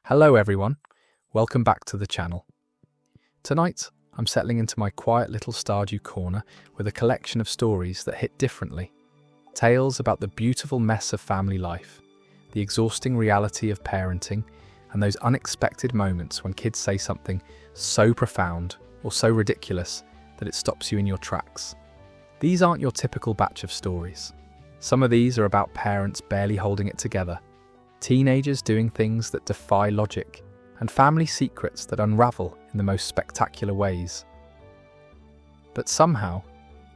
Hello everyone, welcome back to the channel. Tonight, I'm settling into my quiet little Stardew corner with a collection of stories that hit differently. Tales about the beautiful mess of family life, the exhausting reality of parenting, and those unexpected moments when kids say something so profound or so ridiculous that it stops you in your tracks. These aren't your typical batch of stories. Some of these are about parents barely holding it together, teenagers doing things that defy logic, and family secrets that unravel in the most spectacular ways. But somehow,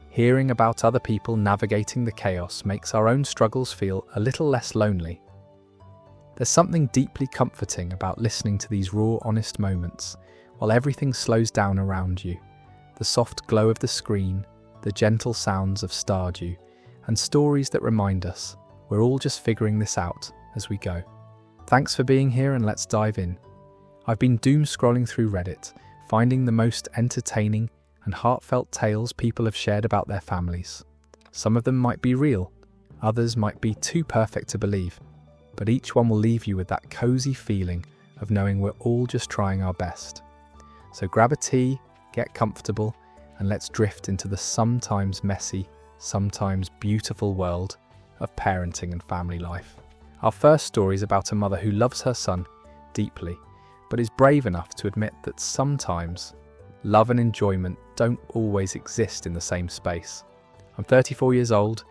hearing about other people navigating the chaos makes our own struggles feel a little less lonely. There's something deeply comforting about listening to these raw, honest moments, while everything slows down around you. The soft glow of the screen, the gentle sounds of Stardew, and stories that remind us we're all just figuring this out as we go. Thanks for being here, and let's dive in. I've been doom scrolling through Reddit, finding the most entertaining and heartfelt tales people have shared about their families. Some of them might be real, others might be too perfect to believe, but each one will leave you with that cozy feeling of knowing we're all just trying our best. So grab a tea, get comfortable, and let's drift into the sometimes messy, sometimes beautiful world of parenting and family life. Our first story is about a mother who loves her son deeply, but is brave enough to admit that sometimes love and enjoyment don't always exist in the same space. I'm 34 years old,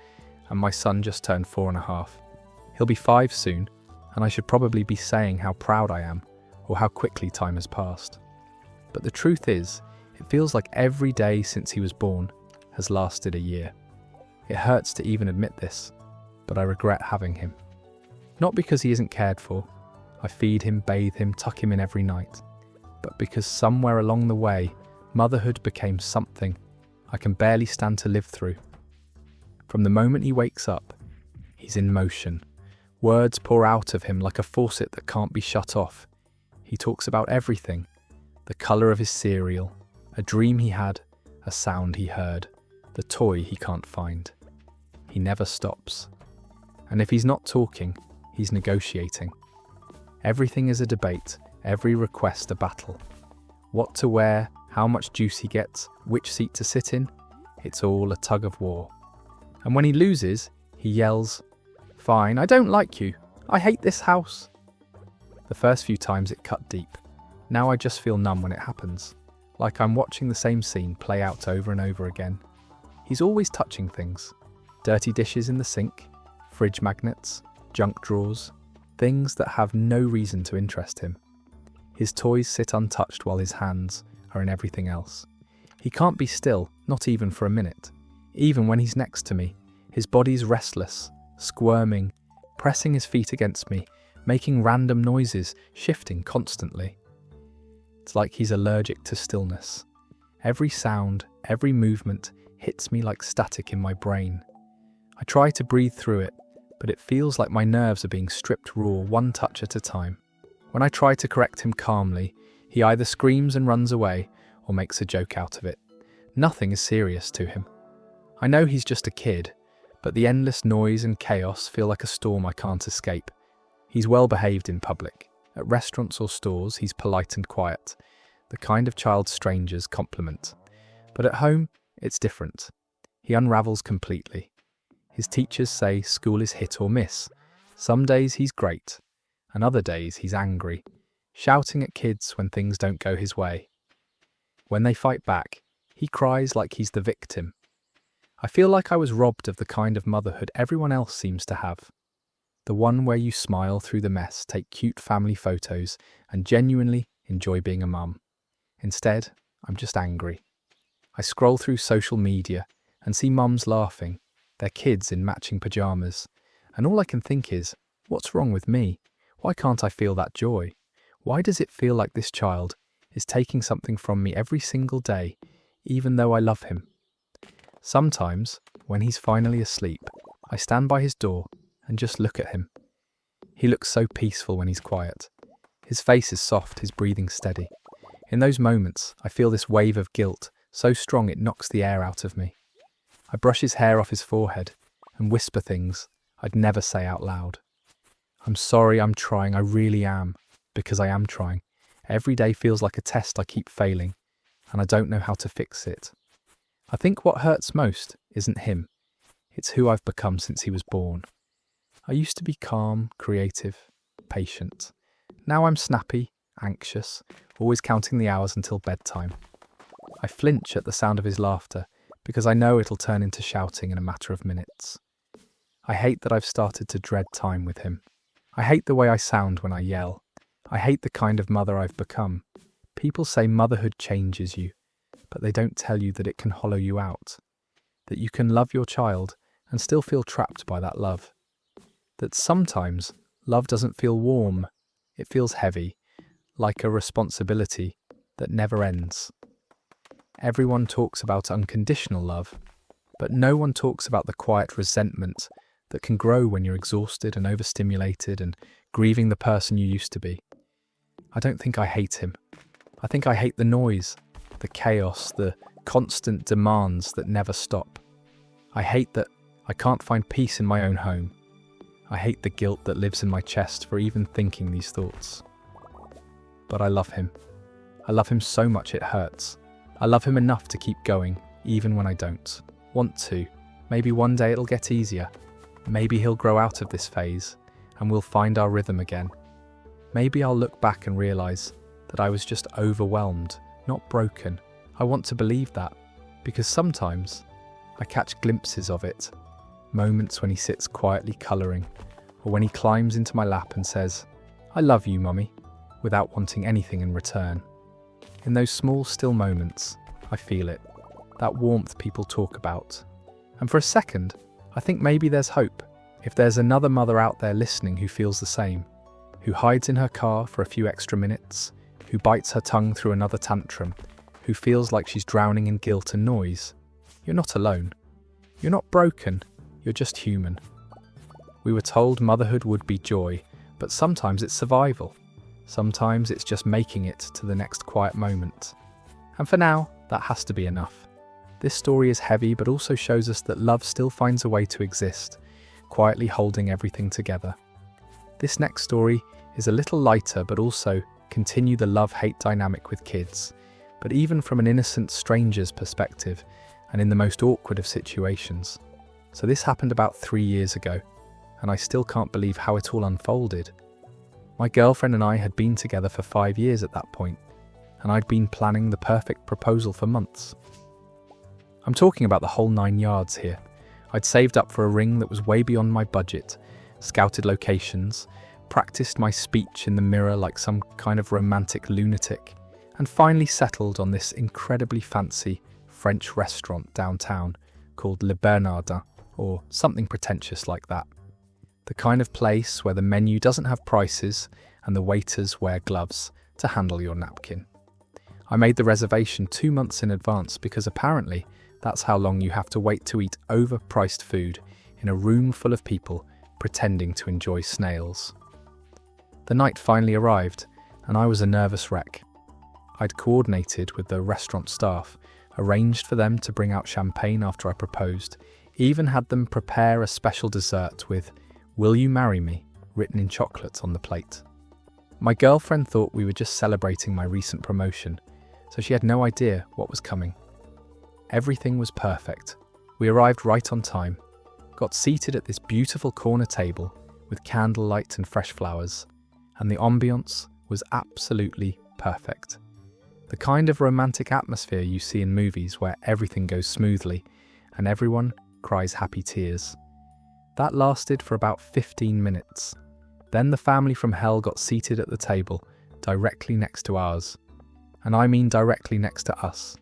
and my son just turned 4.5. He'll be 5 soon, and I should probably be saying how proud I am, or how quickly time has passed. But the truth is, it feels like every day since he was born has lasted a year. It hurts to even admit this, but I regret having him. Not because he isn't cared for, I feed him, bathe him, tuck him in every night, but because somewhere along the way, motherhood became something I can barely stand to live through. From the moment he wakes up, he's in motion. Words pour out of him like a faucet that can't be shut off. He talks about everything: the colour of his cereal, a dream he had, a sound he heard, the toy he can't find. He never stops. And if he's not talking, he's negotiating. Everything is a debate, every request a battle. What to wear, how much juice he gets, which seat to sit in, it's all a tug of war. And when he loses, he yells, "Fine, I don't like you. I hate this house." The first few times it cut deep. Now I just feel numb when it happens, like I'm watching the same scene play out over and over again. He's always touching things. Dirty dishes in the sink, fridge magnets, junk drawers, things that have no reason to interest him. His toys sit untouched while his hands are in everything else. He can't be still, not even for a minute. Even when he's next to me, his body's restless, squirming, pressing his feet against me, making random noises, shifting constantly. It's like he's allergic to stillness. Every sound, every movement hits me like static in my brain. I try to breathe through it, but it feels like my nerves are being stripped raw, one touch at a time. When I try to correct him calmly, he either screams and runs away or makes a joke out of it. Nothing is serious to him. I know he's just a kid, but the endless noise and chaos feel like a storm I can't escape. He's well behaved in public. At restaurants or stores, he's polite and quiet, the kind of child strangers compliment. But at home, it's different. He unravels completely. His teachers say school is hit or miss. Some days he's great, and other days he's angry, shouting at kids when things don't go his way. When they fight back, he cries like he's the victim. I feel like I was robbed of the kind of motherhood everyone else seems to have. The one where you smile through the mess, take cute family photos, and genuinely enjoy being a mum. Instead, I'm just angry. I scroll through social media and see mums laughing, their kids in matching pyjamas, and all I can think is, what's wrong with me? Why can't I feel that joy? Why does it feel like this child is taking something from me every single day, even though I love him? Sometimes, when he's finally asleep, I stand by his door and just look at him. He looks so peaceful when he's quiet. His face is soft, his breathing steady. In those moments, I feel this wave of guilt, so strong it knocks the air out of me. I brush his hair off his forehead and whisper things I'd never say out loud. "I'm sorry, I'm trying, I really am. because I am trying. Every day feels like a test I keep failing, and I don't know how to fix it. I think what hurts most isn't him. It's who I've become since he was born. I used to be calm, creative, patient. Now I'm snappy, anxious, always counting the hours until bedtime. I flinch at the sound of his laughter because I know it'll turn into shouting in a matter of minutes. I hate that I've started to dread time with him. I hate the way I sound when I yell. I hate the kind of mother I've become. People say motherhood changes you, but they don't tell you that it can hollow you out. That you can love your child and still feel trapped by that love. That sometimes love doesn't feel warm, it feels heavy, like a responsibility that never ends. Everyone talks about unconditional love, but no one talks about the quiet resentment that can grow when you're exhausted and overstimulated and grieving the person you used to be. I don't think I hate him. I think I hate the noise, the chaos, the constant demands that never stop. I hate that I can't find peace in my own home. I hate the guilt that lives in my chest for even thinking these thoughts. But I love him. I love him so much it hurts. I love him enough to keep going, even when I don't want to. Maybe one day it'll get easier. Maybe he'll grow out of this phase, and we'll find our rhythm again. Maybe I'll look back and realise that I was just overwhelmed, not broken. I want to believe that, because sometimes I catch glimpses of it. Moments when he sits quietly colouring, or when he climbs into my lap and says, "I love you, Mummy," without wanting anything in return. In those small, still moments, I feel it, that warmth people talk about. And for a second, I think maybe there's hope. If there's another mother out there listening who feels the same, who hides in her car for a few extra minutes, who bites her tongue through another tantrum, who feels like she's drowning in guilt and noise, you're not alone. You're not broken, you're just human. We were told motherhood would be joy, but sometimes it's survival. Sometimes it's just making it to the next quiet moment. And for now, that has to be enough. This story is heavy, but also shows us that love still finds a way to exist, quietly holding everything together. This next story is a little lighter, but also continue the love-hate dynamic with kids, but even from an innocent stranger's perspective, and in the most awkward of situations. So this happened about 3 years ago, and I still can't believe how it all unfolded. My girlfriend and I had been together for 5 years at that point, and I'd been planning the perfect proposal for months. I'm talking about the whole 9 yards here. I'd saved up for a ring that was way beyond my budget, scouted locations, practiced my speech in the mirror like some kind of romantic lunatic, and finally settled on this incredibly fancy French restaurant downtown called Le Bernardin, or something pretentious like that. The kind of place where the menu doesn't have prices and the waiters wear gloves to handle your napkin. I made the reservation 2 months in advance because apparently that's how long you have to wait to eat overpriced food in a room full of people pretending to enjoy snails. The night finally arrived, and I was a nervous wreck. I'd coordinated with the restaurant staff, arranged for them to bring out champagne after I proposed, even had them prepare a special dessert with "Will you marry me?" written in chocolate on the plate. My girlfriend thought we were just celebrating my recent promotion, so she had no idea what was coming. Everything was perfect. We arrived right on time, got seated at this beautiful corner table with candlelight and fresh flowers, and the ambience was absolutely perfect. The kind of romantic atmosphere you see in movies where everything goes smoothly and everyone cries happy tears. That lasted for about 15 minutes. Then the family from hell got seated at the table directly next to ours. And I mean directly next to us.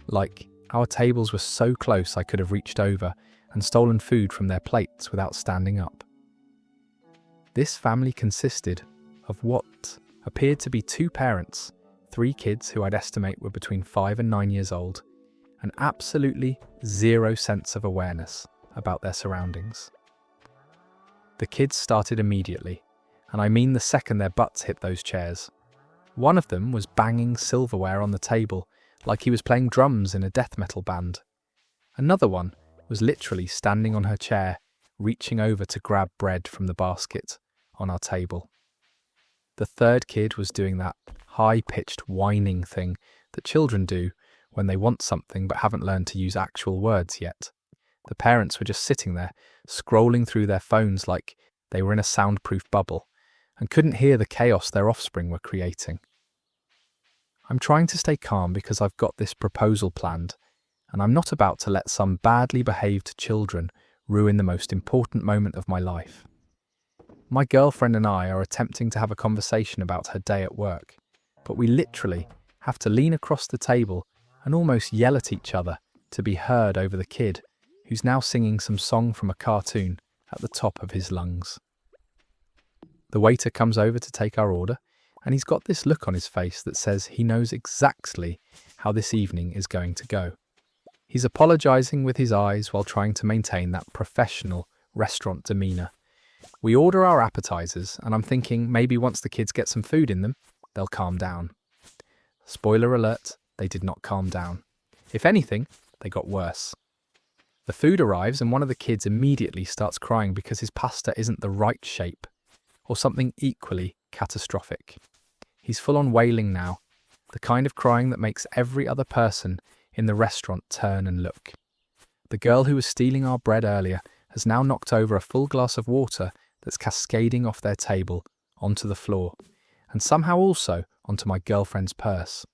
Like, our tables were so close I could have reached over and stolen food from their plates without standing up. This family consisted of what appeared to be 2 parents, 3 kids who I'd estimate were between 5 and 9 years old, and absolutely zero sense of awareness about their surroundings. The kids started immediately, and I mean the second their butts hit those chairs. One of them was banging silverware on the table like he was playing drums in a death metal band. Another one was literally standing on her chair, reaching over to grab bread from the basket on our table. The third kid was doing that high-pitched whining thing that children do when they want something but haven't learned to use actual words yet. The parents were just sitting there, scrolling through their phones like they were in a soundproof bubble and couldn't hear the chaos their offspring were creating. I'm trying to stay calm because I've got this proposal planned, and I'm not about to let some badly behaved children ruin the most important moment of my life. My girlfriend and I are attempting to have a conversation about her day at work, but we literally have to lean across the table and almost yell at each other to be heard over the kid who's now singing some song from a cartoon at the top of his lungs. The waiter comes over to take our order, and he's got this look on his face that says he knows exactly how this evening is going to go. He's apologising with his eyes while trying to maintain that professional restaurant demeanour. We order our appetizers, and I'm thinking maybe once the kids get some food in them, they'll calm down. Spoiler alert, they did not calm down. If anything, they got worse. The food arrives and one of the kids immediately starts crying because his pasta isn't the right shape, or something equally catastrophic. He's full on wailing now, the kind of crying that makes every other person in the restaurant turn and look. The girl who was stealing our bread earlier has now knocked over a full glass of water that's cascading off their table onto the floor, and somehow also onto my girlfriend's purse.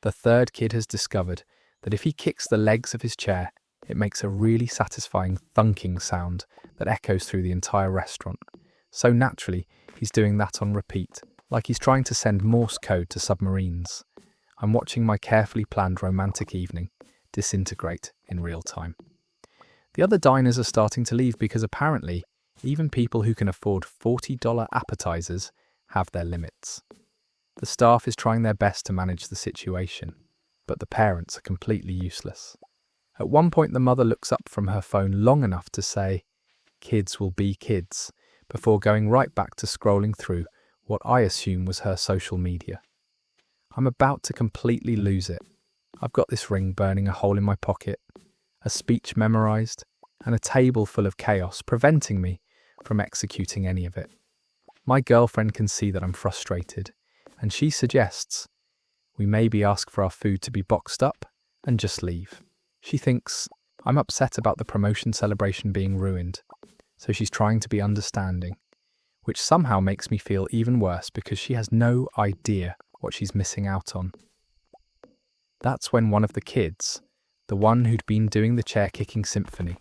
The third kid has discovered that if he kicks the legs of his chair, it makes a really satisfying thunking sound that echoes through the entire restaurant. So naturally, he's doing that on repeat, like he's trying to send Morse code to submarines. I'm watching my carefully planned romantic evening disintegrate in real time. The other diners are starting to leave because apparently, even people who can afford $40 appetizers have their limits. The staff is trying their best to manage the situation, but the parents are completely useless. At one point, the mother looks up from her phone long enough to say, "Kids will be kids," before going right back to scrolling through what I assume was her social media. I'm about to completely lose it. I've got this ring burning a hole in my pocket, a speech memorized, and a table full of chaos preventing me from executing any of it. My girlfriend can see that I'm frustrated, and she suggests we maybe ask for our food to be boxed up and just leave. She thinks I'm upset about the promotion celebration being ruined, so she's trying to be understanding, which somehow makes me feel even worse because she has no idea what she's missing out on. That's when one of the kids, the one who'd been doing the chair-kicking symphony,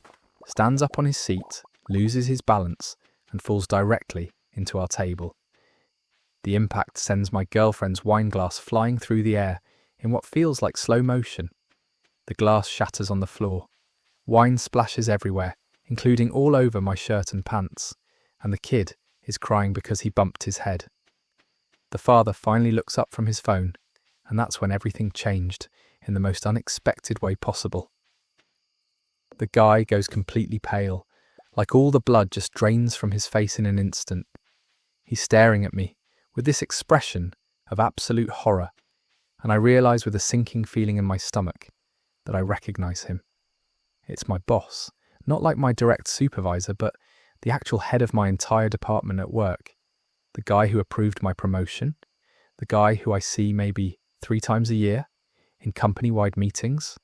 stands up on his seat, loses his balance, and falls directly into our table. The impact sends my girlfriend's wine glass flying through the air in what feels like slow motion. The glass shatters on the floor. Wine splashes everywhere, including all over my shirt and pants, and the kid is crying because he bumped his head. The father finally looks up from his phone, and that's when everything changed in the most unexpected way possible. The guy goes completely pale, like all the blood just drains from his face in an instant. He's staring at me with this expression of absolute horror, and I realise with a sinking feeling in my stomach that I recognise him. It's my boss, not like my direct supervisor, but the actual head of my entire department at work. The guy who approved my promotion, the guy who I see maybe 3 times a year in company-wide meetings,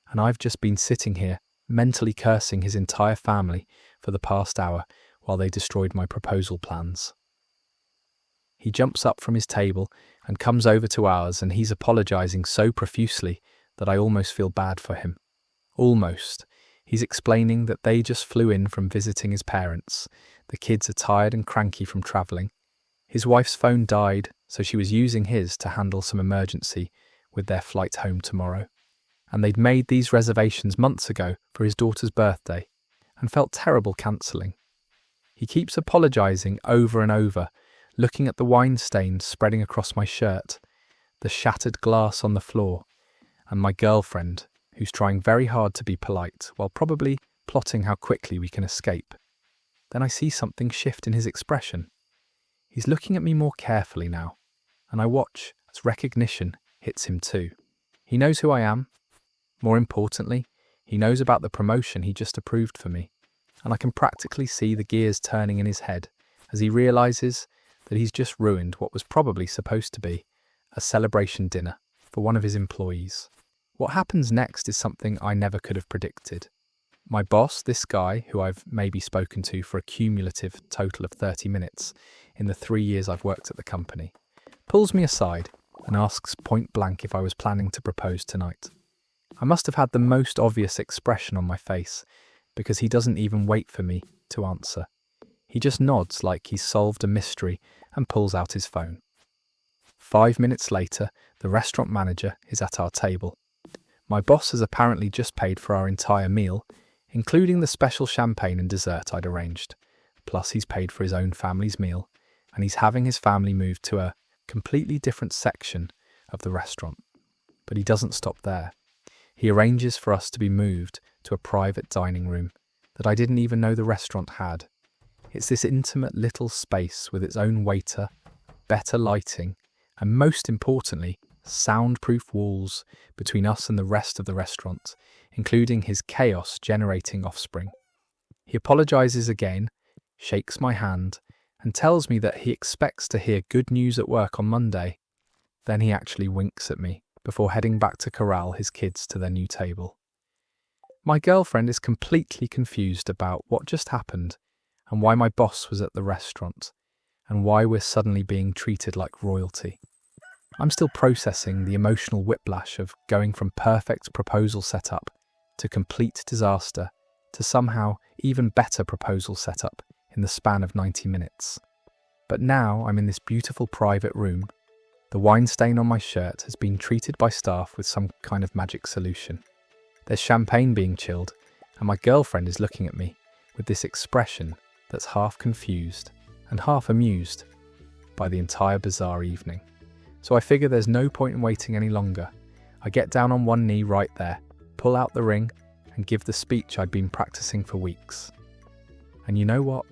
and I've just been sitting here mentally cursing his entire family for the past hour while they destroyed my proposal plans. He jumps up from his table and comes over to ours, and he's apologising so profusely that I almost feel bad for him. Almost. He's explaining that they just flew in from visiting his parents. The kids are tired and cranky from travelling. His wife's phone died, so she was using his to handle some emergency with their flight home tomorrow. And they'd made these reservations months ago for his daughter's birthday and felt terrible cancelling. He keeps apologising over and over, looking at the wine stains spreading across my shirt, the shattered glass on the floor, and my girlfriend, who's trying very hard to be polite while probably plotting how quickly we can escape. Then I see something shift in his expression. He's looking at me more carefully now, and I watch as recognition hits him too. He knows who I am. More importantly, he knows about the promotion he just approved for me, and I can practically see the gears turning in his head as he realises that he's just ruined what was probably supposed to be a celebration dinner for one of his employees. What happens next is something I never could have predicted. My boss, this guy who I've maybe spoken to for a cumulative total of 30 minutes in the 3 years I've worked at the company, pulls me aside and asks point blank if I was planning to propose tonight. I must have had the most obvious expression on my face because he doesn't even wait for me to answer. He just nods like he's solved a mystery and pulls out his phone. 5 minutes later, the restaurant manager is at our table. My boss has apparently just paid for our entire meal, including the special champagne and dessert I'd arranged. Plus he's paid for his own family's meal, and he's having his family moved to a completely different section of the restaurant. But he doesn't stop there. He arranges for us to be moved to a private dining room that I didn't even know the restaurant had. It's this intimate little space with its own waiter, better lighting, and most importantly, soundproof walls between us and the rest of the restaurant, including his chaos-generating offspring. He apologizes again, shakes my hand, and tells me that he expects to hear good news at work on Monday. Then he actually winks at me before heading back to corral his kids to their new table. My girlfriend is completely confused about what just happened and why my boss was at the restaurant and why we're suddenly being treated like royalty. I'm still processing the emotional whiplash of going from perfect proposal setup to complete disaster to somehow even better proposal setup in the span of 90 minutes. But now I'm in this beautiful private room. The wine stain on my shirt has been treated by staff with some kind of magic solution. There's champagne being chilled, and my girlfriend is looking at me with this expression that's half confused and half amused by the entire bizarre evening. So I figure there's no point in waiting any longer. I get down on one knee right there, pull out the ring, and give the speech I'd been practicing for weeks. And you know what?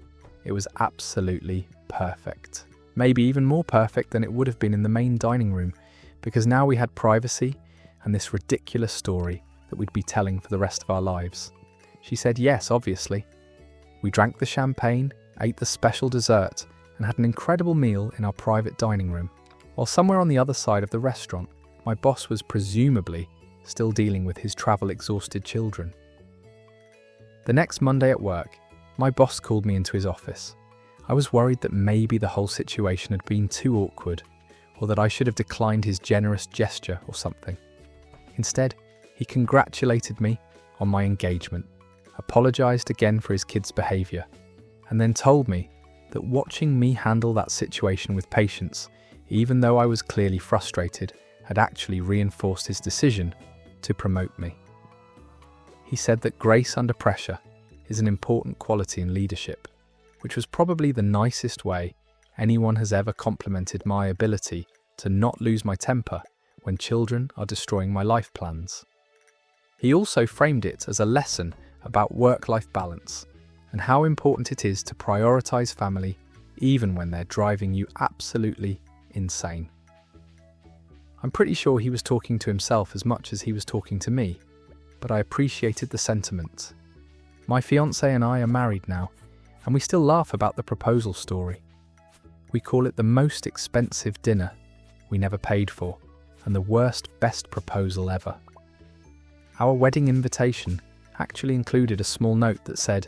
It was absolutely perfect. Maybe even more perfect than it would have been in the main dining room, because now we had privacy and this ridiculous story that we'd be telling for the rest of our lives. She said yes, obviously. We drank the champagne, ate the special dessert, and had an incredible meal in our private dining room, while somewhere on the other side of the restaurant, my boss was presumably still dealing with his travel-exhausted children. The next Monday at work, my boss called me into his office. I was worried that maybe the whole situation had been too awkward, or that I should have declined his generous gesture or something. Instead, he congratulated me on my engagement, apologised again for his kids' behaviour, and then told me that watching me handle that situation with patience, even though I was clearly frustrated, had actually reinforced his decision to promote me. He said that grace under pressure is an important quality in leadership, which was probably the nicest way anyone has ever complimented my ability to not lose my temper when children are destroying my life plans. He also framed it as a lesson about work-life balance and how important it is to prioritise family even when they're driving you absolutely insane. I'm pretty sure he was talking to himself as much as he was talking to me, but I appreciated the sentiment. My fiancé and I are married now, and we still laugh about the proposal story. We call it the most expensive dinner we never paid for, and the worst best proposal ever. Our wedding invitation actually included a small note that said,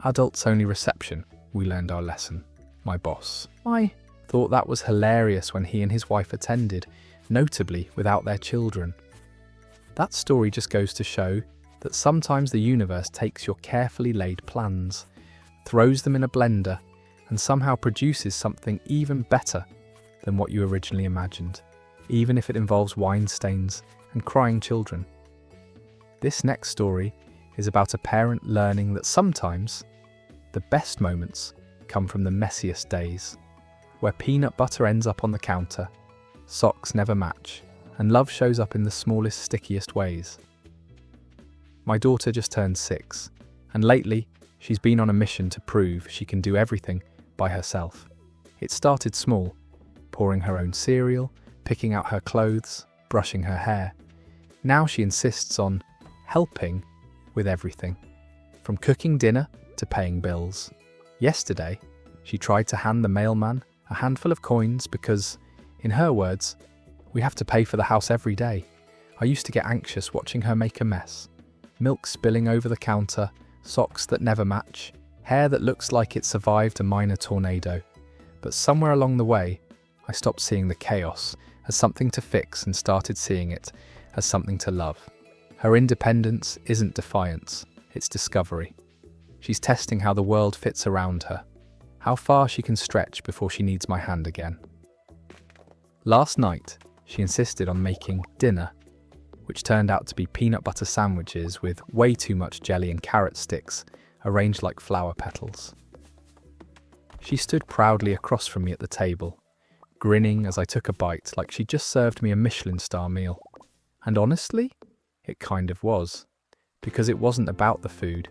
"Adults only reception, we learned our lesson, my boss." I thought that was hilarious when he and his wife attended, notably without their children. That story just goes to show that sometimes the universe takes your carefully laid plans, throws them in a blender, and somehow produces something even better than what you originally imagined, even if it involves wine stains and crying children. This next story is about a parent learning that sometimes the best moments come from the messiest days, where peanut butter ends up on the counter, socks never match, and love shows up in the smallest, stickiest ways. My daughter just turned 6, and lately she's been on a mission to prove she can do everything by herself. It started small, pouring her own cereal, picking out her clothes, brushing her hair. Now she insists on helping with everything, from cooking dinner to paying bills. Yesterday, she tried to hand the mailman a handful of coins because, in her words, we have to pay for the house every day. I used to get anxious watching her make a mess. Milk spilling over the counter, socks that never match, hair that looks like it survived a minor tornado. But somewhere along the way, I stopped seeing the chaos as something to fix and started seeing it as something to love. Her independence isn't defiance, it's discovery. She's testing how the world fits around her, how far she can stretch before she needs my hand again. Last night, she insisted on making dinner, which turned out to be peanut butter sandwiches with way too much jelly and carrot sticks arranged like flower petals. She stood proudly across from me at the table, grinning as I took a bite like she'd just served me a Michelin star meal. And honestly, it kind of was, because it wasn't about the food.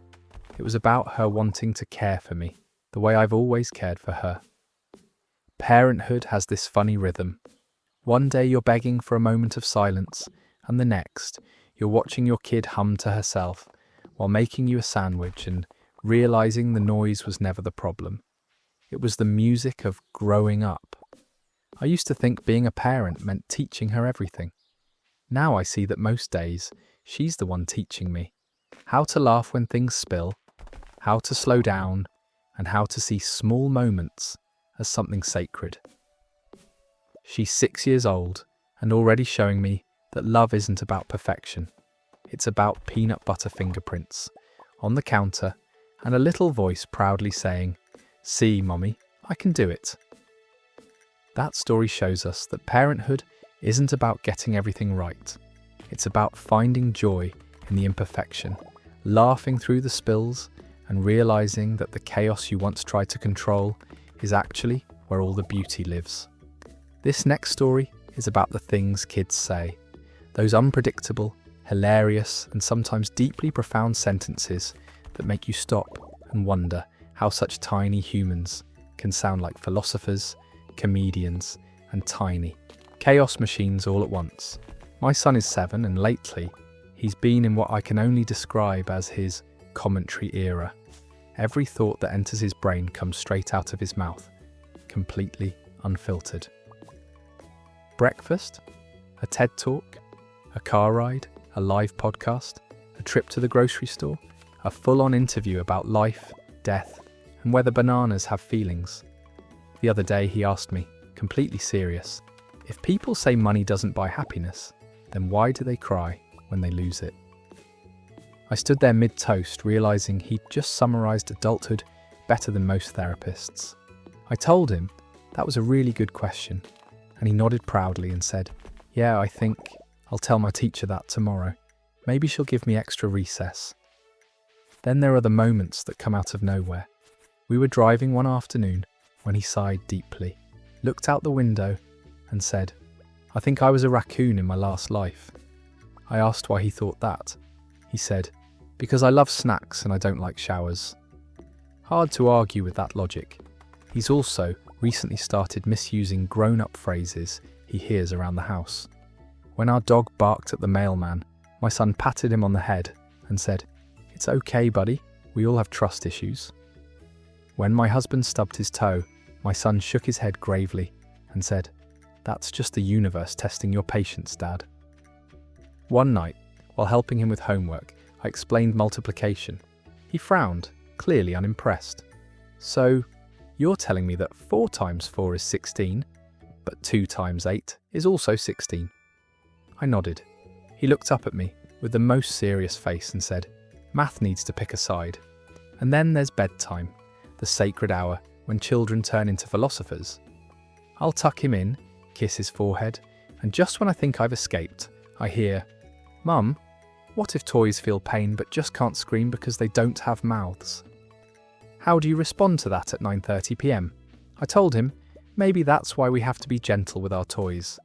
It was about her wanting to care for me, the way I've always cared for her. Parenthood has this funny rhythm. One day you're begging for a moment of silence, and the next, you're watching your kid hum to herself while making you a sandwich and realizing the noise was never the problem. It was the music of growing up. I used to think being a parent meant teaching her everything. Now I see that most days, she's the one teaching me how to laugh when things spill, how to slow down, and how to see small moments as something sacred. She's 6 years old and already showing me that love isn't about perfection. It's about peanut butter fingerprints on the counter and a little voice proudly saying, "See, Mommy, I can do it." That story shows us that parenthood isn't about getting everything right. It's about finding joy in the imperfection, laughing through the spills, and realizing that the chaos you once tried to control is actually where all the beauty lives. This next story is about the things kids say, those unpredictable, hilarious, and sometimes deeply profound sentences that make you stop and wonder how such tiny humans can sound like philosophers, comedians, and tiny chaos machines all at once. My son is 7, and lately, he's been in what I can only describe as his commentary era. Every thought that enters his brain comes straight out of his mouth, completely unfiltered. Breakfast, a TED talk, a car ride, a live podcast, a trip to the grocery store, a full-on interview about life, death, and whether bananas have feelings. The other day he asked me, completely serious, if people say money doesn't buy happiness, then why do they cry when they lose it? I stood there mid-toast, realizing he'd just summarized adulthood better than most therapists. I told him that was a really good question, and he nodded proudly and said, "Yeah, I think I'll tell my teacher that tomorrow. Maybe she'll give me extra recess." Then there are the moments that come out of nowhere. We were driving one afternoon when he sighed deeply, looked out the window, and said, "I think I was a raccoon in my last life." I asked why he thought that. He said, "Because I love snacks and I don't like showers." Hard to argue with that logic. He's also recently started misusing grown-up phrases he hears around the house. When our dog barked at the mailman, my son patted him on the head and said, "It's okay, buddy, we all have trust issues." When my husband stubbed his toe, my son shook his head gravely and said, "That's just the universe testing your patience, Dad." One night, while helping him with homework, I explained multiplication. He frowned, clearly unimpressed. "So, you're telling me that 4 times 4 is 16, but 2 times 8 is also 16? I nodded. He looked up at me with the most serious face and said, "Math needs to pick a side." And then there's bedtime, the sacred hour when children turn into philosophers. I'll tuck him in, kiss his forehead, and just when I think I've escaped, I hear, "Mum, what if toys feel pain but just can't scream because they don't have mouths?" How do you respond to that at 9:30 p.m? I told him, maybe that's why we have to be gentle with our toys.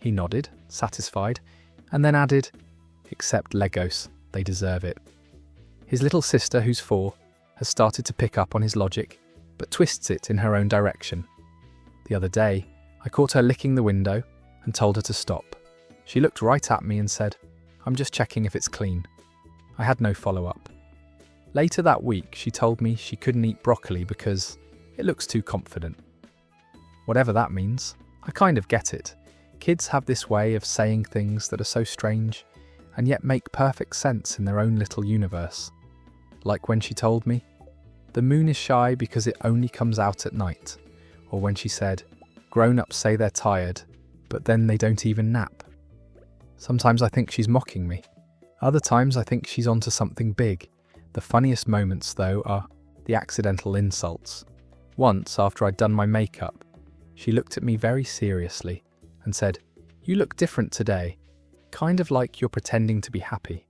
He nodded, satisfied, and then added, "Except Legos, they deserve it." His little sister, who's 4, has started to pick up on his logic, but twists it in her own direction. The other day, I caught her licking the window and told her to stop. She looked right at me and said, "I'm just checking if it's clean." I had no follow-up. Later that week, she told me she couldn't eat broccoli because it looks too confident. Whatever that means. I kind of get it. Kids have this way of saying things that are so strange, and yet make perfect sense in their own little universe. Like when she told me, "The moon is shy because it only comes out at night." Or when she said, "Grown-ups say they're tired, but then they don't even nap." Sometimes I think she's mocking me. Other times I think she's onto something big. The funniest moments, though, are the accidental insults. Once, after I'd done my makeup, she looked at me very seriously and said, "You look different today, kind of like you're pretending to be happy."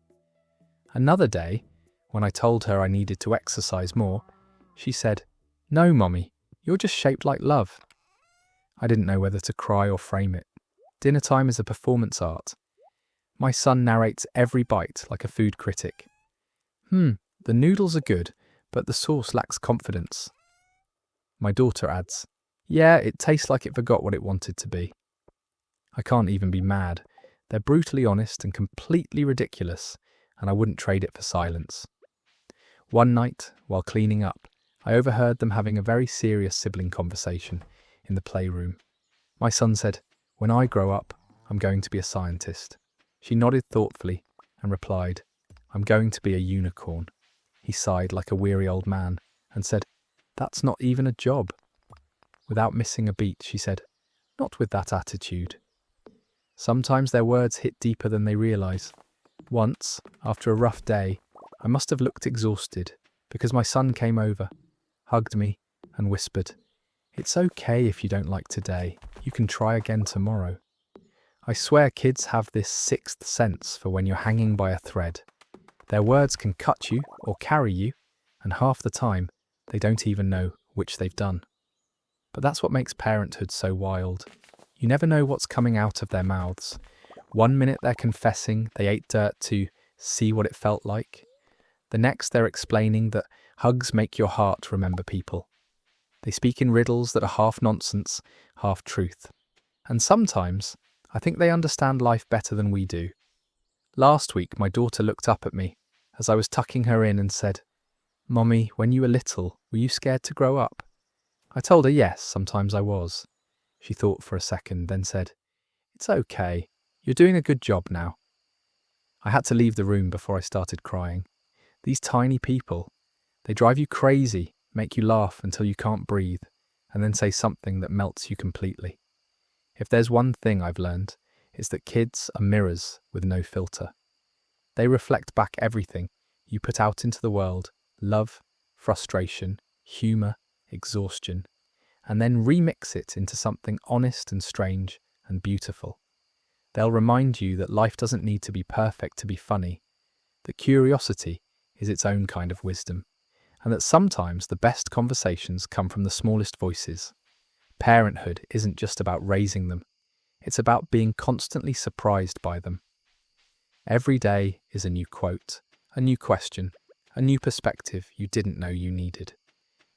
Another day, when I told her I needed to exercise more, she said, "No, Mommy, you're just shaped like love." I didn't know whether to cry or frame it. Dinner time is a performance art. My son narrates every bite like a food critic. The noodles are good, but the sauce lacks confidence." My daughter adds, "Yeah, it tastes like it forgot what it wanted to be." I can't even be mad. They're brutally honest and completely ridiculous, and I wouldn't trade it for silence. One night, while cleaning up, I overheard them having a very serious sibling conversation in the playroom. My son said, "When I grow up, I'm going to be a scientist." She nodded thoughtfully and replied, "I'm going to be a unicorn." He sighed like a weary old man and said, "That's not even a job." Without missing a beat, she said, "Not with that attitude." Sometimes their words hit deeper than they realise. Once, after a rough day, I must have looked exhausted because my son came over, hugged me and whispered, "It's okay if you don't like today. You can try again tomorrow." I swear kids have this sixth sense for when you're hanging by a thread. Their words can cut you or carry you, and half the time, they don't even know which they've done. But that's what makes parenthood so wild. You never know what's coming out of their mouths. One minute they're confessing they ate dirt to see what it felt like. The next they're explaining that hugs make your heart remember people. They speak in riddles that are half nonsense, half truth. And sometimes, I think they understand life better than we do. Last week, my daughter looked up at me as I was tucking her in and said, "Mommy, when you were little, were you scared to grow up?" I told her yes, sometimes I was. She thought for a second, then said, "It's okay. You're doing a good job now." I had to leave the room before I started crying. These tiny people, they drive you crazy, make you laugh until you can't breathe, and then say something that melts you completely. If there's one thing I've learned, it's that kids are mirrors with no filter. They reflect back everything you put out into the world: love, frustration, humour, exhaustion, and then remix it into something honest and strange and beautiful. They'll remind you that life doesn't need to be perfect to be funny, that curiosity is its own kind of wisdom, and that sometimes the best conversations come from the smallest voices. Parenthood isn't just about raising them, it's about being constantly surprised by them. Every day is a new quote, a new question, a new perspective you didn't know you needed.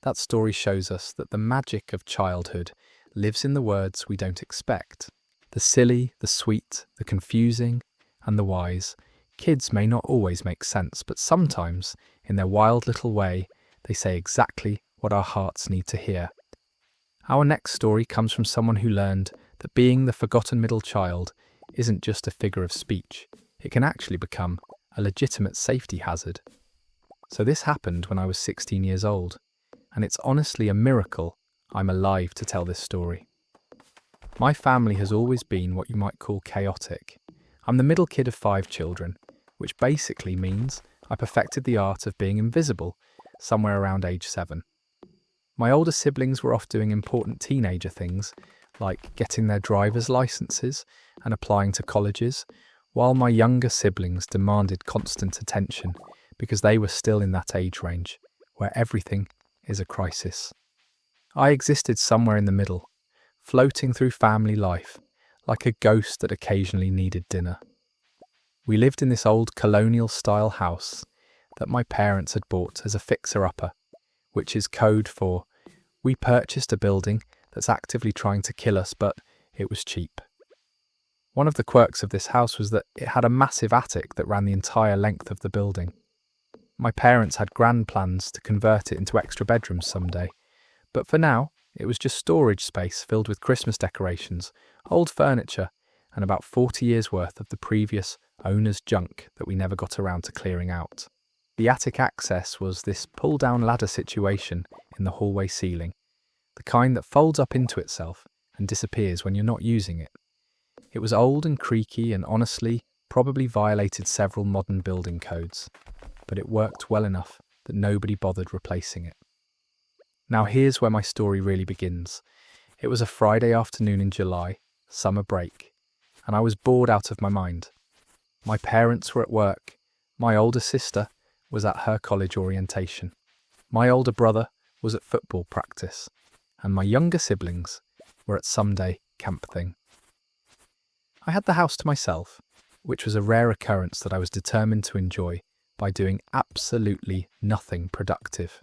That story shows us that the magic of childhood lives in the words we don't expect. The silly, the sweet, the confusing, and the wise. Kids may not always make sense, but sometimes, in their wild little way, they say exactly what our hearts need to hear. Our next story comes from someone who learned that being the forgotten middle child isn't just a figure of speech. It can actually become a legitimate safety hazard. So this happened when I was 16 years old, and it's honestly a miracle I'm alive to tell this story. My family has always been what you might call chaotic. I'm the middle kid of 5 children, which basically means I perfected the art of being invisible somewhere around age 7. My older siblings were off doing important teenager things, like getting their driver's licenses and applying to colleges, while my younger siblings demanded constant attention because they were still in that age range, where everything is a crisis. I existed somewhere in the middle, floating through family life, like a ghost that occasionally needed dinner. We lived in this old colonial-style house that my parents had bought as a fixer-upper, which is code for, we purchased a building that's actively trying to kill us, but it was cheap. One of the quirks of this house was that it had a massive attic that ran the entire length of the building. My parents had grand plans to convert it into extra bedrooms someday, but for now, It was just storage space filled with Christmas decorations, old furniture, and about 40 years' worth of the previous owner's junk that we never got around to clearing out. The attic access was this pull-down ladder situation in the hallway ceiling, the kind that folds up into itself and disappears when you're not using it. It was old and creaky and honestly probably violated several modern building codes, but it worked well enough that nobody bothered replacing it. Now here's where my story really begins. It was a Friday afternoon in July, summer break, and I was bored out of my mind. My parents were at work, my older sister was at her college orientation, my older brother was at football practice, and my younger siblings were at Sunday camp thing. I had the house to myself, which was a rare occurrence that I was determined to enjoy by doing absolutely nothing productive.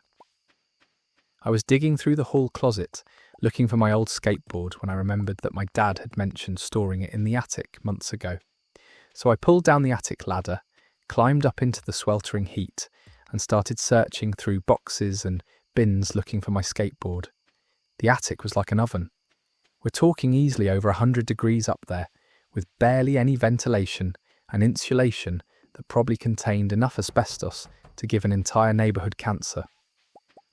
I was digging through the hall closet, looking for my old skateboard when I remembered that my dad had mentioned storing it in the attic months ago. So I pulled down the attic ladder, climbed up into the sweltering heat, and started searching through boxes and bins looking for my skateboard. The attic was like an oven. We're talking easily over 100 degrees up there, with barely any ventilation and insulation that probably contained enough asbestos to give an entire neighbourhood cancer.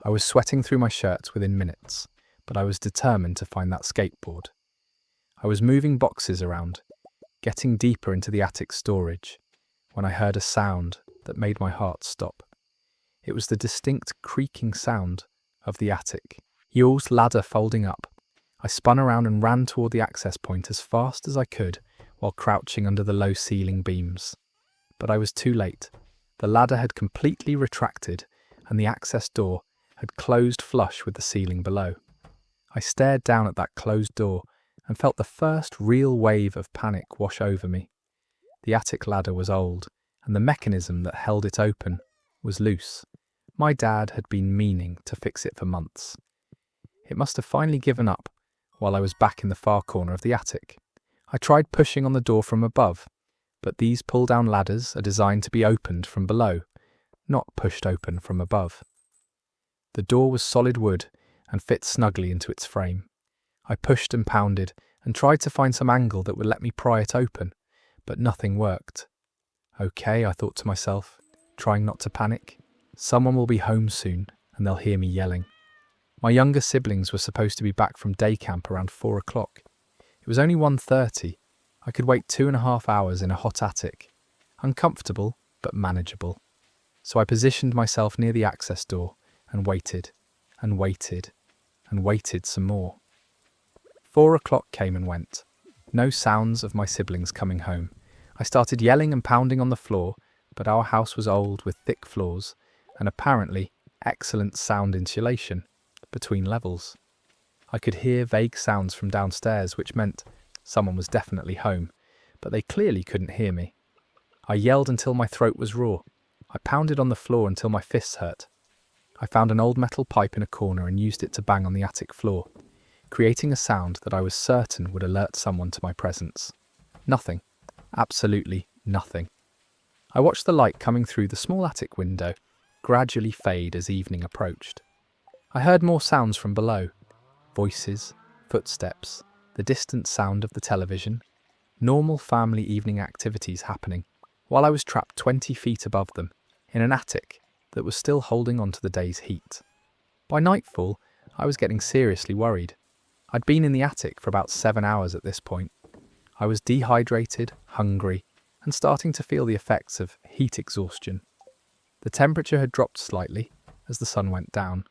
I was sweating through my shirt within minutes, but I was determined to find that skateboard. I was moving boxes around, getting deeper into the attic storage, when I heard a sound that made my heart stop. It was the distinct creaking sound of the attic. Yule's ladder folding up. I spun around and ran toward the access point as fast as I could while crouching under the low ceiling beams. But I was too late. The ladder had completely retracted and the access door had closed flush with the ceiling below. I stared down at that closed door and felt the first real wave of panic wash over me. The attic ladder was old, and the mechanism that held it open was loose. My dad had been meaning to fix it for months. It must have finally given up while I was back in the far corner of the attic. I tried pushing on the door from above, but these pull-down ladders are designed to be opened from below, not pushed open from above. The door was solid wood and fit snugly into its frame. I pushed and pounded and tried to find some angle that would let me pry it open, but nothing worked. Okay, I thought to myself, trying not to panic. Someone will be home soon and they'll hear me yelling. My younger siblings were supposed to be back from day camp around 4 o'clock. It was only 1:30. I could wait 2.5 hours in a hot attic. Uncomfortable, but manageable. So I positioned myself near the access door and waited, and waited, and waited some more. 4 o'clock came and went. No sounds of my siblings coming home. I started yelling and pounding on the floor, but our house was old with thick floors and apparently excellent sound insulation between levels. I could hear vague sounds from downstairs, which meant someone was definitely home, but they clearly couldn't hear me. I yelled until my throat was raw. I pounded on the floor until my fists hurt. I found an old metal pipe in a corner and used it to bang on the attic floor, creating a sound that I was certain would alert someone to my presence. Nothing. Absolutely nothing. I watched the light coming through the small attic window gradually fade as evening approached. I heard more sounds from below. Voices, footsteps, the distant sound of the television. Normal family evening activities happening, while I was trapped 20 feet above them, in an attic that was still holding on to the day's heat. By nightfall, I was getting seriously worried. I'd been in the attic for about 7 hours at this point. I was dehydrated, hungry, and starting to feel the effects of heat exhaustion. The temperature had dropped slightly as the sun went down,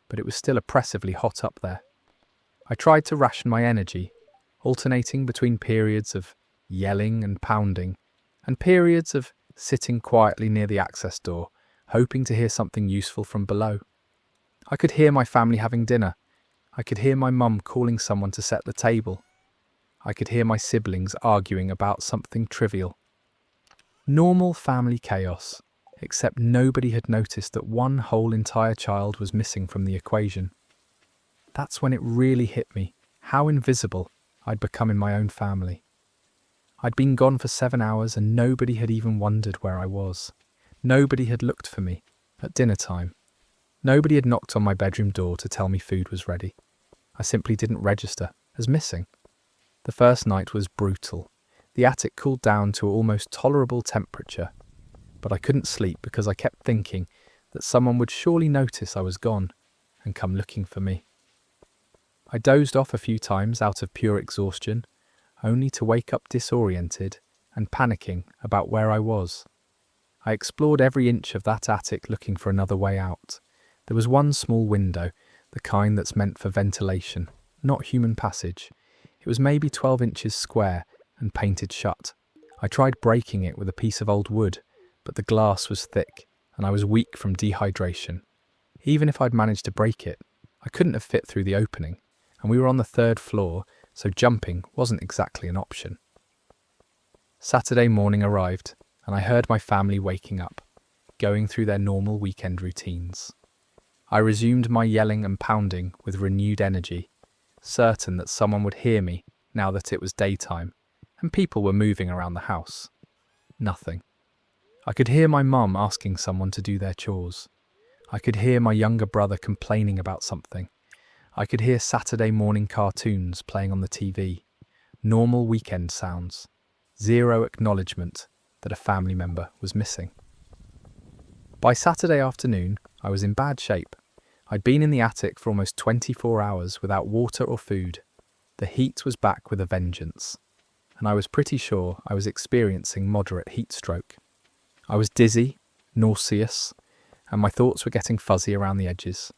but it was still oppressively hot up there. I tried to ration my energy, alternating between periods of yelling and pounding, and periods of sitting quietly near the access door, hoping to hear something useful from below. I could hear my family having dinner. I could hear my mum calling someone to set the table. I could hear my siblings arguing about something trivial. Normal family chaos, except nobody had noticed that one whole entire child was missing from the equation. That's when it really hit me, how invisible I'd become in my own family. I'd been gone for 7 hours and nobody had even wondered where I was. Nobody had looked for me at dinner time. Nobody had knocked on my bedroom door to tell me food was ready. I simply didn't register as missing. The first night was brutal. The attic cooled down to an almost tolerable temperature, but I couldn't sleep because I kept thinking that someone would surely notice I was gone and come looking for me. I dozed off a few times out of pure exhaustion, only to wake up disoriented and panicking about where I was. I explored every inch of that attic looking for another way out. There was one small window, the kind that's meant for ventilation, not human passage. It was maybe 12 inches square and painted shut. I tried breaking it with a piece of old wood, but the glass was thick and I was weak from dehydration. Even if I'd managed to break it, I couldn't have fit through the opening, and we were on the 3rd floor, so jumping wasn't exactly an option. Saturday morning arrived, and I heard my family waking up, going through their normal weekend routines. I resumed my yelling and pounding with renewed energy, certain that someone would hear me now that it was daytime, and people were moving around the house. Nothing. I could hear my mum asking someone to do their chores. I could hear my younger brother complaining about something. I could hear Saturday morning cartoons playing on the TV. Normal weekend sounds. Zero acknowledgement that a family member was missing. By Saturday afternoon, I was in bad shape. I'd been in the attic for almost 24 hours without water or food. The heat was back with a vengeance, and I was pretty sure I was experiencing moderate heat stroke. I was dizzy, nauseous, and my thoughts were getting fuzzy around the edges.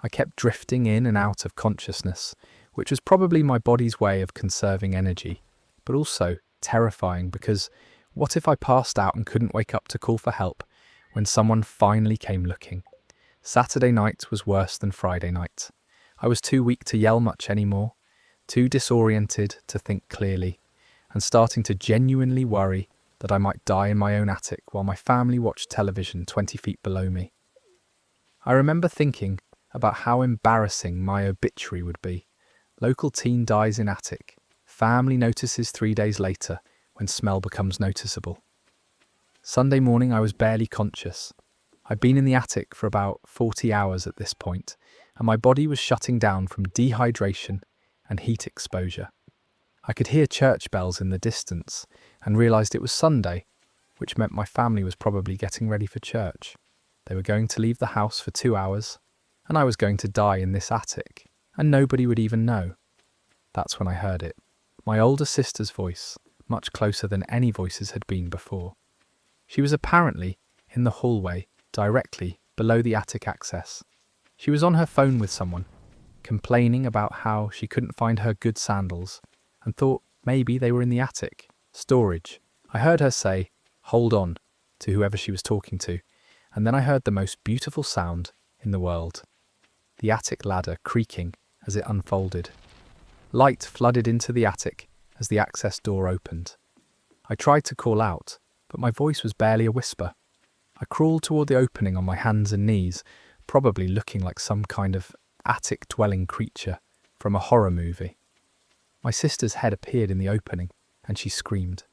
I kept drifting in and out of consciousness, which was probably my body's way of conserving energy, but also terrifying because what if I passed out and couldn't wake up to call for help when someone finally came looking? Saturday night was worse than Friday night. I was too weak to yell much anymore, too disoriented to think clearly, and starting to genuinely worry that I might die in my own attic while my family watched television 20 feet below me. I remember thinking about how embarrassing my obituary would be. Local teen dies in attic. Family notices 3 days later when smell becomes noticeable. Sunday morning I was barely conscious. I'd been in the attic for about 40 hours at this point, and my body was shutting down from dehydration and heat exposure. I could hear church bells in the distance and realised it was Sunday, which meant my family was probably getting ready for church. They were going to leave the house for 2 hours, and I was going to die in this attic, and nobody would even know. That's when I heard it. My older sister's voice, much closer than any voices had been before. She was apparently in the hallway, directly below the attic access. She was on her phone with someone, complaining about how she couldn't find her good sandals, and thought maybe they were in the attic. Storage. I heard her say, "Hold on," to whoever she was talking to, and then I heard the most beautiful sound in the world. The attic ladder creaking as it unfolded. Light flooded into the attic as the access door opened. I tried to call out, but my voice was barely a whisper. I crawled toward the opening on my hands and knees, probably looking like some kind of attic-dwelling creature from a horror movie. My sister's head appeared in the opening, and she screamed.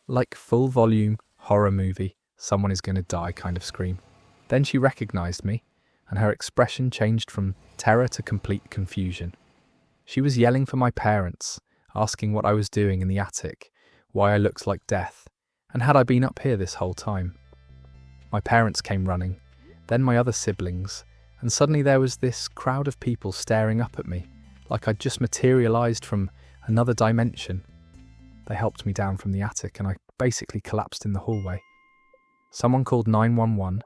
Like full-volume, horror movie, someone is going to die kind of scream. Then she recognised me, and her expression changed from terror to complete confusion. She was yelling for my parents, asking what I was doing in the attic, why I looked like death, and had I been up here this whole time. My parents came running, then my other siblings, and suddenly there was this crowd of people staring up at me, like I'd just materialised from another dimension. They helped me down from the attic, and I basically collapsed in the hallway. Someone called 911,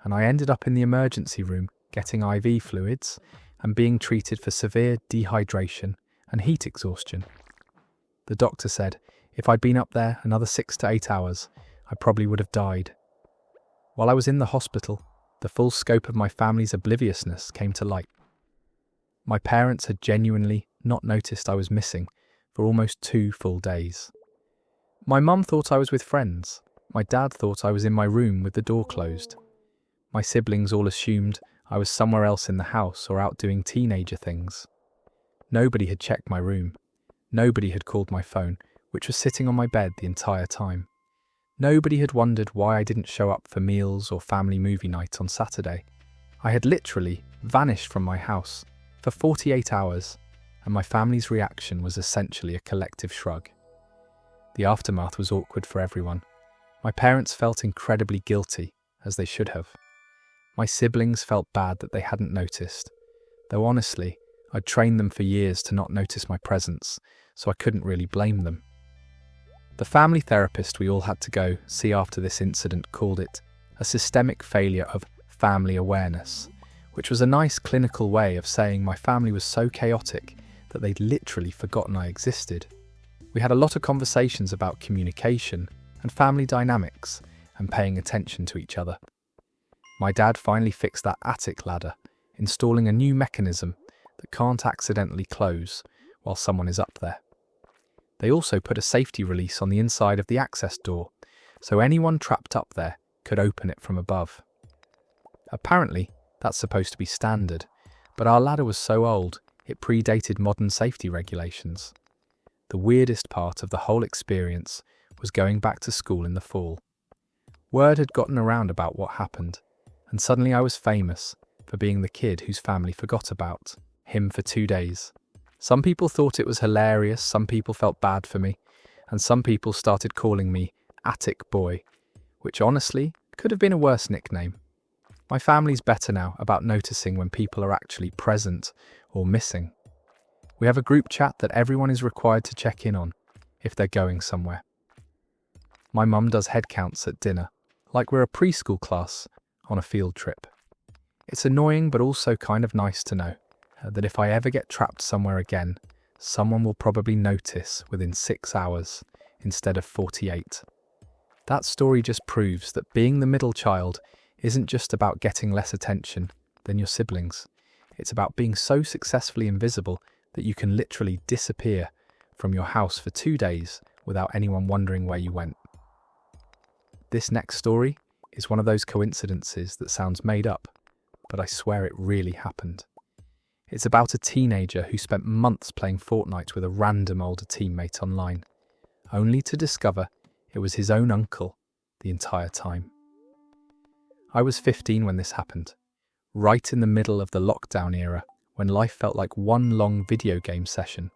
and I ended up in the emergency room getting IV fluids and being treated for severe dehydration and heat exhaustion. The doctor said if I'd been up there another 6 to 8 hours, I probably would have died. While I was in the hospital, the full scope of my family's obliviousness came to light. My parents had genuinely not noticed I was missing for almost 2 full days. My mum thought I was with friends. My dad thought I was in my room with the door closed. My siblings all assumed I was somewhere else in the house or out doing teenager things. Nobody had checked my room. Nobody had called my phone, which was sitting on my bed the entire time. Nobody had wondered why I didn't show up for meals or family movie night on Saturday. I had literally vanished from my house for 48 hours, and my family's reaction was essentially a collective shrug. The aftermath was awkward for everyone. My parents felt incredibly guilty, as they should have. My siblings felt bad that they hadn't noticed, though honestly, I'd trained them for years to not notice my presence, so I couldn't really blame them. The family therapist we all had to go see after this incident called it a systemic failure of family awareness, which was a nice clinical way of saying my family was so chaotic that they'd literally forgotten I existed. We had a lot of conversations about communication and family dynamics and paying attention to each other. My dad finally fixed that attic ladder, installing a new mechanism that can't accidentally close while someone is up there. They also put a safety release on the inside of the access door, so anyone trapped up there could open it from above. Apparently, that's supposed to be standard, but our ladder was so old, it predated modern safety regulations. The weirdest part of the whole experience was going back to school in the fall. Word had gotten around about what happened, and suddenly I was famous for being the kid whose family forgot about him for 2 days. Some people thought it was hilarious, some people felt bad for me, and some people started calling me Attic Boy, which honestly could have been a worse nickname. My family's better now about noticing when people are actually present or missing. We have a group chat that everyone is required to check in on if they're going somewhere. My mum does head counts at dinner, like we're a preschool class on a field trip. It's annoying but also kind of nice to know that if I ever get trapped somewhere again, someone will probably notice within 6 hours instead of 48. That story just proves that being the middle child isn't just about getting less attention than your siblings. It's about being so successfully invisible that you can literally disappear from your house for 2 days without anyone wondering where you went. This next story is one of those coincidences that sounds made up, but I swear it really happened. It's about a teenager who spent months playing Fortnite with a random older teammate online, only to discover it was his own uncle the entire time. I was 15 when this happened, right in the middle of the lockdown era when life felt like one long video game session.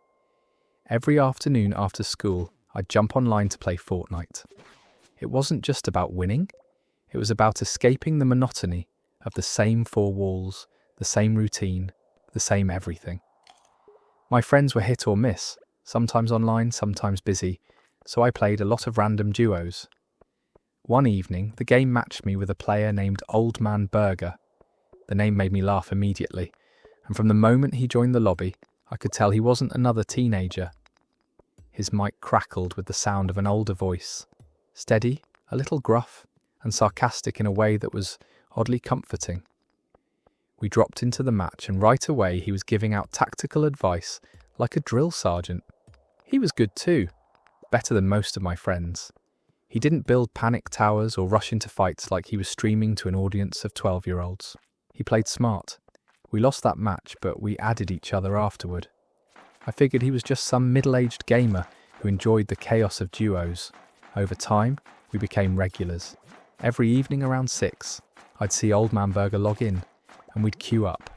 Every afternoon after school, I'd jump online to play Fortnite. It wasn't just about winning, it was about escaping the monotony of the same 4 walls, the same routine, the same everything. My friends were hit or miss, sometimes online, sometimes busy, so I played a lot of random duos. One evening, the game matched me with a player named Old Man Burger. The name made me laugh immediately, and from the moment he joined the lobby, I could tell he wasn't another teenager. His mic crackled with the sound of an older voice, steady, a little gruff, and sarcastic in a way that was oddly comforting. We dropped into the match and right away he was giving out tactical advice like a drill sergeant. He was good too, better than most of my friends. He didn't build panic towers or rush into fights like he was streaming to an audience of 12-year-olds. He played smart. We lost that match, but we added each other afterward. I figured he was just some middle-aged gamer who enjoyed the chaos of duos. Over time, we became regulars. Every evening around 6, I'd see Old Man Burger log in, and we'd queue up.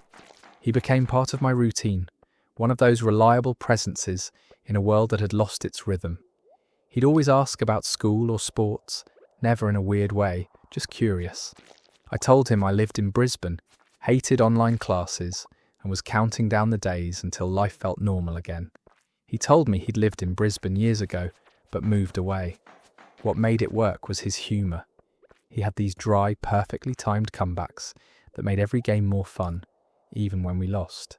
He became part of my routine, one of those reliable presences in a world that had lost its rhythm. He'd always ask about school or sports, never in a weird way, just curious. I told him I lived in Brisbane, hated online classes, and was counting down the days until life felt normal again. He told me he'd lived in Brisbane years ago, but moved away. What made it work was his humour. He had these dry, perfectly timed comebacks that made every game more fun, even when we lost.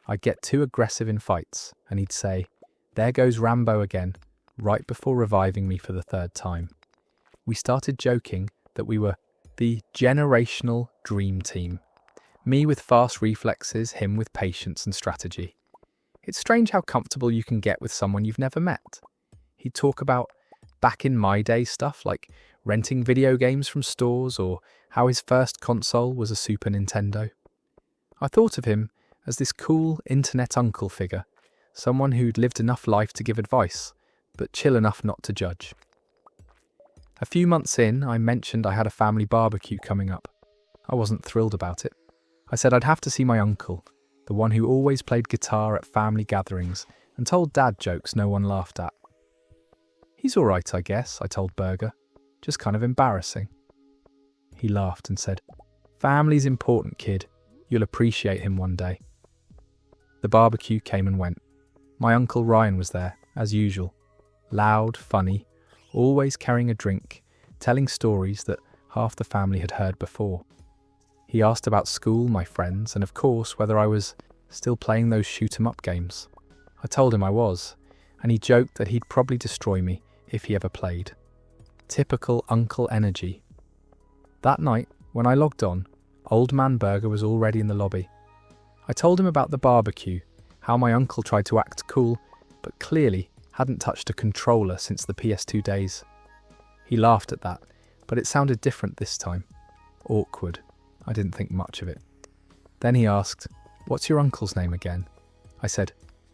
I'd get too aggressive in fights, and he'd say, "There goes Rambo again," right before reviving me for the 3rd time. We started joking that we were the generational dream team. Me with fast reflexes, him with patience and strategy. It's strange how comfortable you can get with someone you've never met. He'd talk about back in my day stuff like renting video games from stores or how his first console was a Super Nintendo. I thought of him as this cool internet uncle figure, someone who'd lived enough life to give advice, but chill enough not to judge. A few months in, I mentioned I had a family barbecue coming up. I wasn't thrilled about it. I said I'd have to see my uncle, the one who always played guitar at family gatherings and told dad jokes no one laughed at. "He's all right, I guess," I told Berger. "Just kind of embarrassing." He laughed and said, "Family's important, kid. You'll appreciate him one day." The barbecue came and went. My Uncle Ryan was there, as usual. Loud, funny, always carrying a drink, telling stories that half the family had heard before. He asked about school, my friends, and of course whether I was still playing those shoot-'em-up games. I told him I was, and he joked that he'd probably destroy me if he ever played. Typical uncle energy. That night, when I logged on, Old Man Berger was already in the lobby. I told him about the barbecue, how my uncle tried to act cool, but clearly hadn't touched a controller since the PS2 days. He laughed at that, but it sounded different this time. Awkward. I didn't think much of it. Then he asked, "What's your uncle's name again?" I said,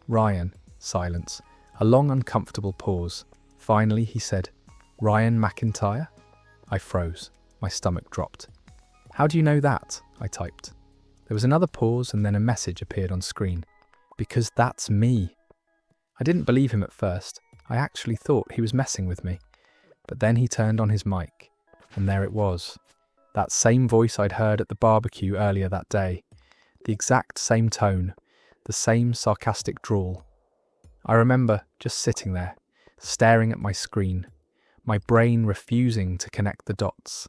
"Ryan." Silence. A long, uncomfortable pause. Finally, he said, "Ryan McIntyre?" I froze. My stomach dropped. "How do you know that?" I typed. There was another pause and then a message appeared on screen. "Because that's me." I didn't believe him at first. I actually thought he was messing with me. But then he turned on his mic, and there it was. That same voice I'd heard at the barbecue earlier that day. The exact same tone, the same sarcastic drawl. I remember just sitting there, staring at my screen, my brain refusing to connect the dots.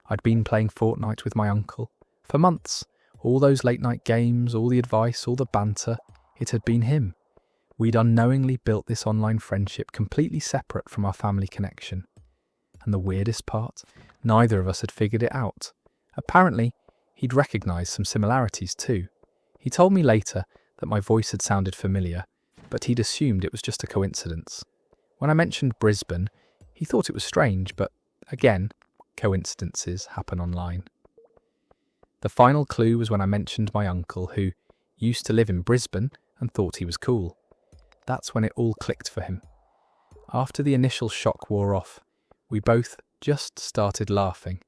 I'd been playing Fortnite with my uncle for months. All those late-night games, all the advice, all the banter, it had been him. We'd unknowingly built this online friendship completely separate from our family connection. And the weirdest part, neither of us had figured it out. Apparently, he'd recognised some similarities too. He told me later that my voice had sounded familiar, but he'd assumed it was just a coincidence. When I mentioned Brisbane, he thought it was strange, but again, coincidences happen online. The final clue was when I mentioned my uncle, who used to live in Brisbane and thought he was cool. That's when it all clicked for him. After the initial shock wore off, we both just started laughing.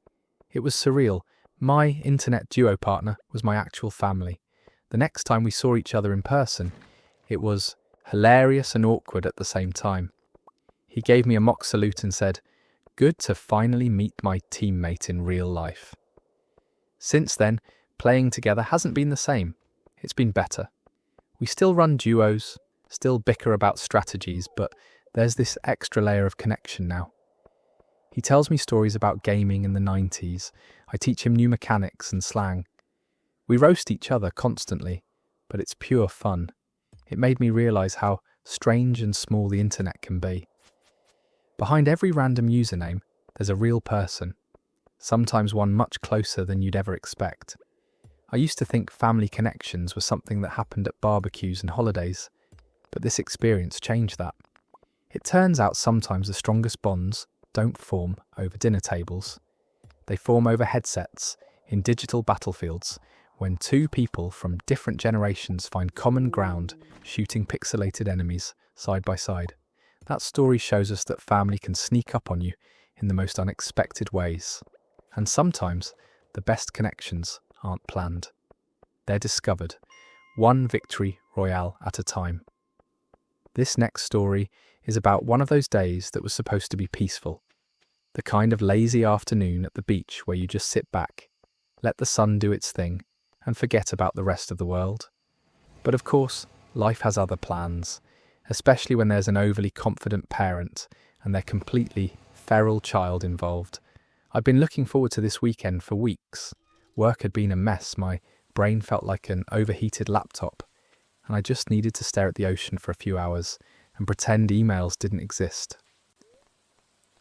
It was surreal. My internet duo partner was my actual family. The next time we saw each other in person, it was hilarious and awkward at the same time. He gave me a mock salute and said, "Good to finally meet my teammate in real life." Since then, playing together hasn't been the same. It's been better. We still run duos, still bicker about strategies, but there's this extra layer of connection now. He tells me stories about gaming in the 90s. I teach him new mechanics and slang. We roast each other constantly, but it's pure fun. It made me realise how strange and small the internet can be. Behind every random username, there's a real person, sometimes one much closer than you'd ever expect. I used to think family connections were something that happened at barbecues and holidays, but this experience changed that. It turns out sometimes the strongest bonds don't form over dinner tables. They form over headsets in digital battlefields when two people from different generations find common ground shooting pixelated enemies side by side. That story shows us that family can sneak up on you in the most unexpected ways. And sometimes the best connections aren't planned. They're discovered, one victory royale at a time. This next story is about one of those days that was supposed to be peaceful. The kind of lazy afternoon at the beach where you just sit back, let the sun do its thing, and forget about the rest of the world. But of course, life has other plans, especially when there's an overly confident parent and their completely feral child involved. I'd been looking forward to this weekend for weeks. Work had been a mess, my brain felt like an overheated laptop, and I just needed to stare at the ocean for a few hours and pretend emails didn't exist.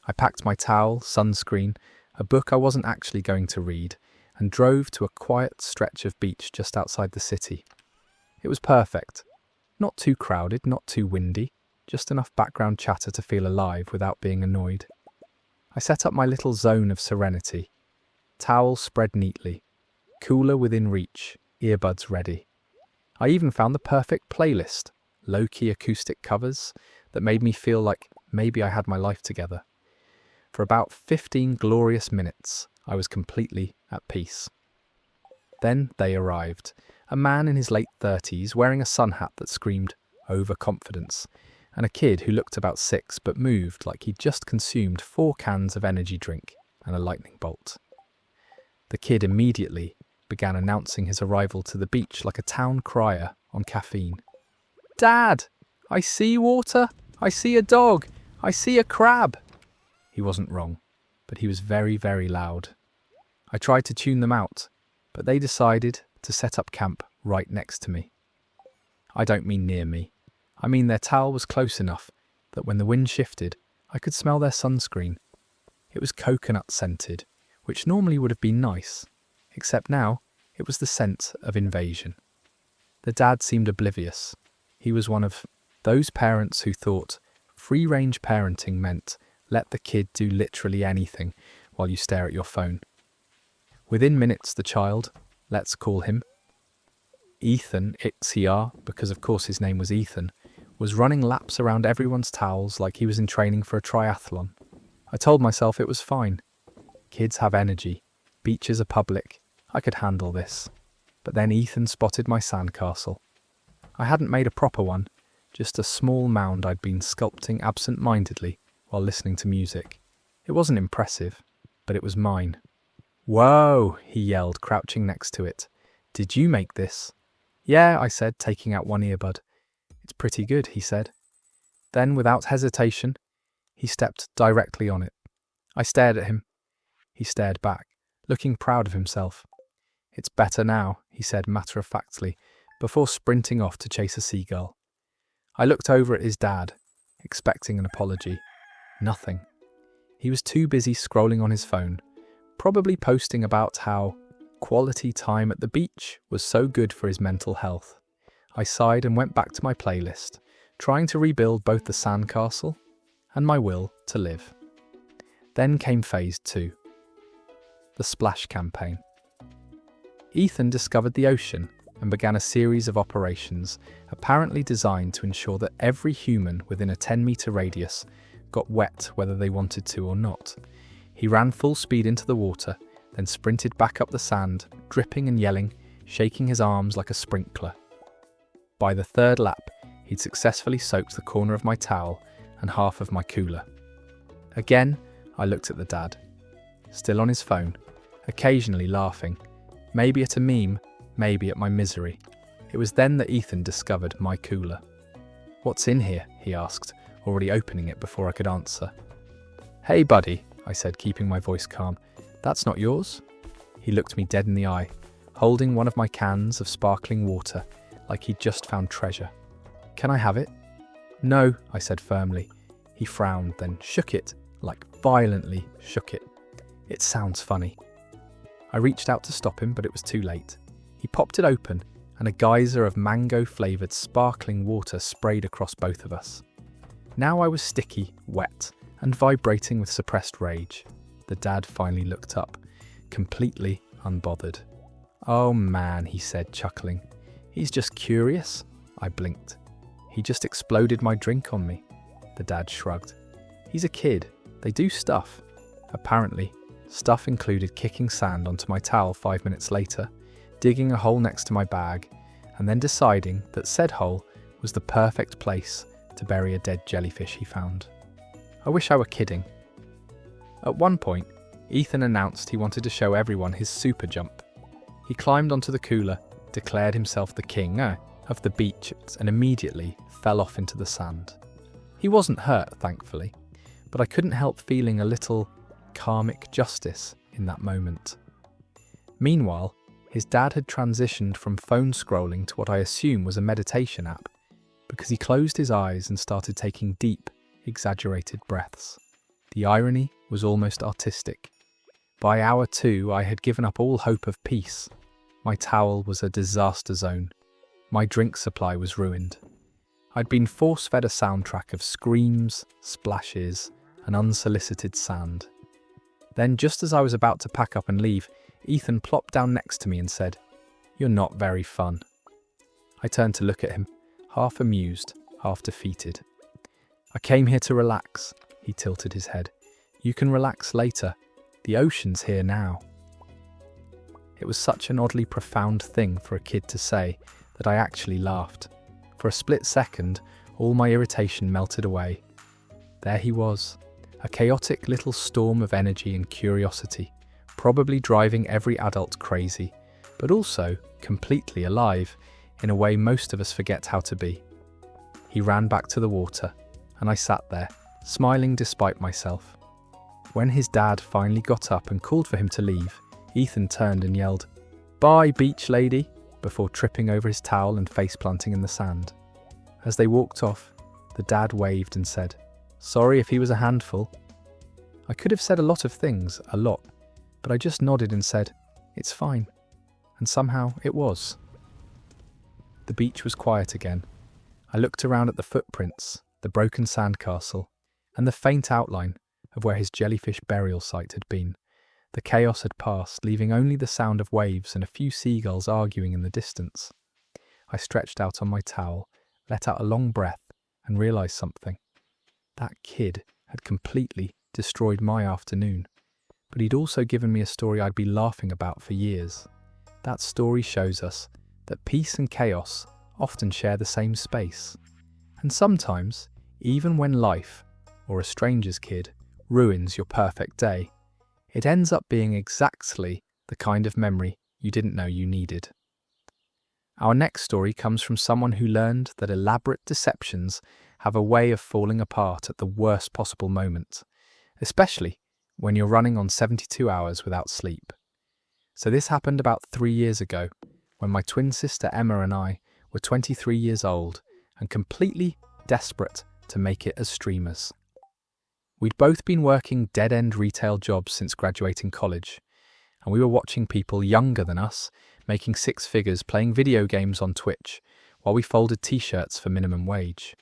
I packed my towel, sunscreen, a book I wasn't actually going to read, and drove to a quiet stretch of beach just outside the city. It was perfect. Not too crowded, not too windy, just enough background chatter to feel alive without being annoyed. I set up my little zone of serenity. Towel spread neatly, cooler within reach, earbuds ready. I even found the perfect playlist, low-key acoustic covers that made me feel like maybe I had my life together. For about 15 glorious minutes, I was completely at peace. Then they arrived, A man in his late 30s wearing a sun hat that screamed overconfidence, and a kid who looked about 6 but moved like he'd just consumed 4 cans of energy drink and a lightning bolt. The kid immediately began announcing his arrival to the beach like a town crier on caffeine. "Dad, I see water, I see a dog, I see a crab." He wasn't wrong, but he was very, very loud. I tried to tune them out, but they decided to set up camp right next to me. I don't mean near me. I mean their towel was close enough that when the wind shifted, I could smell their sunscreen. It was coconut scented, which normally would have been nice, except now it was the scent of invasion. The dad seemed oblivious. He was one of those parents who thought free-range parenting meant let the kid do literally anything while you stare at your phone. Within minutes, the child, let's call him Ethan, because of course his name was Ethan, was running laps around everyone's towels like he was in training for a triathlon. I told myself it was fine. Kids have energy. Beaches are public. I could handle this. But then Ethan spotted my sandcastle. I hadn't made a proper one, just a small mound I'd been sculpting absent-mindedly while listening to music. It wasn't impressive, but it was mine. "Whoa," he yelled, crouching next to it. "Did you make this?" "Yeah," I said, taking out one earbud. "It's pretty good," he said. Then, without hesitation, he stepped directly on it. I stared at him. He stared back, looking proud of himself. "It's better now," he said matter-of-factly, before sprinting off to chase a seagull. I looked over at his dad, expecting an apology. Nothing. He was too busy scrolling on his phone, probably posting about how quality time at the beach was so good for his mental health. I sighed and went back to my playlist, trying to rebuild both the sandcastle and my will to live. Then came phase 2, the splash campaign. Ethan discovered the ocean and began a series of operations apparently designed to ensure that every human within a 10-metre radius got wet whether they wanted to or not. He ran full speed into the water, then sprinted back up the sand, dripping and yelling, shaking his arms like a sprinkler. By the 3rd lap, he'd successfully soaked the corner of my towel and half of my cooler. Again, I looked at the dad, still on his phone, occasionally laughing, maybe at a meme, maybe at my misery. It was then that Ethan discovered my cooler. "What's in here?" he asked, already opening it before I could answer. "Hey buddy," I said, keeping my voice calm. "That's not yours?" He looked me dead in the eye, holding one of my cans of sparkling water like he'd just found treasure. "Can I have it?" "No," I said firmly. He frowned, then shook it, like violently shook it. "It sounds funny." I reached out to stop him, but it was too late. He popped it open, and a geyser of mango-flavoured sparkling water sprayed across both of us. Now I was sticky, wet, and vibrating with suppressed rage. The dad finally looked up, completely unbothered. "Oh man," he said, chuckling. "He's just curious." I blinked. "He just exploded my drink on me." The dad shrugged. "He's a kid. They do stuff." Apparently, stuff included kicking sand onto my towel 5 minutes later, digging a hole next to my bag, and then deciding that said hole was the perfect place to bury a dead jellyfish he found. I wish I were kidding. At one point, Ethan announced he wanted to show everyone his super jump. He climbed onto the cooler, declared himself the king of the beach, and immediately fell off into the sand. He wasn't hurt, thankfully, but I couldn't help feeling a little karmic justice in that moment. Meanwhile, his dad had transitioned from phone scrolling to what I assume was a meditation app, because he closed his eyes and started taking deep, exaggerated breaths. The irony was almost artistic. By hour 2, I had given up all hope of peace. My towel was a disaster zone. My drink supply was ruined. I'd been force-fed a soundtrack of screams, splashes, and unsolicited sand. Then, just as I was about to pack up and leave, Ethan plopped down next to me and said, "You're not very fun." I turned to look at him, half amused, half defeated. "I came here to relax," he tilted his head. "You can relax later. The ocean's here now." It was such an oddly profound thing for a kid to say that I actually laughed. For a split second, all my irritation melted away. There he was, a chaotic little storm of energy and curiosity, probably driving every adult crazy, but also completely alive in a way most of us forget how to be. He ran back to the water, and I sat there, smiling despite myself. When his dad finally got up and called for him to leave, Ethan turned and yelled, "Bye, beach lady," before tripping over his towel and face-planting in the sand. As they walked off, the dad waved and said, "Sorry if he was a handful." I could have said a lot of things, a lot, but I just nodded and said, "It's fine." And somehow it was. The beach was quiet again. I looked around at the footprints, the broken sandcastle, and the faint outline of where his jellyfish burial site had been. The chaos had passed, leaving only the sound of waves and a few seagulls arguing in the distance. I stretched out on my towel, let out a long breath, and realised something. That kid had completely destroyed my afternoon, but he'd also given me a story I'd be laughing about for years. That story shows us that peace and chaos often share the same space. And sometimes, even when life, or a stranger's kid, ruins your perfect day, it ends up being exactly the kind of memory you didn't know you needed. Our next story comes from someone who learned that elaborate deceptions have a way of falling apart at the worst possible moment, especially when you're running on 72 hours without sleep. So this happened about 3 years ago, when my twin sister Emma and I were 23 years old and completely desperate to make it as streamers. We'd both been working dead-end retail jobs since graduating college, and we were watching people younger than us making six figures playing video games on Twitch while we folded t-shirts for minimum wage.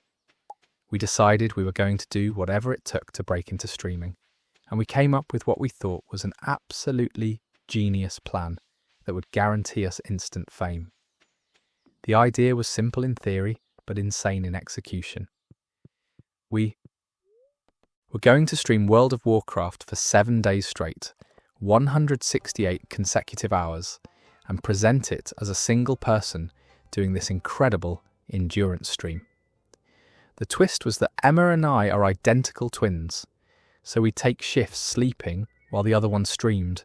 We decided we were going to do whatever it took to break into streaming, and we came up with what we thought was an absolutely genius plan that would guarantee us instant fame. The idea was simple in theory, but insane in execution. We were going to stream World of Warcraft for 7 days straight, 168 consecutive hours, and present it as a single person doing this incredible endurance stream. The twist was that Emma and I are identical twins, so we'd take shifts sleeping while the other one streamed,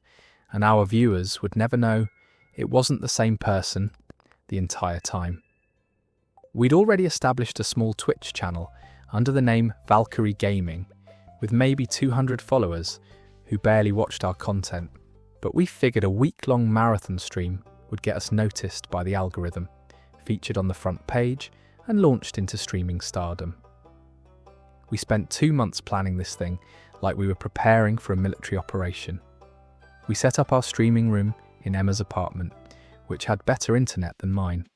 and our viewers would never know it wasn't the same person the entire time. We'd already established a small Twitch channel under the name Valkyrie Gaming, with maybe 200 followers who barely watched our content, but we figured a week-long marathon stream would get us noticed by the algorithm, featured on the front page, and launched into streaming stardom. We spent 2 months planning this thing like we were preparing for a military operation. We set up our streaming room in Emma's apartment, which had better internet than mine.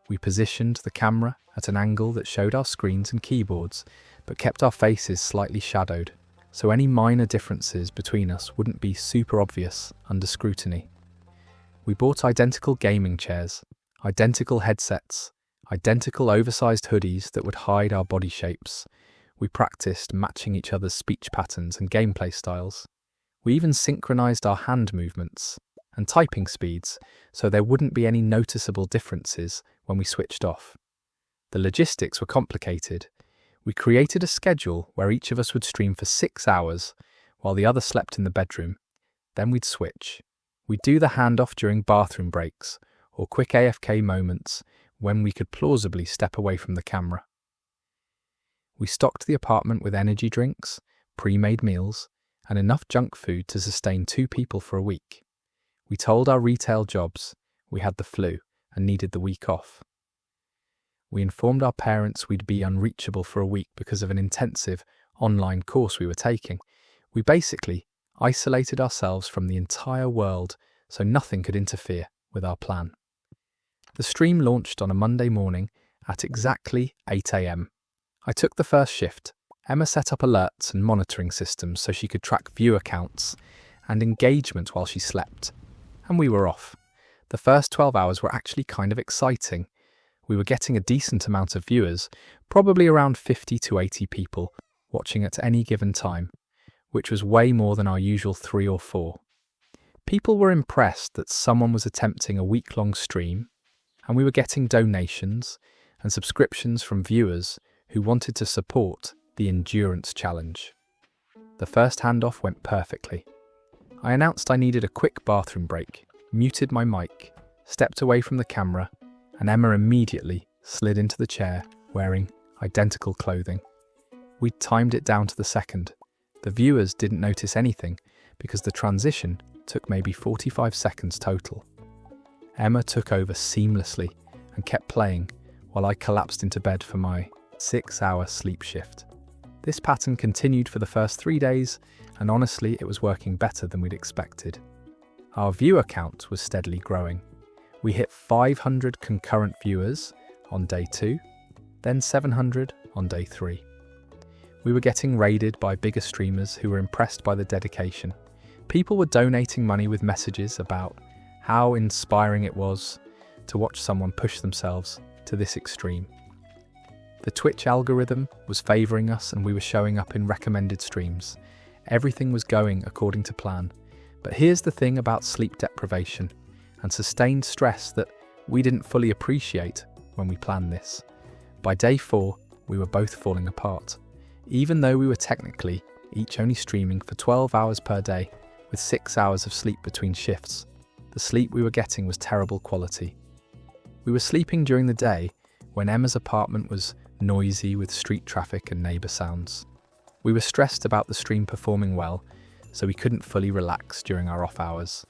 We positioned the camera at an angle that showed our screens and keyboards, but kept our faces slightly shadowed, so any minor differences between us wouldn't be super obvious under scrutiny. We bought identical gaming chairs, identical headsets, identical oversized hoodies that would hide our body shapes. We practiced matching each other's speech patterns and gameplay styles. We even synchronized our hand movements and typing speeds so there wouldn't be any noticeable differences when we switched off. The logistics were complicated. We created a schedule where each of us would stream for 6 hours while the other slept in the bedroom. Then we'd switch. We'd do the handoff during bathroom breaks or quick AFK moments when we could plausibly step away from the camera. We stocked the apartment with energy drinks, pre-made meals, and enough junk food to sustain 2 people for a week. We told our retail jobs we had the flu and needed the week off. We informed our parents we'd be unreachable for a week because of an intensive online course we were taking. We basically isolated ourselves from the entire world so nothing could interfere with our plan. The stream launched on a Monday morning at exactly 8 a.m. I took the first shift. Emma set up alerts and monitoring systems so she could track viewer counts and engagement while she slept. And we were off. The first 12 hours were actually kind of exciting. We were getting a decent amount of viewers, probably around 50 to 80 people watching at any given time, which was way more than our usual 3 or 4. People were impressed that someone was attempting a week-long stream, and we were getting donations and subscriptions from viewers who wanted to support the endurance challenge. The first handoff went perfectly. I announced I needed a quick bathroom break, muted my mic, stepped away from the camera, and Emma immediately slid into the chair wearing identical clothing. We timed it down to the second. The viewers didn't notice anything because the transition took maybe 45 seconds total. Emma took over seamlessly and kept playing while I collapsed into bed for my 6-hour sleep shift. This pattern continued for the first 3 days, and honestly, it was working better than we'd expected. Our viewer count was steadily growing. We hit 500 concurrent viewers on day 2, then 700 on day 3. We were getting raided by bigger streamers who were impressed by the dedication. People were donating money with messages about how inspiring it was to watch someone push themselves to this extreme. The Twitch algorithm was favouring us and we were showing up in recommended streams. Everything was going according to plan. But here's the thing about sleep deprivation and sustained stress that we didn't fully appreciate when we planned this. By day 4, we were both falling apart. Even though we were technically each only streaming for 12 hours per day with 6 hours of sleep between shifts, the sleep we were getting was terrible quality. We were sleeping during the day when Emma's apartment was noisy with street traffic and neighbour sounds. We were stressed about the stream performing well, so we couldn't fully relax during our off hours.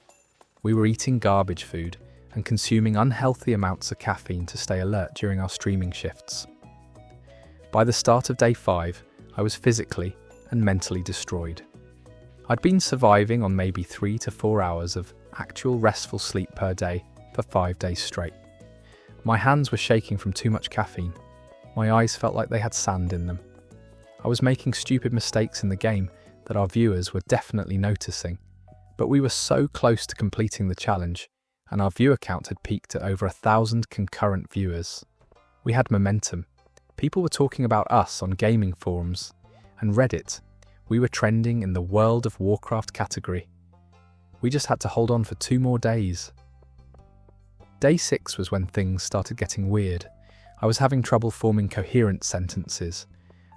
We were eating garbage food and consuming unhealthy amounts of caffeine to stay alert during our streaming shifts. By the start of day 5, I was physically and mentally destroyed. I'd been surviving on maybe 3 to 4 hours of actual restful sleep per day for 5 days straight. My hands were shaking from too much caffeine. My eyes felt like they had sand in them. I was making stupid mistakes in the game that our viewers were definitely noticing, but we were so close to completing the challenge, and our viewer count had peaked at over 1,000 concurrent viewers. We had momentum. People were talking about us on gaming forums and Reddit. We were trending in the World of Warcraft category. We just had to hold on for 2 more days. Day 6 was when things started getting weird. I was having trouble forming coherent sentences.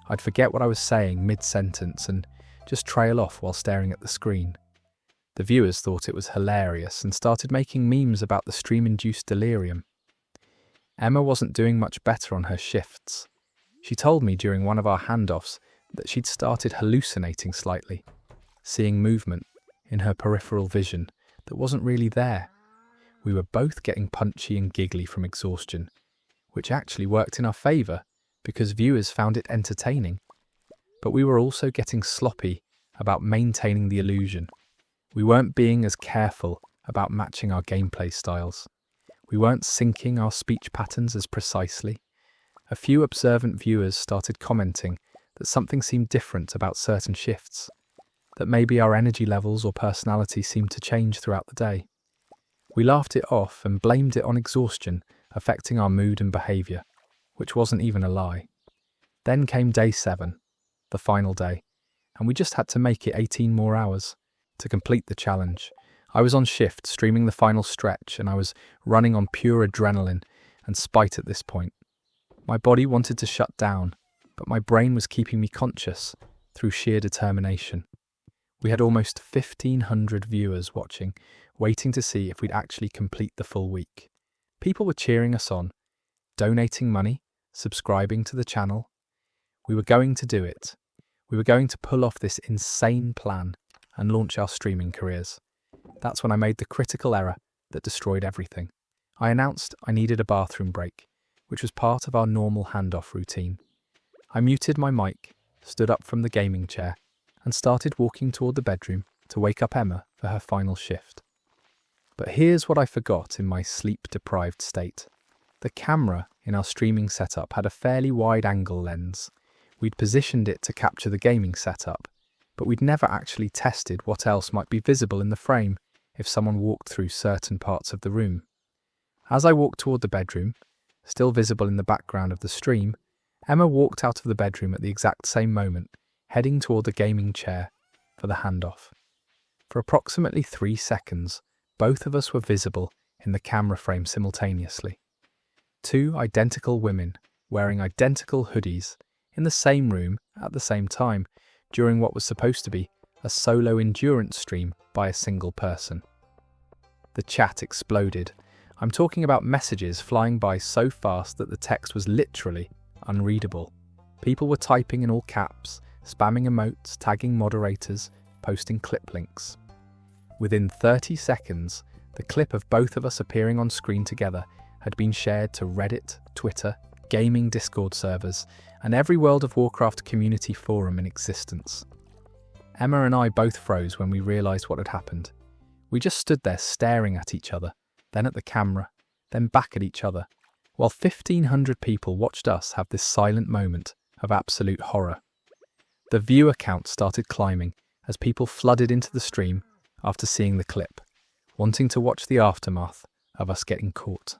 I'd forget what I was saying mid-sentence and just trail off while staring at the screen. The viewers thought it was hilarious and started making memes about the stream-induced delirium. Emma wasn't doing much better on her shifts. She told me during one of our handoffs that she'd started hallucinating slightly, seeing movement in her peripheral vision that wasn't really there. We were both getting punchy and giggly from exhaustion, which actually worked in our favour because viewers found it entertaining. But we were also getting sloppy about maintaining the illusion. We weren't being as careful about matching our gameplay styles. We weren't syncing our speech patterns as precisely. A few observant viewers started commenting that something seemed different about certain shifts, that maybe our energy levels or personality seemed to change throughout the day. We laughed it off and blamed it on exhaustion affecting our mood and behaviour, which wasn't even a lie. Then came day 7, the final day, and we just had to make it 18 more hours to complete the challenge. I was on shift, streaming the final stretch, and I was running on pure adrenaline and spite at this point. My body wanted to shut down, but my brain was keeping me conscious through sheer determination. We had almost 1,500 viewers watching, waiting to see if we'd actually complete the full week. People were cheering us on, donating money, subscribing to the channel. We were going to do it. We were going to pull off this insane plan and launch our streaming careers. That's when I made the critical error that destroyed everything. I announced I needed a bathroom break, which was part of our normal handoff routine. I muted my mic, stood up from the gaming chair, and started walking toward the bedroom to wake up Emma for her final shift. But here's what I forgot in my sleep-deprived state. The camera in our streaming setup had a fairly wide-angle lens. We'd positioned it to capture the gaming setup, but we'd never actually tested what else might be visible in the frame if someone walked through certain parts of the room. As I walked toward the bedroom, still visible in the background of the stream, Emma walked out of the bedroom at the exact same moment, heading toward the gaming chair for the handoff. For approximately 3 seconds, both of us were visible in the camera frame simultaneously. Two identical women wearing identical hoodies in the same room at the same time during what was supposed to be a solo endurance stream by a single person. The chat exploded. I'm talking about messages flying by so fast that the text was literally unreadable. People were typing in all caps, spamming emotes, tagging moderators, posting clip links. Within 30 seconds, the clip of both of us appearing on screen together had been shared to Reddit, Twitter, gaming Discord servers, and every World of Warcraft community forum in existence. Emma and I both froze when we realised what had happened. We just stood there staring at each other, then at the camera, then back at each other, while 1,500 people watched us have this silent moment of absolute horror. The viewer count started climbing as people flooded into the stream after seeing the clip, wanting to watch the aftermath of us getting caught.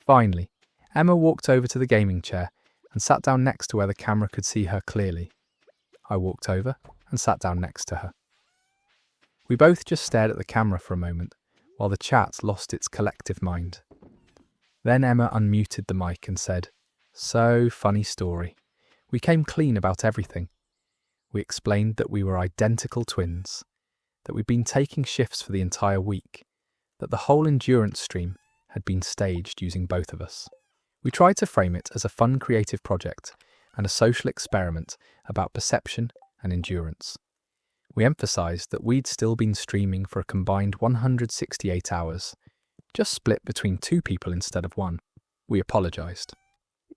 Finally, Emma walked over to the gaming chair and sat down next to where the camera could see her clearly. I walked over and sat down next to her. We both just stared at the camera for a moment while the chat lost its collective mind. Then Emma unmuted the mic and said, "So, funny story. We came clean about everything. We explained that we were identical twins, that we'd been taking shifts for the entire week, that the whole endurance stream had been staged using both of us. We tried to frame it as a fun creative project and a social experiment about perception and endurance. We emphasised that we'd still been streaming for a combined 168 hours, just split between 2 people instead of 1. We apologised.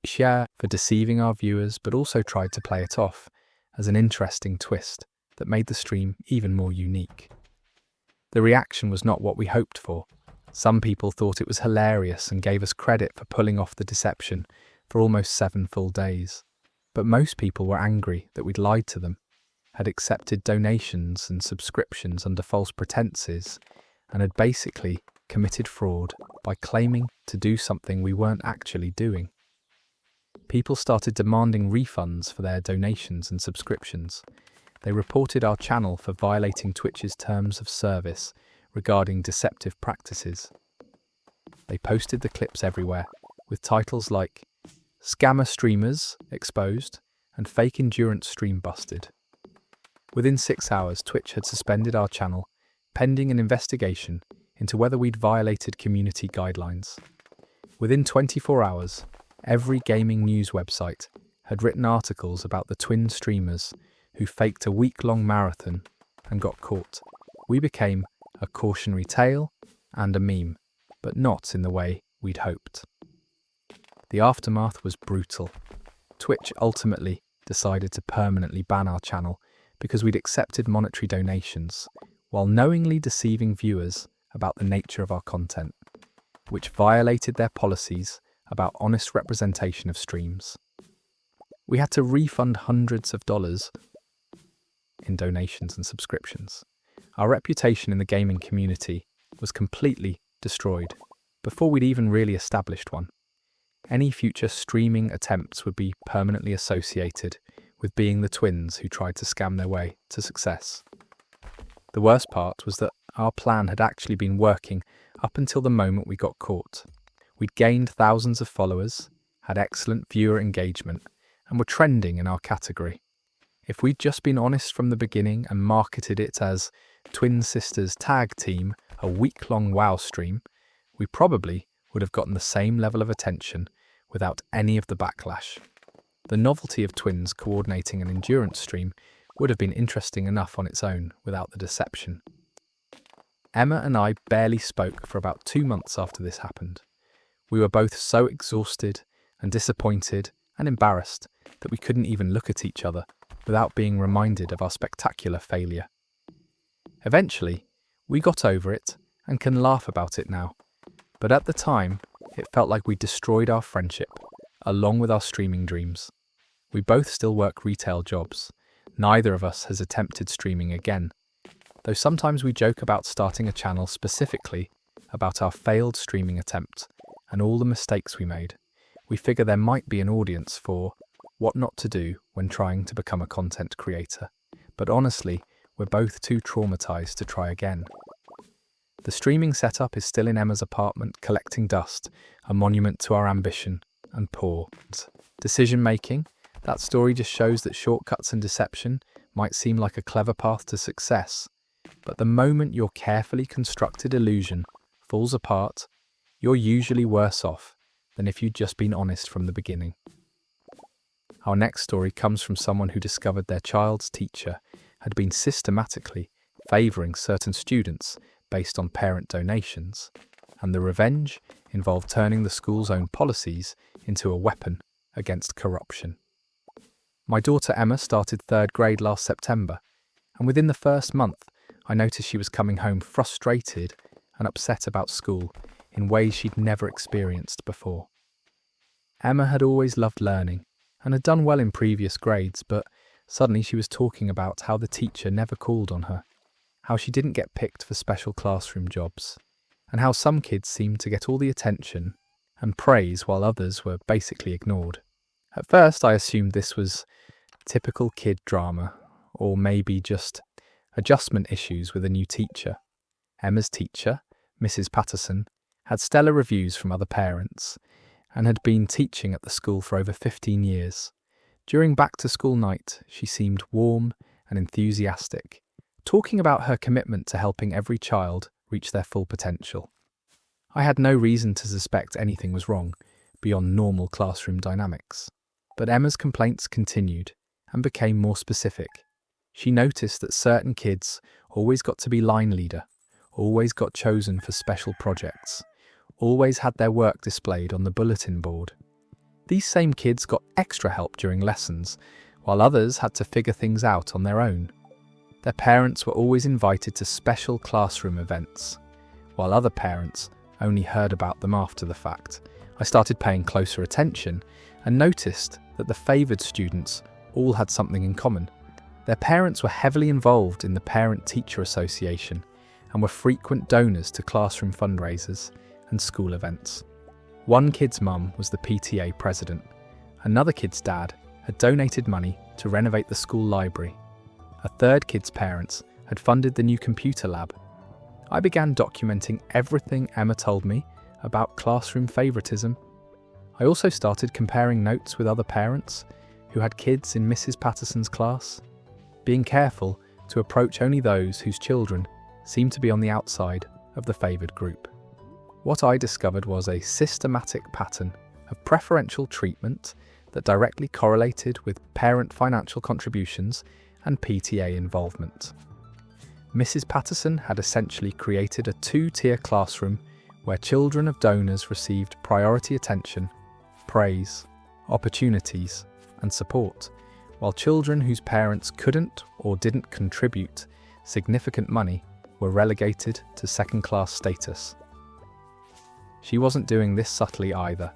Share for deceiving our viewers, but also tried to play it off as an interesting twist that made the stream even more unique. The reaction was not what we hoped for. Some people thought it was hilarious and gave us credit for pulling off the deception for almost 7 full days. But most people were angry that we'd lied to them, had accepted donations and subscriptions under false pretenses, and had basically committed fraud by claiming to do something we weren't actually doing. People started demanding refunds for their donations and subscriptions. They reported our channel for violating Twitch's terms of service regarding deceptive practices. They posted the clips everywhere, with titles like "Scammer Streamers Exposed" and "Fake Endurance Stream Busted." Within 6 hours, Twitch had suspended our channel, pending an investigation into whether we'd violated community guidelines. Within 24 hours, every gaming news website had written articles about the twin streamers who faked a week-long marathon and got caught. We became a cautionary tale and a meme, but not in the way we'd hoped. The aftermath was brutal. Twitch ultimately decided to permanently ban our channel because we'd accepted monetary donations while knowingly deceiving viewers about the nature of our content, which violated their policies about honest representation of streams. We had to refund hundreds of dollars in donations and subscriptions. Our reputation in the gaming community was completely destroyed before we'd even really established one. Any future streaming attempts would be permanently associated with being the twins who tried to scam their way to success. The worst part was that our plan had actually been working up until the moment we got caught. We'd gained thousands of followers, had excellent viewer engagement, and were trending in our category. If we'd just been honest from the beginning and marketed it as Twin Sisters Tag Team, a week-long WoW stream, we probably would have gotten the same level of attention without any of the backlash. The novelty of twins coordinating an endurance stream would have been interesting enough on its own without the deception. Emma and I barely spoke for about 2 months after this happened. We were both so exhausted and disappointed and embarrassed that we couldn't even look at each other without being reminded of our spectacular failure. Eventually, we got over it and can laugh about it now, but at the time, it felt like we destroyed our friendship, along with our streaming dreams. We both still work retail jobs. Neither of us has attempted streaming again, though sometimes we joke about starting a channel specifically about our failed streaming attempt and all the mistakes we made. We figure there might be an audience for what not to do when trying to become a content creator. But honestly, we're both too traumatized to try again. The streaming setup is still in Emma's apartment, collecting dust, a monument to our ambition and poor decision-making. That story just shows that shortcuts and deception might seem like a clever path to success, but the moment your carefully constructed illusion falls apart, you're usually worse off than if you'd just been honest from the beginning. Our next story comes from someone who discovered their child's teacher had been systematically favouring certain students based on parent donations, and the revenge involved turning the school's own policies into a weapon against corruption. My daughter Emma started 3rd grade last September, and within the first month, I noticed she was coming home frustrated and upset about school in ways she'd never experienced before. Emma had always loved learning and had done well in previous grades, but suddenly she was talking about how the teacher never called on her, how she didn't get picked for special classroom jobs, and how some kids seemed to get all the attention and praise while others were basically ignored. At first, I assumed this was typical kid drama, or maybe just adjustment issues with a new teacher. Emma's teacher, Mrs. Patterson, had stellar reviews from other parents and had been teaching at the school for over 15 years. During back-to-school night, she seemed warm and enthusiastic, talking about her commitment to helping every child reach their full potential. I had no reason to suspect anything was wrong beyond normal classroom dynamics. But Emma's complaints continued and became more specific. She noticed that certain kids always got to be line leader, always got chosen for special projects, always had their work displayed on the bulletin board. These same kids got extra help during lessons, while others had to figure things out on their own. Their parents were always invited to special classroom events, while other parents only heard about them after the fact. I started paying closer attention and noticed that the favoured students all had something in common. Their parents were heavily involved in the Parent-Teacher Association and were frequent donors to classroom fundraisers and school events. One kid's mum was the PTA president. Another kid's dad had donated money to renovate the school library. A third kid's parents had funded the new computer lab. I began documenting everything Emma told me about classroom favouritism. I also started comparing notes with other parents who had kids in Mrs. Patterson's class, being careful to approach only those whose children seemed to be on the outside of the favoured group. What I discovered was a systematic pattern of preferential treatment that directly correlated with parent financial contributions and PTA involvement. Mrs. Patterson had essentially created a 2-tier classroom where children of donors received priority attention, praise, opportunities, and support, while children whose parents couldn't or didn't contribute significant money were relegated to second-class status. She wasn't doing this subtly either.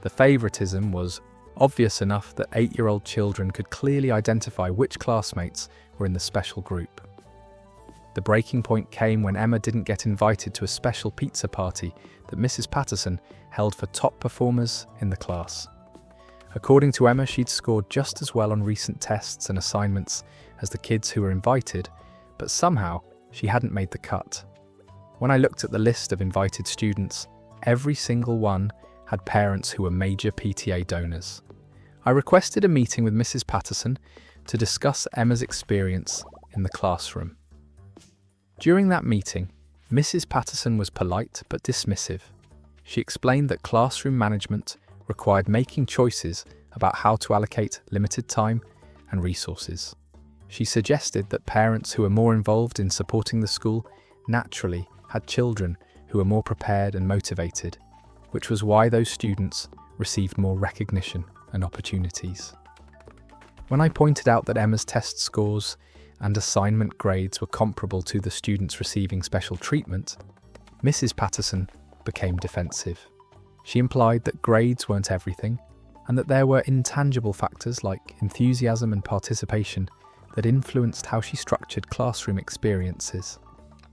The favouritism was obvious enough that 8-year-old children could clearly identify which classmates were in the special group. The breaking point came when Emma didn't get invited to a special pizza party that Mrs. Patterson held for top performers in the class. According to Emma, she'd scored just as well on recent tests and assignments as the kids who were invited, but somehow she hadn't made the cut. When I looked at the list of invited students, every single one had parents who were major PTA donors. I requested a meeting with Mrs. Patterson to discuss Emma's experience in the classroom. During that meeting, Mrs. Patterson was polite but dismissive. She explained that classroom management required making choices about how to allocate limited time and resources. She suggested that parents who were more involved in supporting the school naturally had children who were more prepared and motivated, which was why those students received more recognition and opportunities. When I pointed out that Emma's test scores and assignment grades were comparable to the students receiving special treatment, Mrs. Patterson became defensive. She implied that grades weren't everything, and that there were intangible factors like enthusiasm and participation that influenced how she structured classroom experiences.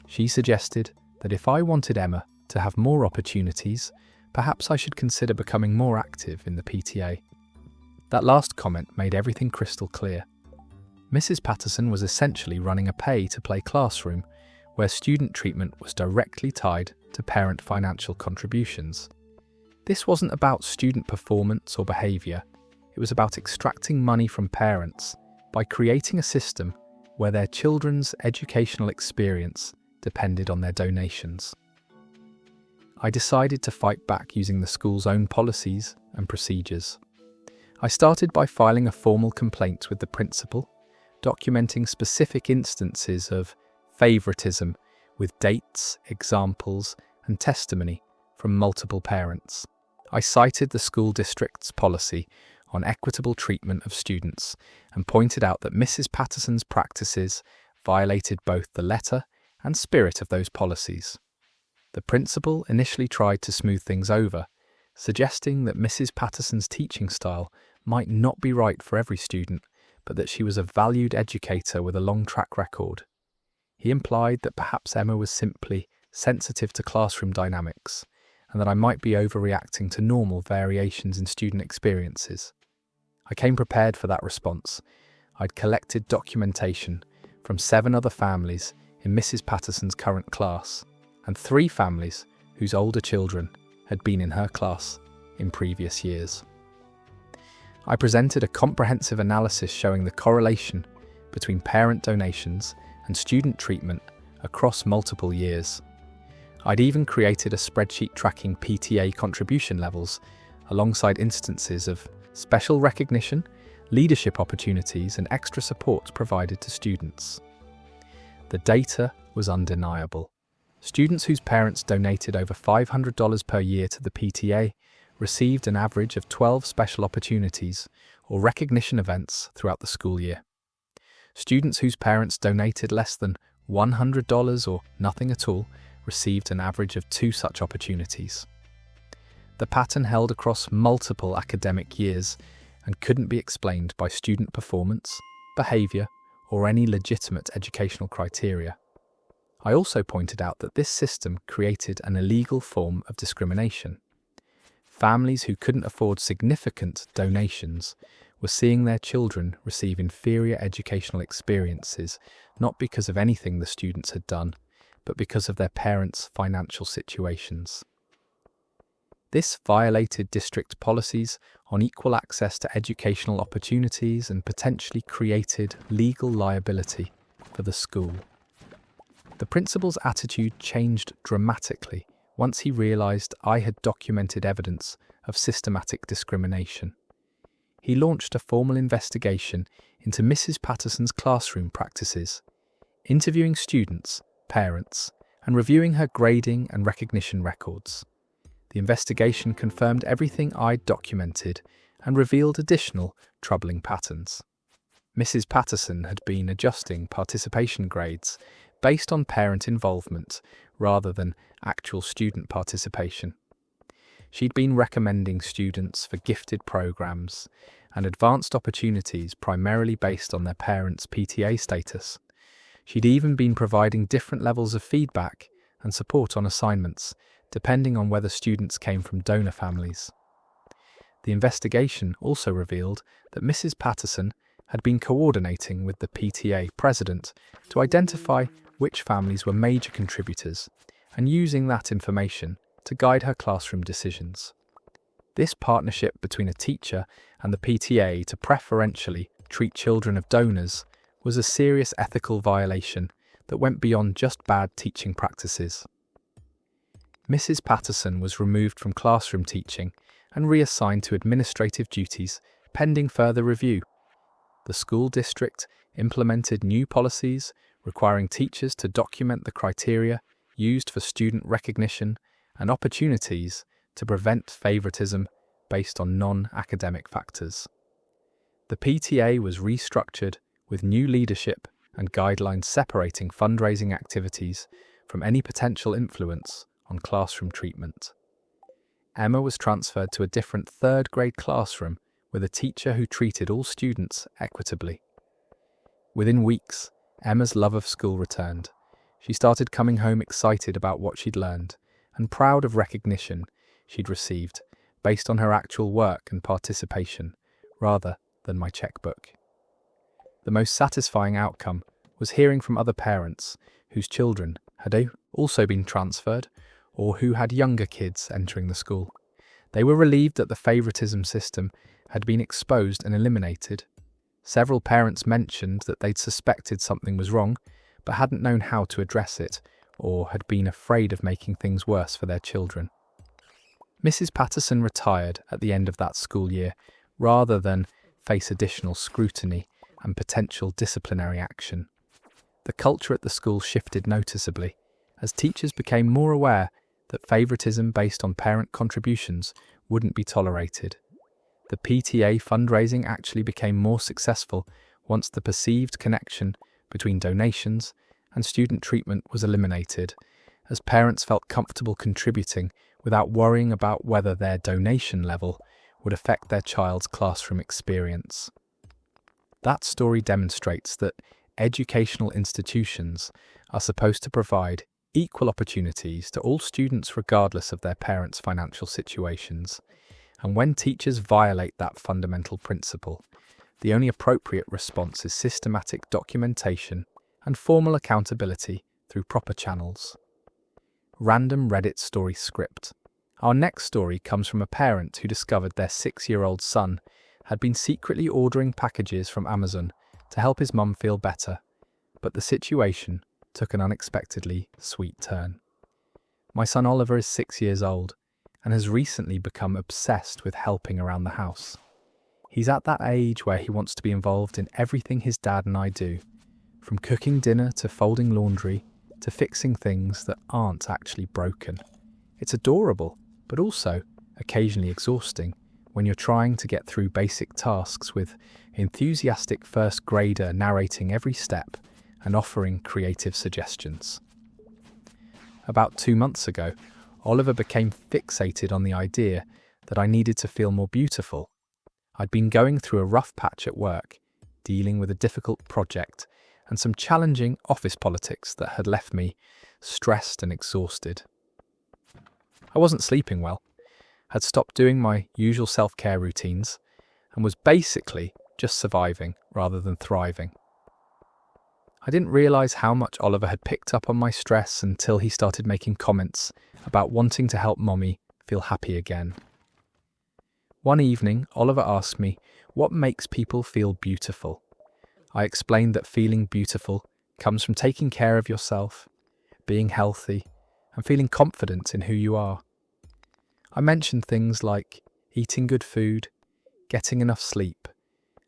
She suggested that if I wanted Emma to have more opportunities, perhaps I should consider becoming more active in the PTA. That last comment made everything crystal clear. Mrs. Patterson was essentially running a pay-to-play classroom where student treatment was directly tied to parent financial contributions. This wasn't about student performance or behaviour, it was about extracting money from parents by creating a system where their children's educational experience depended on their donations. I decided to fight back using the school's own policies and procedures. I started by filing a formal complaint with the principal, documenting specific instances of favouritism with dates, examples, and testimony from multiple parents. I cited the school district's policy on equitable treatment of students and pointed out that Mrs. Patterson's practices violated both the letter and spirit of those policies. The principal initially tried to smooth things over, suggesting that Mrs. Patterson's teaching style might not be right for every student, but that she was a valued educator with a long track record. He implied that perhaps Emma was simply sensitive to classroom dynamics, and that I might be overreacting to normal variations in student experiences. I came prepared for that response. I'd collected documentation from 7 other families in Mrs. Patterson's current class, and 3 families whose older children had been in her class in previous years. I presented a comprehensive analysis showing the correlation between parent donations and student treatment across multiple years. I'd even created a spreadsheet tracking PTA contribution levels alongside instances of special recognition, leadership opportunities, and extra support provided to students. The data was undeniable. Students whose parents donated over $500 per year to the PTA received an average of 12 special opportunities or recognition events throughout the school year. Students whose parents donated less than $100 or nothing at all received an average of 2 such opportunities. The pattern held across multiple academic years and couldn't be explained by student performance, behaviour, or any legitimate educational criteria. I also pointed out that this system created an illegal form of discrimination. Families who couldn't afford significant donations were seeing their children receive inferior educational experiences, not because of anything the students had done, but because of their parents' financial situations. This violated district policies on equal access to educational opportunities and potentially created legal liability for the school. The principal's attitude changed dramatically once he realised I had documented evidence of systematic discrimination. He launched a formal investigation into Mrs. Patterson's classroom practices, interviewing students, parents, and reviewing her grading and recognition records. The investigation confirmed everything I'd documented and revealed additional troubling patterns. Mrs. Patterson had been adjusting participation grades based on parent involvement rather than actual student participation. She'd been recommending students for gifted programs and advanced opportunities primarily based on their parents' PTA status. She'd even been providing different levels of feedback and support on assignments, depending on whether students came from donor families. The investigation also revealed that Mrs. Patterson had been coordinating with the PTA president to identify which families were major contributors and using that information to guide her classroom decisions. This partnership between a teacher and the PTA to preferentially treat children of donors was a serious ethical violation that went beyond just bad teaching practices. Mrs. Patterson was removed from classroom teaching and reassigned to administrative duties pending further review. The school district implemented new policies requiring teachers to document the criteria used for student recognition and opportunities to prevent favouritism based on non-academic factors. The PTA was restructured with new leadership and guidelines separating fundraising activities from any potential influence on classroom treatment. Emma was transferred to a different third-grade classroom with a teacher who treated all students equitably. Within weeks, Emma's love of school returned. She started coming home excited about what she'd learned and proud of recognition she'd received based on her actual work and participation, rather than my checkbook. The most satisfying outcome was hearing from other parents whose children had also been transferred or who had younger kids entering the school. They were relieved that the favoritism system had been exposed and eliminated. Several parents mentioned that they'd suspected something was wrong, but hadn't known how to address it, or had been afraid of making things worse for their children. Mrs. Patterson retired at the end of that school year, rather than face additional scrutiny and potential disciplinary action. The culture at the school shifted noticeably, as teachers became more aware that favoritism based on parent contributions wouldn't be tolerated. The PTA fundraising actually became more successful once the perceived connection between donations and student treatment was eliminated, as parents felt comfortable contributing without worrying about whether their donation level would affect their child's classroom experience. That story demonstrates that educational institutions are supposed to provide equal opportunities to all students regardless of their parents' financial situations. And when teachers violate that fundamental principle, the only appropriate response is systematic documentation and formal accountability through proper channels. Random Reddit story script. Our next story comes from a parent who discovered their 6-year-old son had been secretly ordering packages from Amazon to help his mum feel better, but the situation took an unexpectedly sweet turn. My son Oliver is 6 years old and has recently become obsessed with helping around the house. He's at that age where he wants to be involved in everything his dad and I do, from cooking dinner to folding laundry to fixing things that aren't actually broken. It's adorable, but also occasionally exhausting when you're trying to get through basic tasks with enthusiastic first grader narrating every step and offering creative suggestions. About 2 months ago, Oliver became fixated on the idea that I needed to feel more beautiful. I'd been going through a rough patch at work, dealing with a difficult project and some challenging office politics that had left me stressed and exhausted. I wasn't sleeping well, had stopped doing my usual self-care routines, and was basically just surviving rather than thriving. I didn't realise how much Oliver had picked up on my stress until he started making comments about wanting to help Mommy feel happy again. One evening, Oliver asked me what makes people feel beautiful. I explained that feeling beautiful comes from taking care of yourself, being healthy, and feeling confident in who you are. I mentioned things like eating good food, getting enough sleep,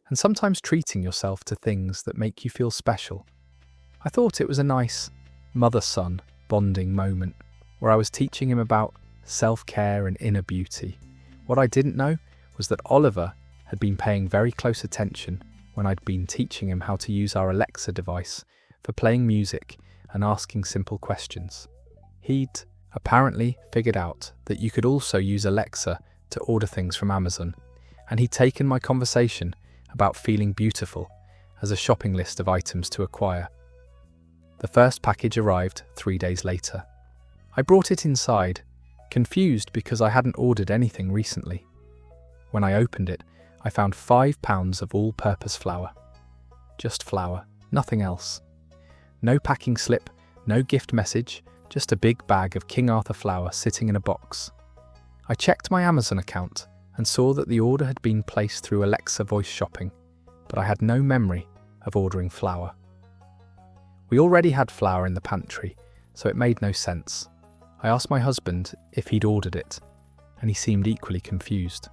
and sometimes treating yourself to things that make you feel special. I thought it was a nice mother-son bonding moment where I was teaching him about self-care and inner beauty. What I didn't know was that Oliver had been paying very close attention when I'd been teaching him how to use our Alexa device for playing music and asking simple questions. He'd apparently figured out that you could also use Alexa to order things from Amazon, and he'd taken my conversation about feeling beautiful as a shopping list of items to acquire. The first package arrived 3 days later. I brought it inside, confused because I hadn't ordered anything recently. When I opened it, I found 5 pounds of all-purpose flour. Just flour, nothing else. No packing slip, no gift message, just a big bag of King Arthur flour sitting in a box. I checked my Amazon account and saw that the order had been placed through Alexa voice shopping, but I had no memory of ordering flour. We already had flour in the pantry, so it made no sense. I asked my husband if he'd ordered it, and he seemed equally confused.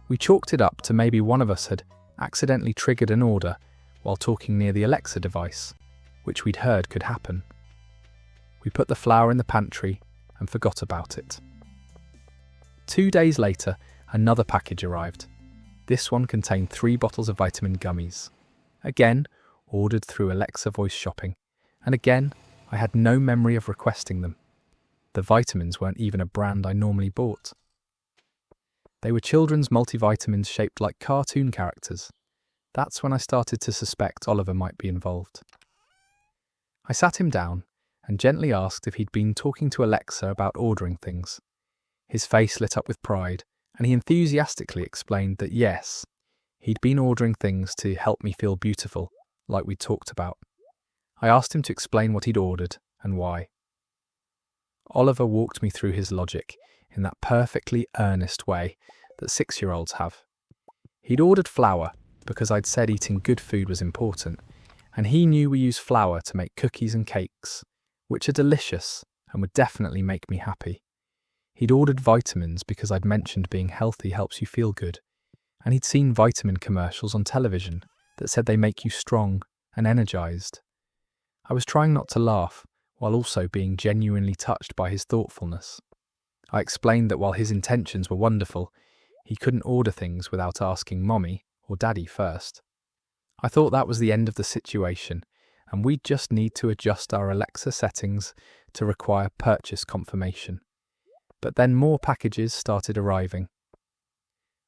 We chalked it up to maybe one of us had accidentally triggered an order while talking near the Alexa device, which we'd heard could happen. We put the flour in the pantry and forgot about it. 2 days later, another package arrived. This one contained 3 bottles of vitamin gummies. Again, ordered through Alexa voice shopping, and again, I had no memory of requesting them. The vitamins weren't even a brand I normally bought. They were children's multivitamins shaped like cartoon characters. That's when I started to suspect Oliver might be involved. I sat him down and gently asked if he'd been talking to Alexa about ordering things. His face lit up with pride, and he enthusiastically explained that yes, he'd been ordering things to help me feel beautiful like we talked about. I asked him to explain what he'd ordered and why. Oliver walked me through his logic in that perfectly earnest way that 6-year-olds have. He'd ordered flour because I'd said eating good food was important, and he knew we use flour to make cookies and cakes, which are delicious and would definitely make me happy. He'd ordered vitamins because I'd mentioned being healthy helps you feel good, and he'd seen vitamin commercials on television that said they make you strong and energized. I was trying not to laugh, while also being genuinely touched by his thoughtfulness. I explained that while his intentions were wonderful, he couldn't order things without asking Mommy or Daddy first. I thought that was the end of the situation, and we'd just need to adjust our Alexa settings to require purchase confirmation. But then more packages started arriving.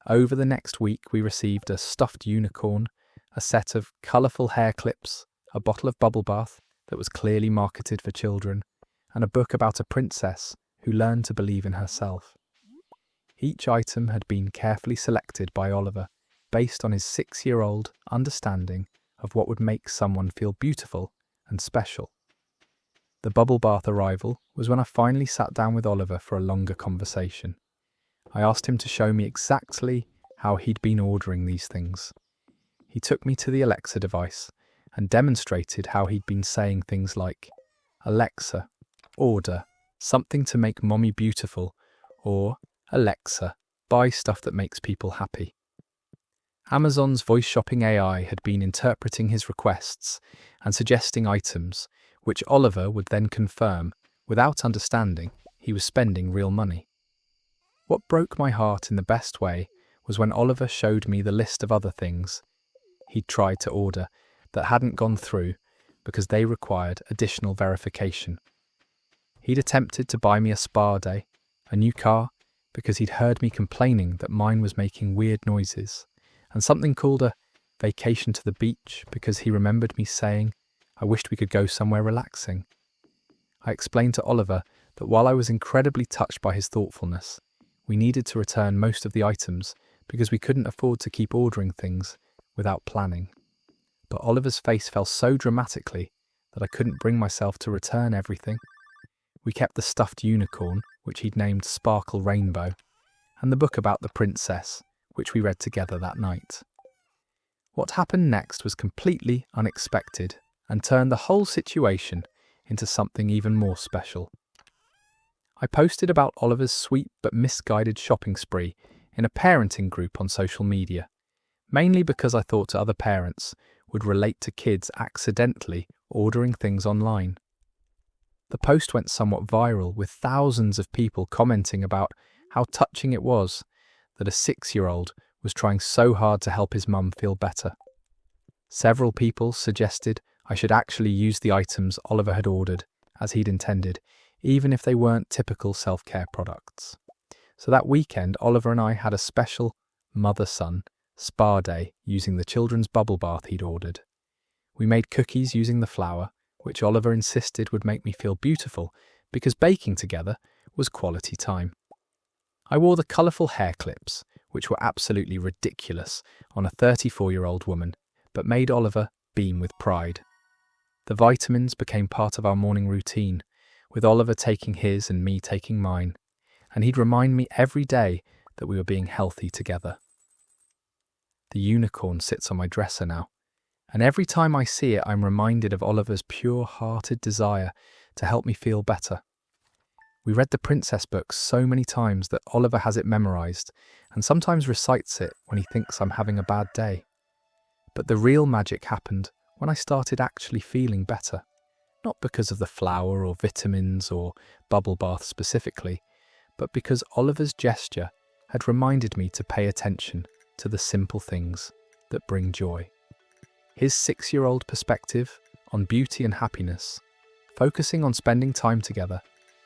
Over the next week, we received a stuffed unicorn, a set of colourful hair clips, a bottle of bubble bath that was clearly marketed for children, and a book about a princess who learned to believe in herself. Each item had been carefully selected by Oliver based on his 6-year-old understanding of what would make someone feel beautiful and special. The bubble bath arrival was when I finally sat down with Oliver for a longer conversation. I asked him to show me exactly how he'd been ordering these things. He took me to the Alexa device and demonstrated how he'd been saying things like, "Alexa, order something to make Mommy beautiful," or "Alexa, buy stuff that makes people happy." Amazon's voice shopping AI had been interpreting his requests and suggesting items, which Oliver would then confirm, without understanding, he was spending real money. What broke my heart in the best way was when Oliver showed me the list of other things he'd tried to order that hadn't gone through because they required additional verification. He'd attempted to buy me a spa day, a new car, because he'd heard me complaining that mine was making weird noises, and something called a vacation to the beach because he remembered me saying I wished we could go somewhere relaxing. I explained to Oliver that while I was incredibly touched by his thoughtfulness, we needed to return most of the items because we couldn't afford to keep ordering things without planning. But Oliver's face fell so dramatically that I couldn't bring myself to return everything. We kept the stuffed unicorn, which he'd named Sparkle Rainbow, and the book about the princess, which we read together that night. What happened next was completely unexpected and turned the whole situation into something even more special. I posted about Oliver's sweet but misguided shopping spree in a parenting group on social media, mainly because I thought other parents would relate to kids accidentally ordering things online. The post went somewhat viral, with thousands of people commenting about how touching it was that a 6-year-old was trying so hard to help his mum feel better. Several people suggested I should actually use the items Oliver had ordered as he'd intended, even if they weren't typical self-care products. So that weekend, Oliver and I had a special mother-son spa day using the children's bubble bath he'd ordered. We made cookies using the flour, which Oliver insisted would make me feel beautiful because baking together was quality time. I wore the colourful hair clips, which were absolutely ridiculous on a 34-year-old woman, but made Oliver beam with pride. The vitamins became part of our morning routine, with Oliver taking his and me taking mine, and he'd remind me every day that we were being healthy together. The unicorn sits on my dresser now, and every time I see it, I'm reminded of Oliver's pure-hearted desire to help me feel better. We read the princess book so many times that Oliver has it memorized and sometimes recites it when he thinks I'm having a bad day. But the real magic happened when I started actually feeling better, not because of the flour or vitamins or bubble bath specifically, but because Oliver's gesture had reminded me to pay attention to the simple things that bring joy. His 6-year-old perspective on beauty and happiness, focusing on spending time together,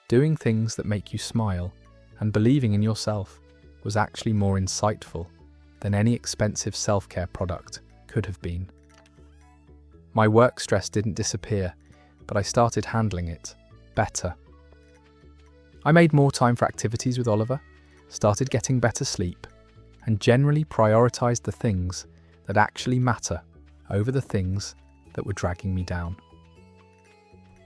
doing things that make you smile, and believing in yourself was actually more insightful than any expensive self-care product could have been. My work stress didn't disappear, but I started handling it better. I made more time for activities with Oliver, started getting better sleep, and generally prioritized the things that actually matter over the things that were dragging me down.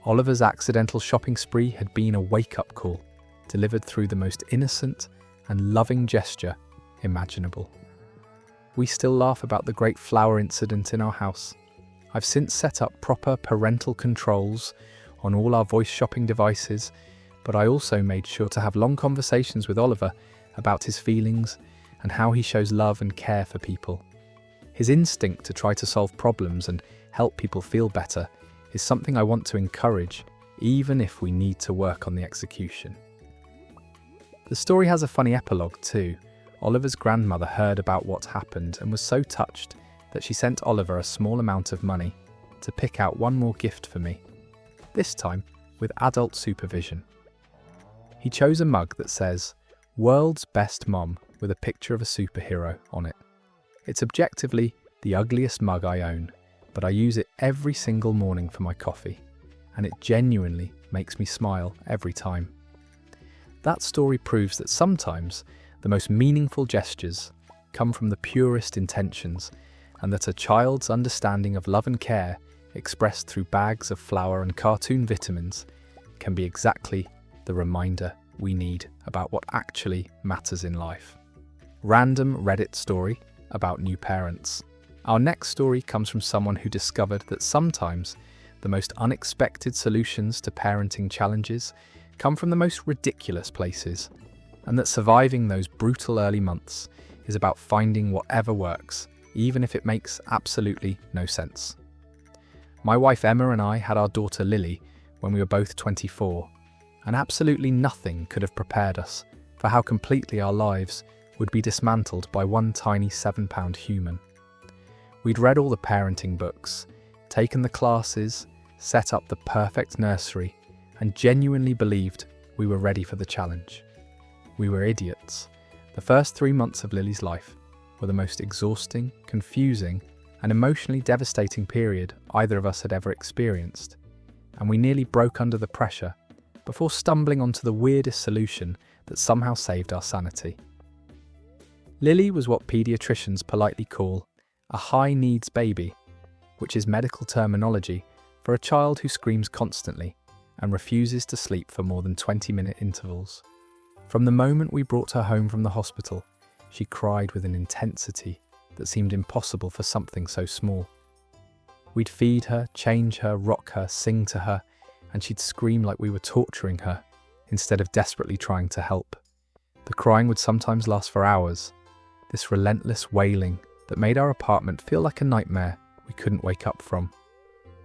Oliver's accidental shopping spree had been a wake-up call, delivered through the most innocent and loving gesture imaginable. We still laugh about the great flower incident in our house. I've since set up proper parental controls on all our voice shopping devices, but I also made sure to have long conversations with Oliver about his feelings and how he shows love and care for people. His instinct to try to solve problems and help people feel better is something I want to encourage, even if we need to work on the execution. The story has a funny epilogue too. Oliver's grandmother heard about what happened and was so touched that she sent Oliver a small amount of money to pick out one more gift for me, this time with adult supervision. He chose a mug that says, "World's Best Mom," with a picture of a superhero on it. It's objectively the ugliest mug I own, but I use it every single morning for my coffee, and it genuinely makes me smile every time. That story proves that sometimes the most meaningful gestures come from the purest intentions, and that a child's understanding of love and care, expressed through bags of flour and cartoon vitamins, can be exactly the reminder we need about what actually matters in life. Random Reddit story about new parents. Our next story comes from someone who discovered that sometimes the most unexpected solutions to parenting challenges come from the most ridiculous places, and that surviving those brutal early months is about finding whatever works, even if it makes absolutely no sense. My wife Emma and I had our daughter Lily when we were both 24, and absolutely nothing could have prepared us for how completely our lives would be dismantled by one tiny 7-pound human. We'd read all the parenting books, taken the classes, set up the perfect nursery, and genuinely believed we were ready for the challenge. We were idiots. The first 3 months of Lily's life were the most exhausting, confusing, and emotionally devastating period either of us had ever experienced, and we nearly broke under the pressure before stumbling onto the weirdest solution that somehow saved our sanity. Lily was what paediatricians politely call a high-needs baby, which is medical terminology for a child who screams constantly and refuses to sleep for more than 20-minute intervals. From the moment we brought her home from the hospital, she cried with an intensity that seemed impossible for something so small. We'd feed her, change her, rock her, sing to her, and she'd scream like we were torturing her, instead of desperately trying to help. The crying would sometimes last for hours, this relentless wailing that made our apartment feel like a nightmare we couldn't wake up from.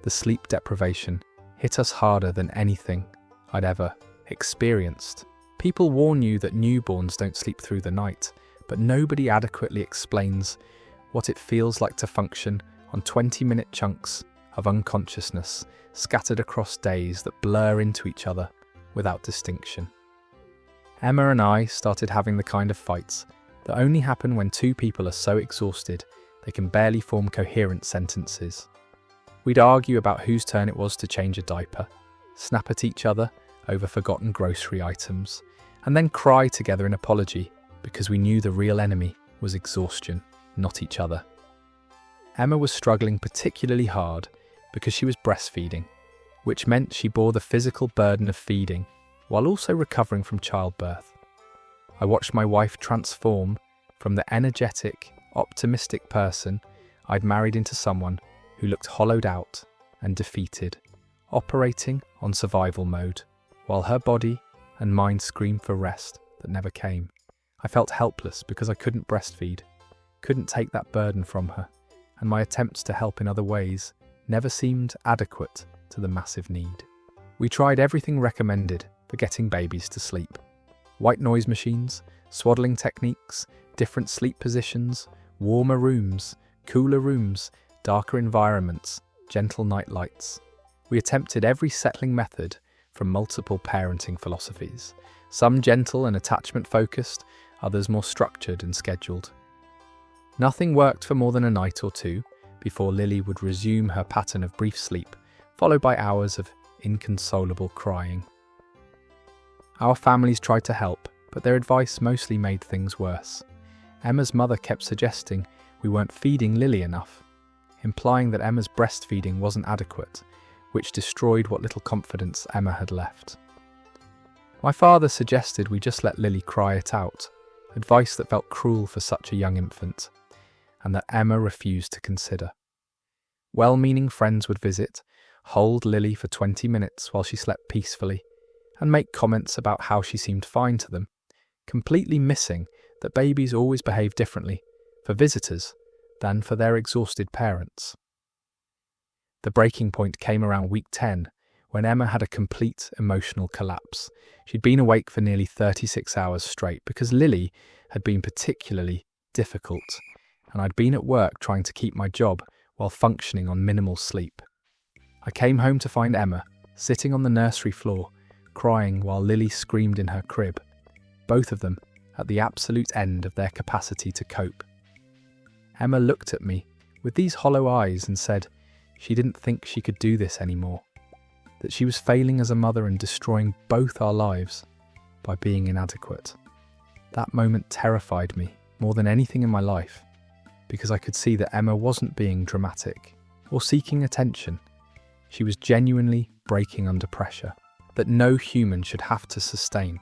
The sleep deprivation hit us harder than anything I'd ever experienced. People warn you that newborns don't sleep through the night, but nobody adequately explains what it feels like to function on 20-minute chunks of unconsciousness scattered across days that blur into each other without distinction. Emma and I started having the kind of fights that only happen when two people are so exhausted they can barely form coherent sentences. We'd argue about whose turn it was to change a diaper, snap at each other over forgotten grocery items, and then cry together in apology because we knew the real enemy was exhaustion, not each other. Emma was struggling particularly hard because she was breastfeeding, which meant she bore the physical burden of feeding while also recovering from childbirth. I watched my wife transform from the energetic, optimistic person I'd married into someone who looked hollowed out and defeated, operating on survival mode, while her body and mind screamed for rest that never came. I felt helpless because I couldn't breastfeed, couldn't take that burden from her, and my attempts to help in other ways never seemed adequate to the massive need. We tried everything recommended for getting babies to sleep. White noise machines, swaddling techniques, different sleep positions, warmer rooms, cooler rooms, darker environments, gentle night lights. We attempted every settling method from multiple parenting philosophies, some gentle and attachment-focused, others more structured and scheduled. Nothing worked for more than a night or two before Lily would resume her pattern of brief sleep, followed by hours of inconsolable crying. Our families tried to help, but their advice mostly made things worse. Emma's mother kept suggesting we weren't feeding Lily enough, implying that Emma's breastfeeding wasn't adequate, which destroyed what little confidence Emma had left. My father suggested we just let Lily cry it out, advice that felt cruel for such a young infant, and that Emma refused to consider. Well-meaning friends would visit, hold Lily for 20 minutes while she slept peacefully, and make comments about how she seemed fine to them, completely missing that babies always behave differently for visitors than for their exhausted parents. The breaking point came around week 10, when Emma had a complete emotional collapse. She'd been awake for nearly 36 hours straight because Lily had been particularly difficult, and I'd been at work trying to keep my job while functioning on minimal sleep. I came home to find Emma sitting on the nursery floor, crying while Lily screamed in her crib, both of them at the absolute end of their capacity to cope. Emma looked at me with these hollow eyes and said she didn't think she could do this anymore, that she was failing as a mother and destroying both our lives by being inadequate. That moment terrified me more than anything in my life, because I could see that Emma wasn't being dramatic or seeking attention. She was genuinely breaking under pressure that no human should have to sustain.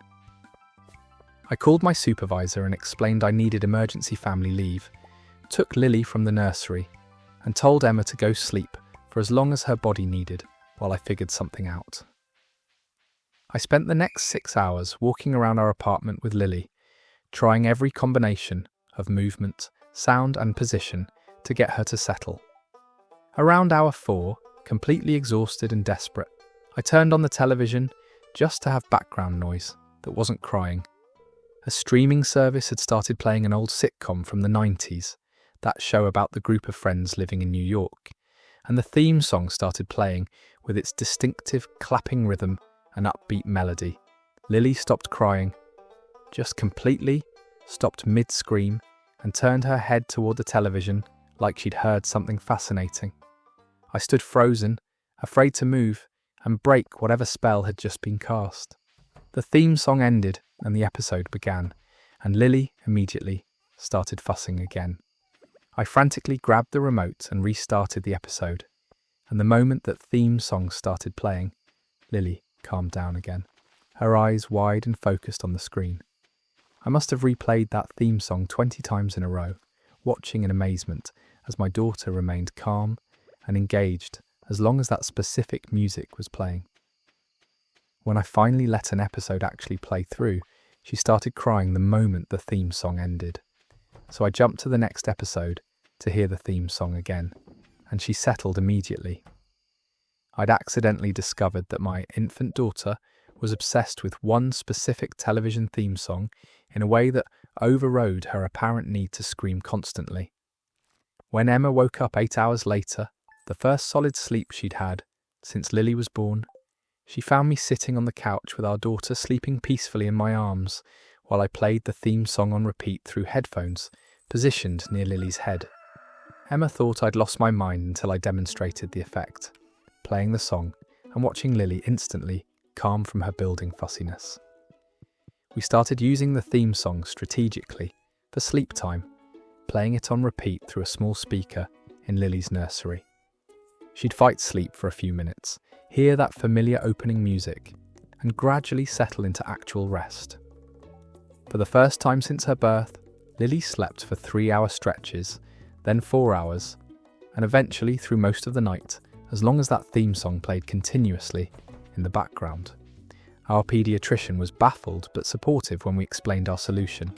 I called my supervisor and explained I needed emergency family leave, took Lily from the nursery, and told Emma to go sleep for as long as her body needed while I figured something out. I spent the next 6 hours walking around our apartment with Lily, trying every combination of movement, sound and position to get her to settle. Around hour 4, completely exhausted and desperate, I turned on the television just to have background noise that wasn't crying. A streaming service had started playing an old sitcom from the 90s, that show about the group of friends living in New York, and the theme song started playing with its distinctive clapping rhythm and upbeat melody. Lily stopped crying, just completely stopped mid-scream, and turned her head toward the television like she'd heard something fascinating. I stood frozen, afraid to move and break whatever spell had just been cast. The theme song ended and the episode began, and Lily immediately started fussing again. I frantically grabbed the remote and restarted the episode, and the moment that theme song started playing, Lily calmed down again, her eyes wide and focused on the screen. I must have replayed that theme song 20 times in a row, watching in amazement as my daughter remained calm and engaged as long as that specific music was playing. When I finally let an episode actually play through, she started crying the moment the theme song ended. So I jumped to the next episode to hear the theme song again, and she settled immediately. I'd accidentally discovered that my infant daughter was obsessed with one specific television theme song in a way that overrode her apparent need to scream constantly. When Emma woke up 8 hours later, the first solid sleep she'd had since Lily was born, she found me sitting on the couch with our daughter sleeping peacefully in my arms while I played the theme song on repeat through headphones positioned near Lily's head. Emma thought I'd lost my mind until I demonstrated the effect, playing the song and watching Lily instantly calm from her building fussiness. We started using the theme song strategically for sleep time, playing it on repeat through a small speaker in Lily's nursery. She'd fight sleep for a few minutes, hear that familiar opening music, and gradually settle into actual rest. For the first time since her birth, Lily slept for 3-hour stretches, then 4 hours, and eventually through most of the night, as long as that theme song played continuously in the background. Our paediatrician was baffled but supportive when we explained our solution.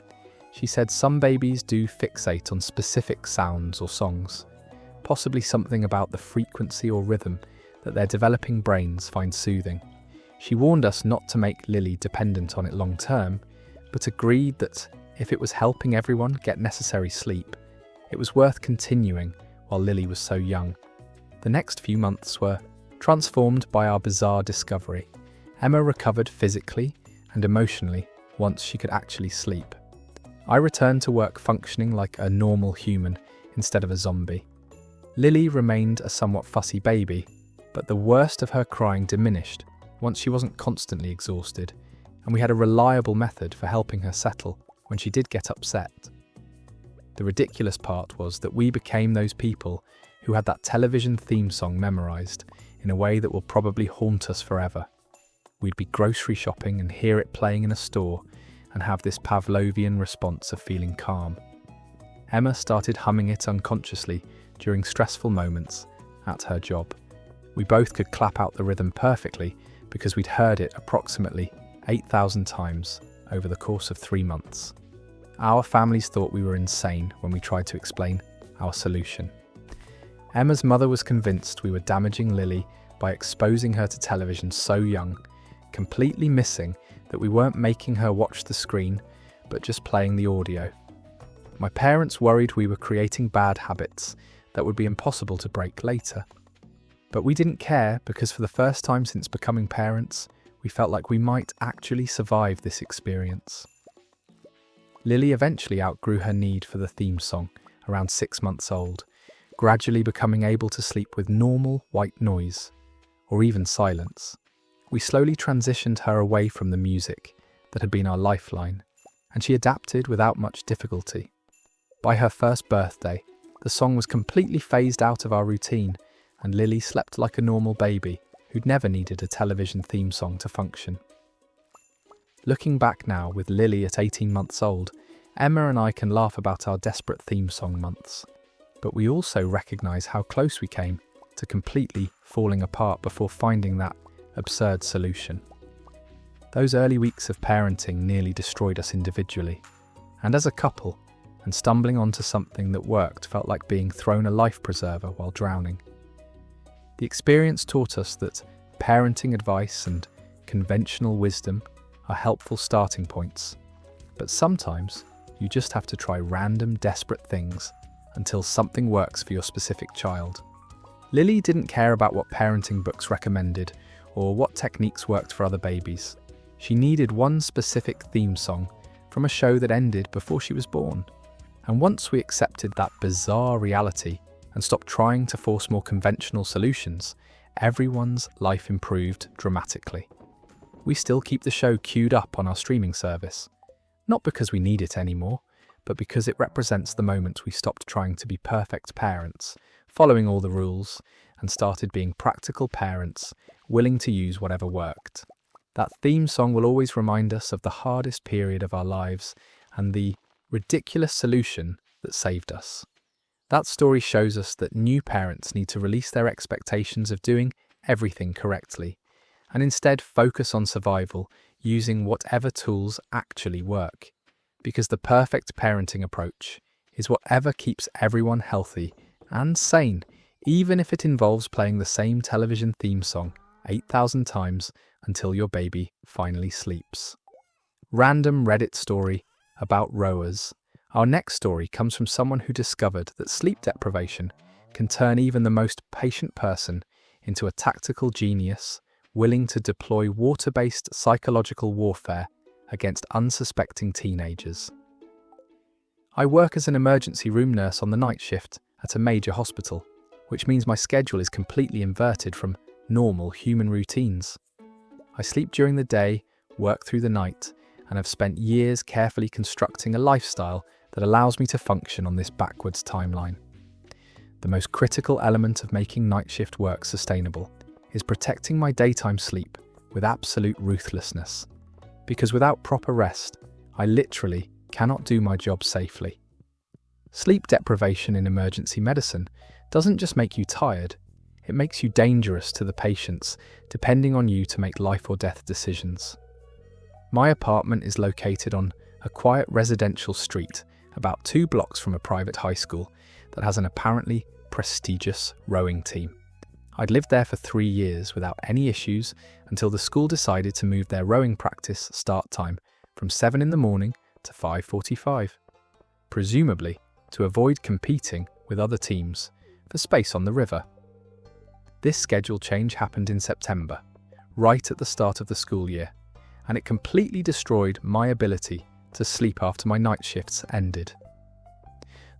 She said some babies do fixate on specific sounds or songs, possibly something about the frequency or rhythm that their developing brains find soothing. She warned us not to make Lily dependent on it long term, but agreed that if it was helping everyone get necessary sleep, it was worth continuing while Lily was so young. The next few months were transformed by our bizarre discovery. Emma recovered physically and emotionally once she could actually sleep. I returned to work functioning like a normal human instead of a zombie. Lily remained a somewhat fussy baby, but the worst of her crying diminished once she wasn't constantly exhausted, and we had a reliable method for helping her settle when she did get upset. The ridiculous part was that we became those people who had that television theme song memorized in a way that will probably haunt us forever. We'd be grocery shopping and hear it playing in a store and have this Pavlovian response of feeling calm. Emma started humming it unconsciously during stressful moments at her job. We both could clap out the rhythm perfectly because we'd heard it approximately 8,000 times over the course of 3 months. Our families thought we were insane when we tried to explain our solution. Emma's mother was convinced we were damaging Lily by exposing her to television so young, completely missing that we weren't making her watch the screen, but just playing the audio. My parents worried we were creating bad habits that would be impossible to break later. But we didn't care because for the first time since becoming parents, we felt like we might actually survive this experience. Lily eventually outgrew her need for the theme song around 6 months old, gradually becoming able to sleep with normal white noise, or even silence. We slowly transitioned her away from the music that had been our lifeline, and she adapted without much difficulty. By her first birthday, the song was completely phased out of our routine, and Lily slept like a normal baby who'd never needed a television theme song to function. Looking back now with Lily at 18 months old, Emma and I can laugh about our desperate theme song months, but we also recognise how close we came to completely falling apart before finding that absurd solution. Those early weeks of parenting nearly destroyed us individually, and as a couple, and stumbling onto something that worked felt like being thrown a life preserver while drowning. The experience taught us that parenting advice and conventional wisdom are helpful starting points, but sometimes you just have to try random, desperate things until something works for your specific child. Lily didn't care about what parenting books recommended or what techniques worked for other babies. She needed one specific theme song from a show that ended before she was born. And once we accepted that bizarre reality and stopped trying to force more conventional solutions, everyone's life improved dramatically. We still keep the show queued up on our streaming service, not because we need it anymore, but because it represents the moment we stopped trying to be perfect parents, following all the rules, and started being practical parents, willing to use whatever worked. That theme song will always remind us of the hardest period of our lives and the ridiculous solution that saved us. That story shows us that new parents need to release their expectations of doing everything correctly, and instead focus on survival using whatever tools actually work. Because the perfect parenting approach is whatever keeps everyone healthy and sane, even if it involves playing the same television theme song 8,000 times until your baby finally sleeps. Random Reddit story about rowers. Our next story comes from someone who discovered that sleep deprivation can turn even the most patient person into a tactical genius willing to deploy water-based psychological warfare against unsuspecting teenagers. I work as an emergency room nurse on the night shift at a major hospital, which means my schedule is completely inverted from normal human routines. I sleep during the day, work through the night, and have spent years carefully constructing a lifestyle that allows me to function on this backwards timeline. The most critical element of making night shift work sustainable is protecting my daytime sleep with absolute ruthlessness. Because without proper rest, I literally cannot do my job safely. Sleep deprivation in emergency medicine doesn't just make you tired, it makes you dangerous to the patients, depending on you to make life or death decisions. My apartment is located on a quiet residential street about 2 blocks from a private high school that has an apparently prestigious rowing team. I'd lived there for 3 years without any issues until the school decided to move their rowing practice start time from 7 in the morning to 5:45, presumably to avoid competing with other teams for space on the river. This schedule change happened in September, right at the start of the school year, and it completely destroyed my ability to sleep after my night shifts ended.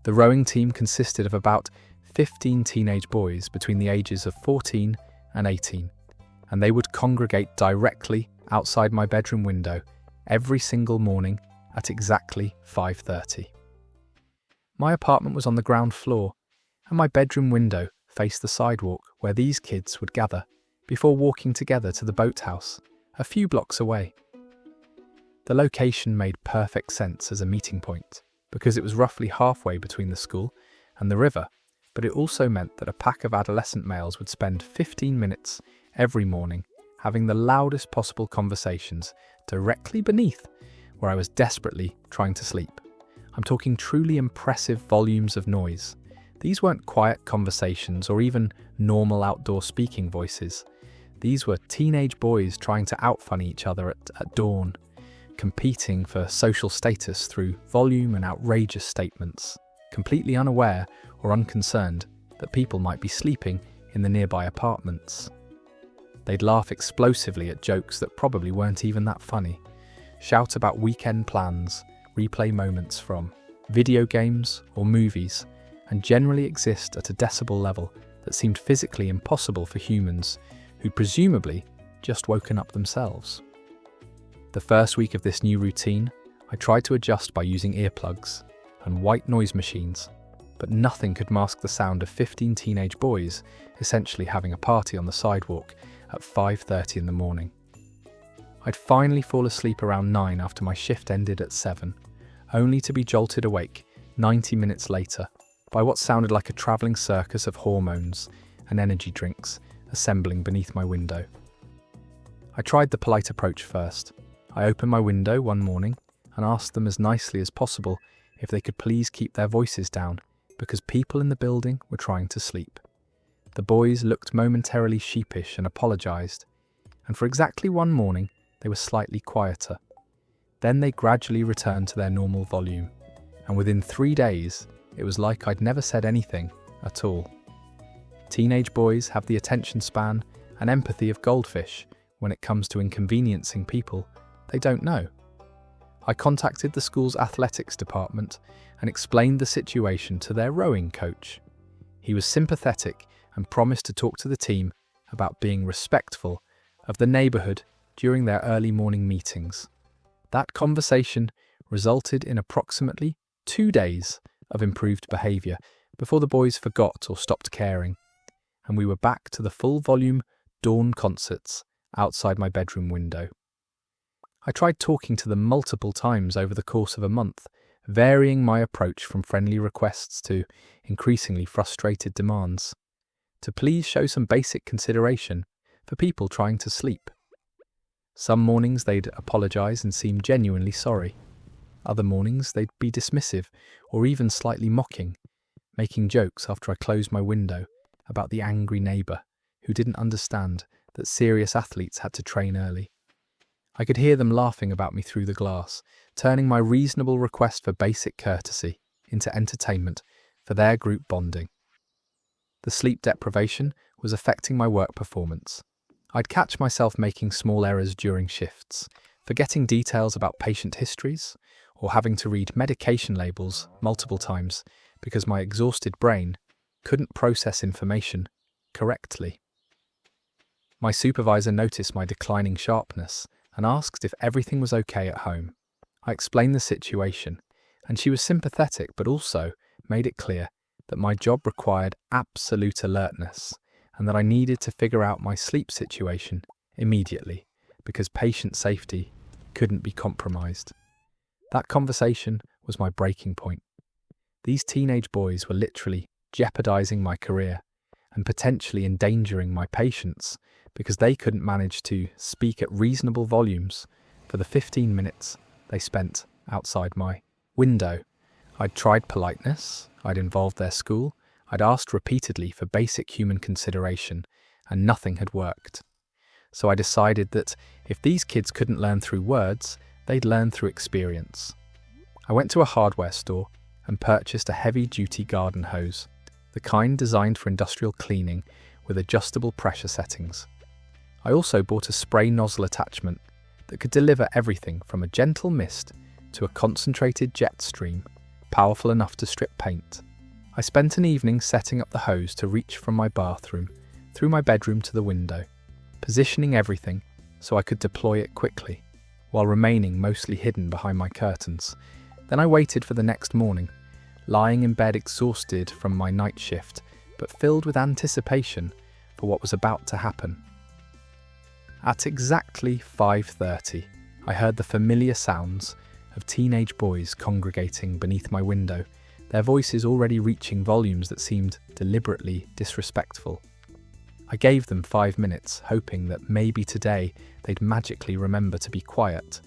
The rowing team consisted of about 15 teenage boys between the ages of 14 and 18, and they would congregate directly outside my bedroom window every single morning at exactly 5:30. My apartment was on the ground floor, and my bedroom window faced the sidewalk where these kids would gather before walking together to the boathouse, a few blocks away. The location made perfect sense as a meeting point because it was roughly halfway between the school and the river, but it also meant that a pack of adolescent males would spend 15 minutes every morning having the loudest possible conversations directly beneath where I was desperately trying to sleep. I'm talking truly impressive volumes of noise. These weren't quiet conversations or even normal outdoor speaking voices. These were teenage boys trying to outfunny each other at dawn, competing for social status through volume and outrageous statements, completely unaware or unconcerned that people might be sleeping in the nearby apartments. They'd laugh explosively at jokes that probably weren't even that funny, shout about weekend plans, replay moments from video games or movies, and generally exist at a decibel level that seemed physically impossible for humans who'd presumably just woken up themselves. The first week of this new routine, I tried to adjust by using earplugs and white noise machines, but nothing could mask the sound of 15 teenage boys essentially having a party on the sidewalk at 5:30 in the morning. I'd finally fall asleep around 9 after my shift ended at 7, only to be jolted awake 90 minutes later by what sounded like a travelling circus of hormones and energy drinks assembling beneath my window. I tried the polite approach first. I opened my window one morning and asked them as nicely as possible if they could please keep their voices down because people in the building were trying to sleep. The boys looked momentarily sheepish and apologised, and for exactly one morning they were slightly quieter. Then they gradually returned to their normal volume, and within 3 days it was like I'd never said anything at all. Teenage boys have the attention span and empathy of goldfish when it comes to inconveniencing people they don't know. I contacted the school's athletics department and explained the situation to their rowing coach. He was sympathetic and promised to talk to the team about being respectful of the neighbourhood during their early morning meetings. That conversation resulted in approximately 2 days of improved behaviour before the boys forgot or stopped caring, and we were back to the full-volume dawn concerts outside my bedroom window. I tried talking to them multiple times over the course of a month, varying my approach from friendly requests to increasingly frustrated demands, to please show some basic consideration for people trying to sleep. Some mornings they'd apologise and seem genuinely sorry. Other mornings they'd be dismissive or even slightly mocking, making jokes after I closed my window about the angry neighbour who didn't understand that serious athletes had to train early. I could hear them laughing about me through the glass, turning my reasonable request for basic courtesy into entertainment for their group bonding. The sleep deprivation was affecting my work performance. I'd catch myself making small errors during shifts, forgetting details about patient histories, or having to read medication labels multiple times because my exhausted brain couldn't process information correctly. My supervisor noticed my declining sharpness and asked if everything was okay at home. I explained the situation, and she was sympathetic but also made it clear that my job required absolute alertness and that I needed to figure out my sleep situation immediately because patient safety couldn't be compromised. That conversation was my breaking point. These teenage boys were literally jeopardizing my career and potentially endangering my patients because they couldn't manage to speak at reasonable volumes for the 15 minutes they spent outside my window. I'd tried politeness, I'd involved their school, I'd asked repeatedly for basic human consideration, and nothing had worked. So I decided that if these kids couldn't learn through words, they'd learn through experience. I went to a hardware store and purchased a heavy-duty garden hose, the kind designed for industrial cleaning with adjustable pressure settings. I also bought a spray nozzle attachment that could deliver everything from a gentle mist to a concentrated jet stream, powerful enough to strip paint. I spent an evening setting up the hose to reach from my bathroom through my bedroom to the window, positioning everything so I could deploy it quickly, while remaining mostly hidden behind my curtains. Then I waited for the next morning, lying in bed exhausted from my night shift, but filled with anticipation for what was about to happen. At exactly 5:30, I heard the familiar sounds of teenage boys congregating beneath my window, their voices already reaching volumes that seemed deliberately disrespectful. I gave them 5 minutes, hoping that maybe today they'd magically remember to be quiet,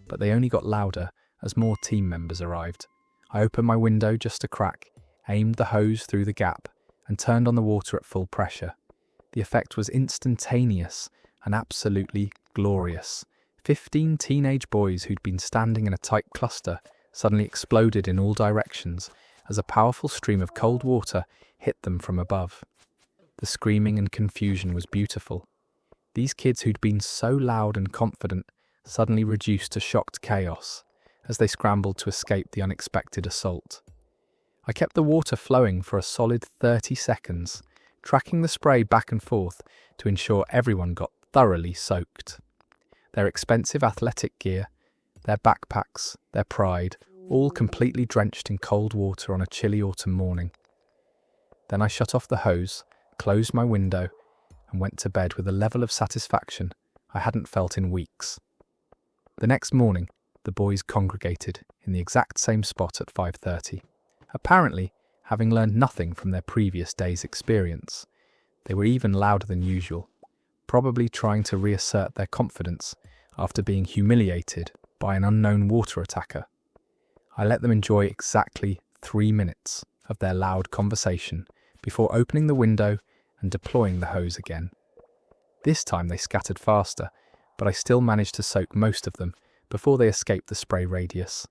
but they only got louder as more team members arrived. I opened my window just a crack, aimed the hose through the gap, and turned on the water at full pressure. The effect was instantaneous and absolutely glorious. 15 teenage boys who'd been standing in a tight cluster suddenly exploded in all directions as a powerful stream of cold water hit them from above. The screaming and confusion was beautiful. These kids who'd been so loud and confident suddenly reduced to shocked chaos as they scrambled to escape the unexpected assault. I kept the water flowing for a solid 30 seconds, tracking the spray back and forth to ensure everyone got thoroughly soaked. Their expensive athletic gear, their backpacks, their pride, all completely drenched in cold water on a chilly autumn morning. Then I shut off the hose, closed my window, and went to bed with a level of satisfaction I hadn't felt in weeks. The next morning, the boys congregated in the exact same spot at 5:30, apparently having learned nothing from their previous day's experience. They were even louder than usual, probably trying to reassert their confidence after being humiliated by an unknown water attacker. I let them enjoy exactly 3 minutes of their loud conversation before opening the window and deploying the hose again. This time they scattered faster, but I still managed to soak most of them before they escaped the spray radius.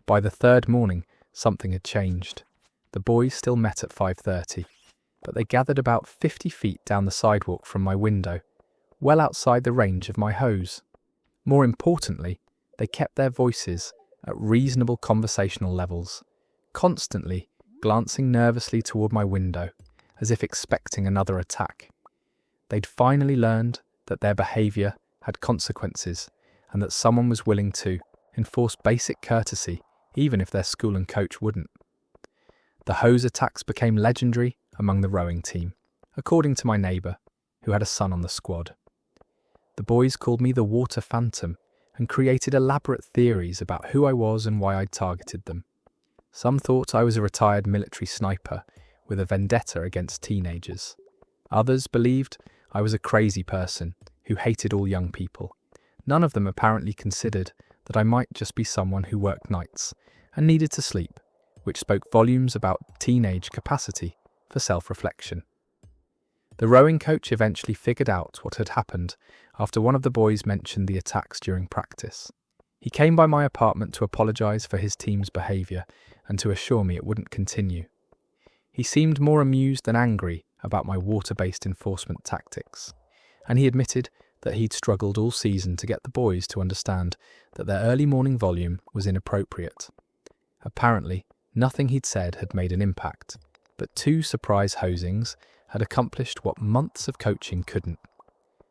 By the third morning, something had changed. The boys still met at 5:30, but they gathered about 50 feet down the sidewalk from my window, well outside the range of my hose. More importantly, they kept their voices at reasonable conversational levels, constantly glancing nervously toward my window, as if expecting another attack. They'd finally learned that their behaviour had consequences, and that someone was willing to enforce basic courtesy, even if their school and coach wouldn't. The hose attacks became legendary among the rowing team, according to my neighbour, who had a son on the squad. The boys called me the Water Phantom and created elaborate theories about who I was and why I'd targeted them. Some thought I was a retired military sniper with a vendetta against teenagers. Others believed I was a crazy person who hated all young people. None of them apparently considered that I might just be someone who worked nights and needed to sleep, which spoke volumes about teenage capacity for self-reflection. The rowing coach eventually figured out what had happened after one of the boys mentioned the attacks during practice. He came by my apartment to apologise for his team's behaviour and to assure me it wouldn't continue. He seemed more amused than angry about my water-based enforcement tactics, and he admitted that he'd struggled all season to get the boys to understand that their early morning volume was inappropriate. Apparently, nothing he'd said had made an impact, but 2 surprise hosings had accomplished what months of coaching couldn't.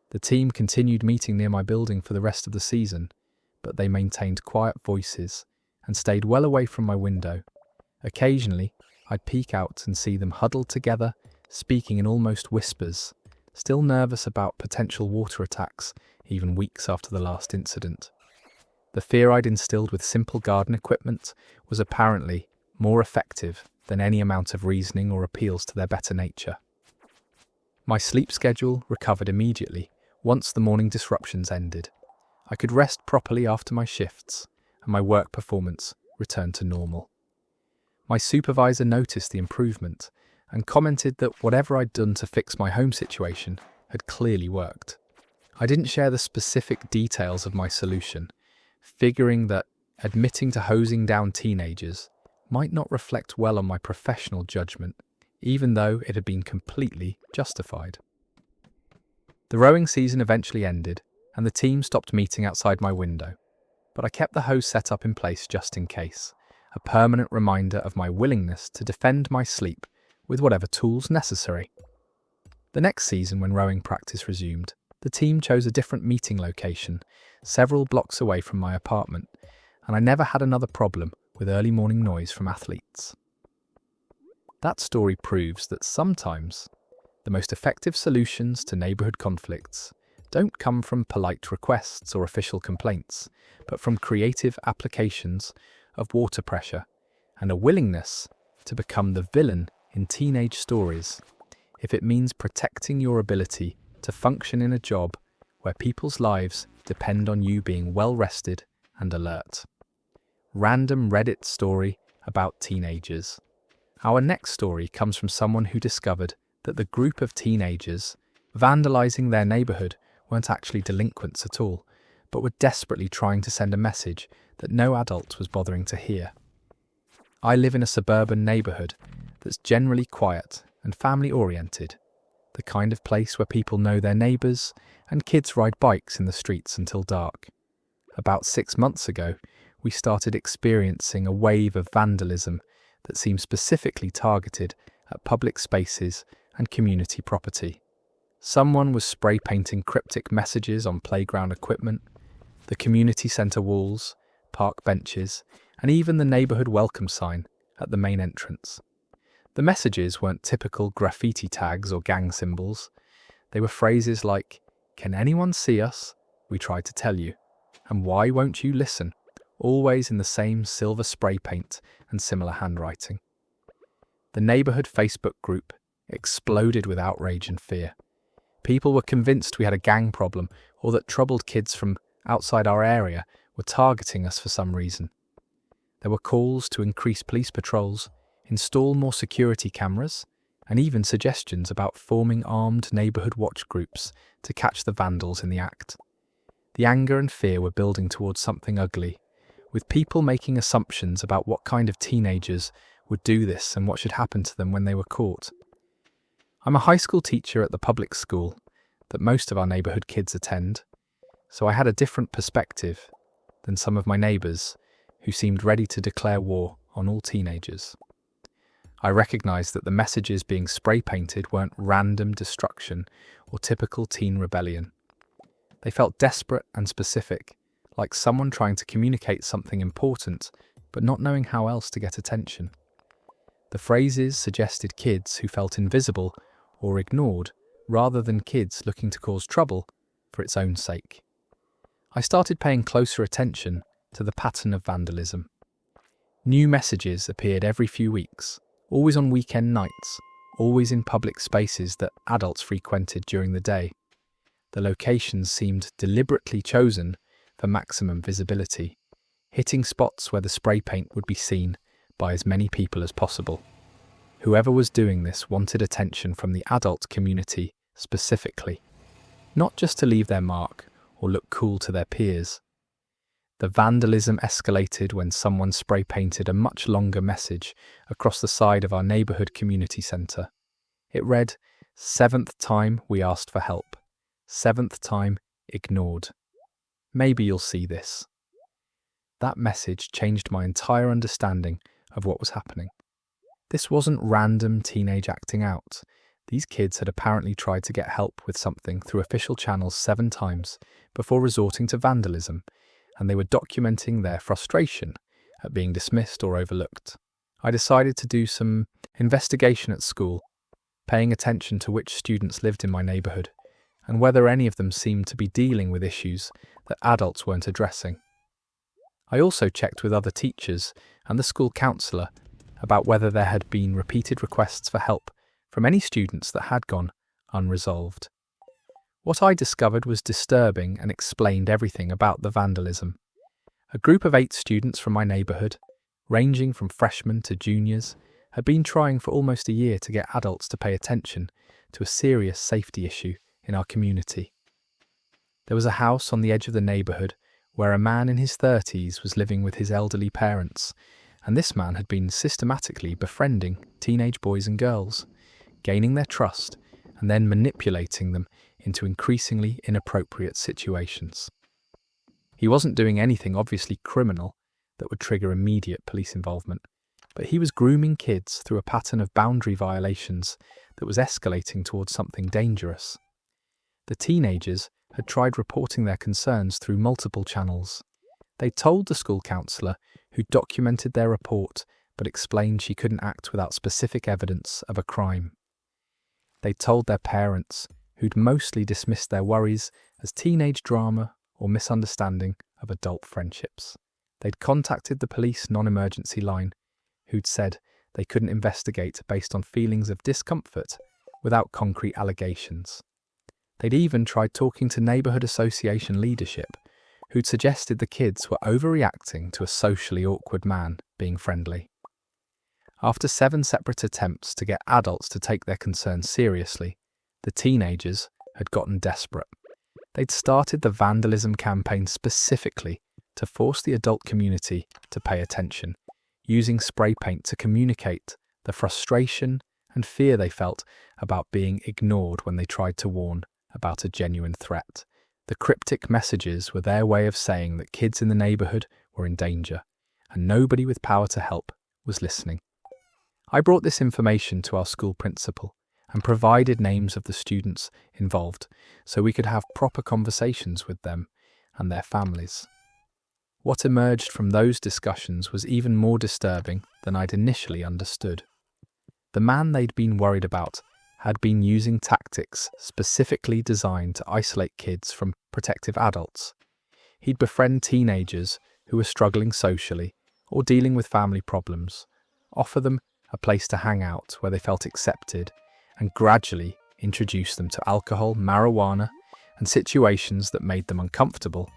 The team continued meeting near my building for the rest of the season, but they maintained quiet voices and stayed well away from my window. Occasionally, I'd peek out and see them huddled together, speaking in almost whispers, still nervous about potential water attacks, even weeks after the last incident. The fear I'd instilled with simple garden equipment was apparently more effective than any amount of reasoning or appeals to their better nature. My sleep schedule recovered immediately once the morning disruptions ended. I could rest properly after my shifts, and my work performance returned to normal. My supervisor noticed the improvement and commented that whatever I'd done to fix my home situation had clearly worked. I didn't share the specific details of my solution, figuring that admitting to hosing down teenagers might not reflect well on my professional judgment, even though it had been completely justified. The rowing season eventually ended, and the team stopped meeting outside my window, but I kept the hose set up in place just in case, a permanent reminder of my willingness to defend my sleep with whatever tools necessary. The next season, when rowing practice resumed, the team chose a different meeting location, several blocks away from my apartment, and I never had another problem with early morning noise from athletes. That story proves that sometimes the most effective solutions to neighbourhood conflicts don't come from polite requests or official complaints, but from creative applications of water pressure and a willingness to become the villain in teenage stories, if it means protecting your ability to function in a job where people's lives depend on you being well-rested and alert. Random Reddit story about teenagers. Our next story comes from someone who discovered that the group of teenagers vandalizing their neighbourhood weren't actually delinquents at all, but were desperately trying to send a message that no adult was bothering to hear. I live in a suburban neighbourhood that's generally quiet and family-oriented, the kind of place where people know their neighbours and kids ride bikes in the streets until dark. About 6 months ago, we started experiencing a wave of vandalism that seemed specifically targeted at public spaces and community property. Someone was spray painting cryptic messages on playground equipment, the community centre walls, park benches, and even the neighbourhood welcome sign at the main entrance. The messages weren't typical graffiti tags or gang symbols. They were phrases like, "Can anyone see us? We tried to tell you," and "Why won't you listen?" always in the same silver spray paint and similar handwriting. The neighbourhood Facebook group exploded with outrage and fear. People were convinced we had a gang problem or that troubled kids from outside our area were targeting us for some reason. There were calls to increase police patrols, install more security cameras, and even suggestions about forming armed neighbourhood watch groups to catch the vandals in the act. The anger and fear were building towards something ugly, with people making assumptions about what kind of teenagers would do this and what should happen to them when they were caught. I'm a high school teacher at the public school that most of our neighbourhood kids attend, so I had a different perspective than some of my neighbours who seemed ready to declare war on all teenagers. I recognised that the messages being spray-painted weren't random destruction or typical teen rebellion. They felt desperate and specific, like someone trying to communicate something important but not knowing how else to get attention. The phrases suggested kids who felt invisible or ignored rather than kids looking to cause trouble for its own sake. I started paying closer attention to the pattern of vandalism. New messages appeared every few weeks, always on weekend nights, always in public spaces that adults frequented during the day. The locations seemed deliberately chosen for maximum visibility, hitting spots where the spray paint would be seen by as many people as possible. Whoever was doing this wanted attention from the adult community specifically, not just to leave their mark or look cool to their peers. The vandalism escalated when someone spray painted a much longer message across the side of our neighbourhood community centre. It read, "7th time we asked for help. 7th time ignored. Maybe you'll see this." That message changed my entire understanding of what was happening. This wasn't random teenage acting out. These kids had apparently tried to get help with something through official channels 7 times before resorting to vandalism, and they were documenting their frustration at being dismissed or overlooked. I decided to do some investigation at school, paying attention to which students lived in my neighbourhood, and whether any of them seemed to be dealing with issues that adults weren't addressing. I also checked with other teachers and the school counsellor about whether there had been repeated requests for help from any students that had gone unresolved. What I discovered was disturbing and explained everything about the vandalism. A group of 8 students from my neighbourhood, ranging from freshmen to juniors, had been trying for almost a year to get adults to pay attention to a serious safety issue in our community. There was a house on the edge of the neighbourhood where a man in his 30s was living with his elderly parents, and this man had been systematically befriending teenage boys and girls, gaining their trust and then manipulating them into increasingly inappropriate situations. He wasn't doing anything obviously criminal that would trigger immediate police involvement, but he was grooming kids through a pattern of boundary violations that was escalating towards something dangerous. The teenagers had tried reporting their concerns through multiple channels. They told the school counsellor, who documented their report but explained she couldn't act without specific evidence of a crime. They'd told their parents, who'd mostly dismissed their worries as teenage drama or misunderstanding of adult friendships. They'd contacted the police non-emergency line, who'd said they couldn't investigate based on feelings of discomfort without concrete allegations. They'd even tried talking to neighbourhood association leadership, who'd suggested the kids were overreacting to a socially awkward man being friendly. After 7 separate attempts to get adults to take their concerns seriously, the teenagers had gotten desperate. They'd started the vandalism campaign specifically to force the adult community to pay attention, using spray paint to communicate the frustration and fear they felt about being ignored when they tried to warn about a genuine threat. The cryptic messages were their way of saying that kids in the neighbourhood were in danger, and nobody with power to help was listening. I brought this information to our school principal and provided names of the students involved so we could have proper conversations with them and their families. What emerged from those discussions was even more disturbing than I'd initially understood. The man they'd been worried about had been using tactics specifically designed to isolate kids from protective adults. He'd befriend teenagers who were struggling socially or dealing with family problems, offer them a place to hang out where they felt accepted, and gradually introduce them to alcohol, marijuana, and situations that made them uncomfortable,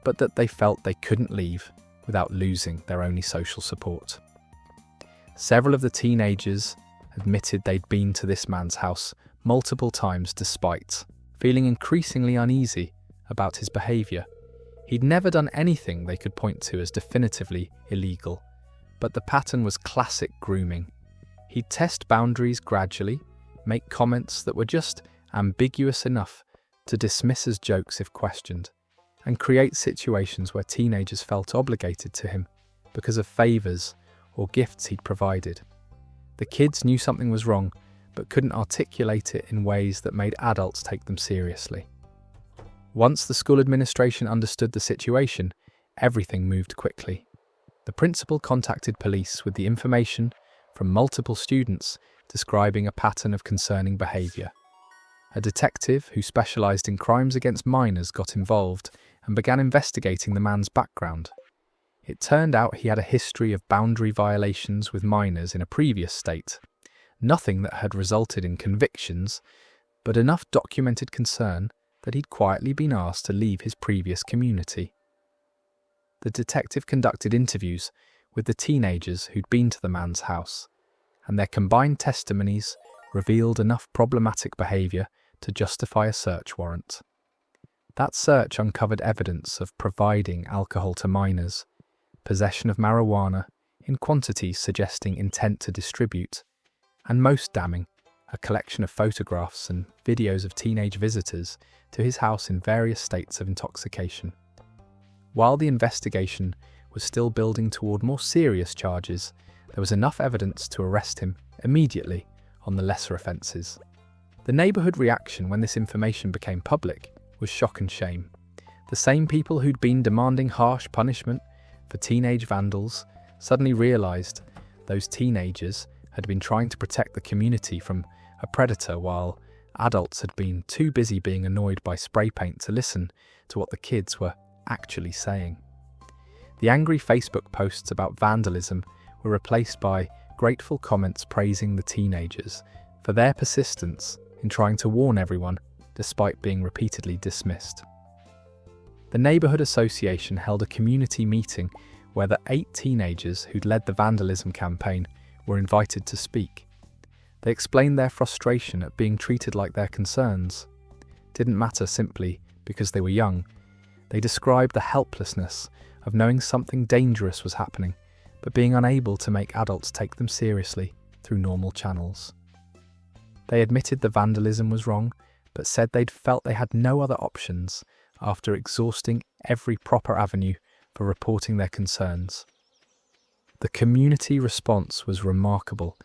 but that they felt they couldn't leave without losing their only social support. Several of the teenagers admitted they'd been to this man's house multiple times despite feeling increasingly uneasy about his behaviour. He'd never done anything they could point to as definitively illegal, but the pattern was classic grooming. He'd test boundaries gradually, make comments that were just ambiguous enough to dismiss as jokes if questioned, and create situations where teenagers felt obligated to him because of favours or gifts he'd provided. The kids knew something was wrong, but couldn't articulate it in ways that made adults take them seriously. Once the school administration understood the situation, everything moved quickly. The principal contacted police with the information from multiple students describing a pattern of concerning behaviour. A detective who specialised in crimes against minors got involved and began investigating the man's background. It turned out he had a history of boundary violations with minors in a previous state. Nothing that had resulted in convictions, but enough documented concern that he'd quietly been asked to leave his previous community. The detective conducted interviews with the teenagers who'd been to the man's house, and their combined testimonies revealed enough problematic behaviour to justify a search warrant. That search uncovered evidence of providing alcohol to minors, possession of marijuana in quantities suggesting intent to distribute, and most damning, a collection of photographs and videos of teenage visitors to his house in various states of intoxication. While the investigation was still building toward more serious charges, there was enough evidence to arrest him immediately on the lesser offences. The neighbourhood reaction when this information became public was shock and shame. The same people who'd been demanding harsh punishment for teenage vandals suddenly realised those teenagers had been trying to protect the community from a predator while adults had been too busy being annoyed by spray paint to listen to what the kids were actually saying. The angry Facebook posts about vandalism were replaced by grateful comments praising the teenagers for their persistence in trying to warn everyone despite being repeatedly dismissed. The neighbourhood association held a community meeting where the 8 teenagers who'd led the vandalism campaign were invited to speak. They explained their frustration at being treated like their concerns didn't matter simply because they were young. They described the helplessness of knowing something dangerous was happening, but being unable to make adults take them seriously through normal channels. They admitted the vandalism was wrong, but said they'd felt they had no other options after exhausting every proper avenue for reporting their concerns. The community response was remarkable.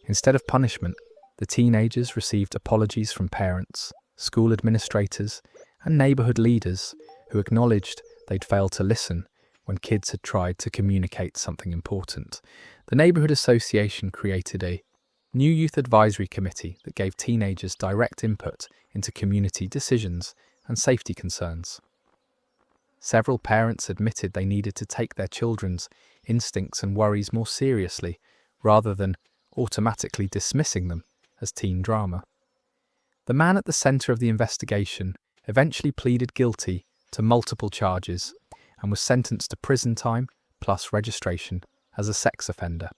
Instead of punishment, the teenagers received apologies from parents, school administrators, and neighbourhood leaders who acknowledged they'd failed to listen when kids had tried to communicate something important, the neighbourhood association created a new youth advisory committee that gave teenagers direct input into community decisions and safety concerns. Several parents admitted they needed to take their children's instincts and worries more seriously, rather than automatically dismissing them as teen drama. The man at the centre of the investigation eventually pleaded guilty to multiple charges and was sentenced to prison time plus registration as a sex offender.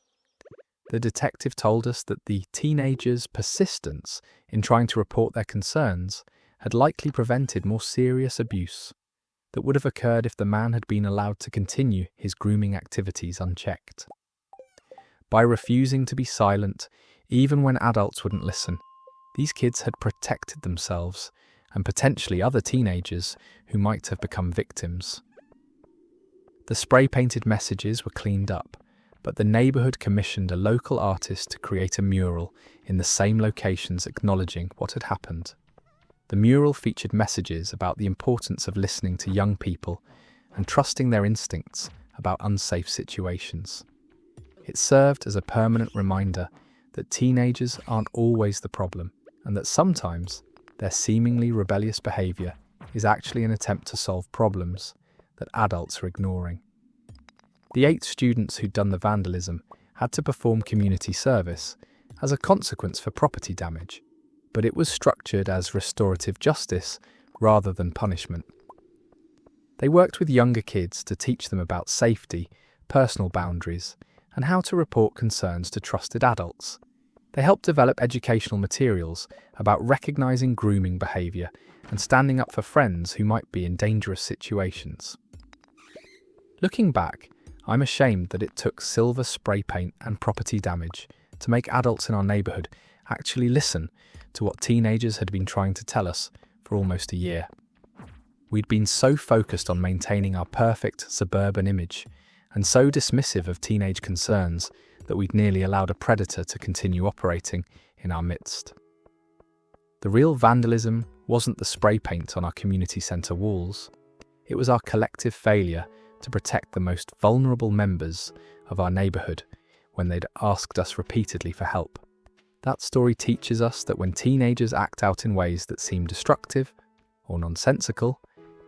The detective told us that the teenagers' persistence in trying to report their concerns had likely prevented more serious abuse that would have occurred if the man had been allowed to continue his grooming activities unchecked. By refusing to be silent, even when adults wouldn't listen, these kids had protected themselves and potentially other teenagers who might have become victims. The spray-painted messages were cleaned up, but the neighbourhood commissioned a local artist to create a mural in the same locations acknowledging what had happened. The mural featured messages about the importance of listening to young people and trusting their instincts about unsafe situations. It served as a permanent reminder that teenagers aren't always the problem, and that sometimes their seemingly rebellious behaviour is actually an attempt to solve problems that adults are ignoring. The 8 students who'd done the vandalism had to perform community service as a consequence for property damage, but it was structured as restorative justice rather than punishment. They worked with younger kids to teach them about safety, personal boundaries, and how to report concerns to trusted adults. They helped develop educational materials about recognising grooming behaviour and standing up for friends who might be in dangerous situations. Looking back, I'm ashamed that it took silver spray paint and property damage to make adults in our neighbourhood actually listen to what teenagers had been trying to tell us for almost a year. We'd been so focused on maintaining our perfect suburban image and so dismissive of teenage concerns that we'd nearly allowed a predator to continue operating in our midst. The real vandalism wasn't the spray paint on our community centre walls. It was our collective failure to protect the most vulnerable members of our neighbourhood when they'd asked us repeatedly for help. That story teaches us that when teenagers act out in ways that seem destructive or nonsensical,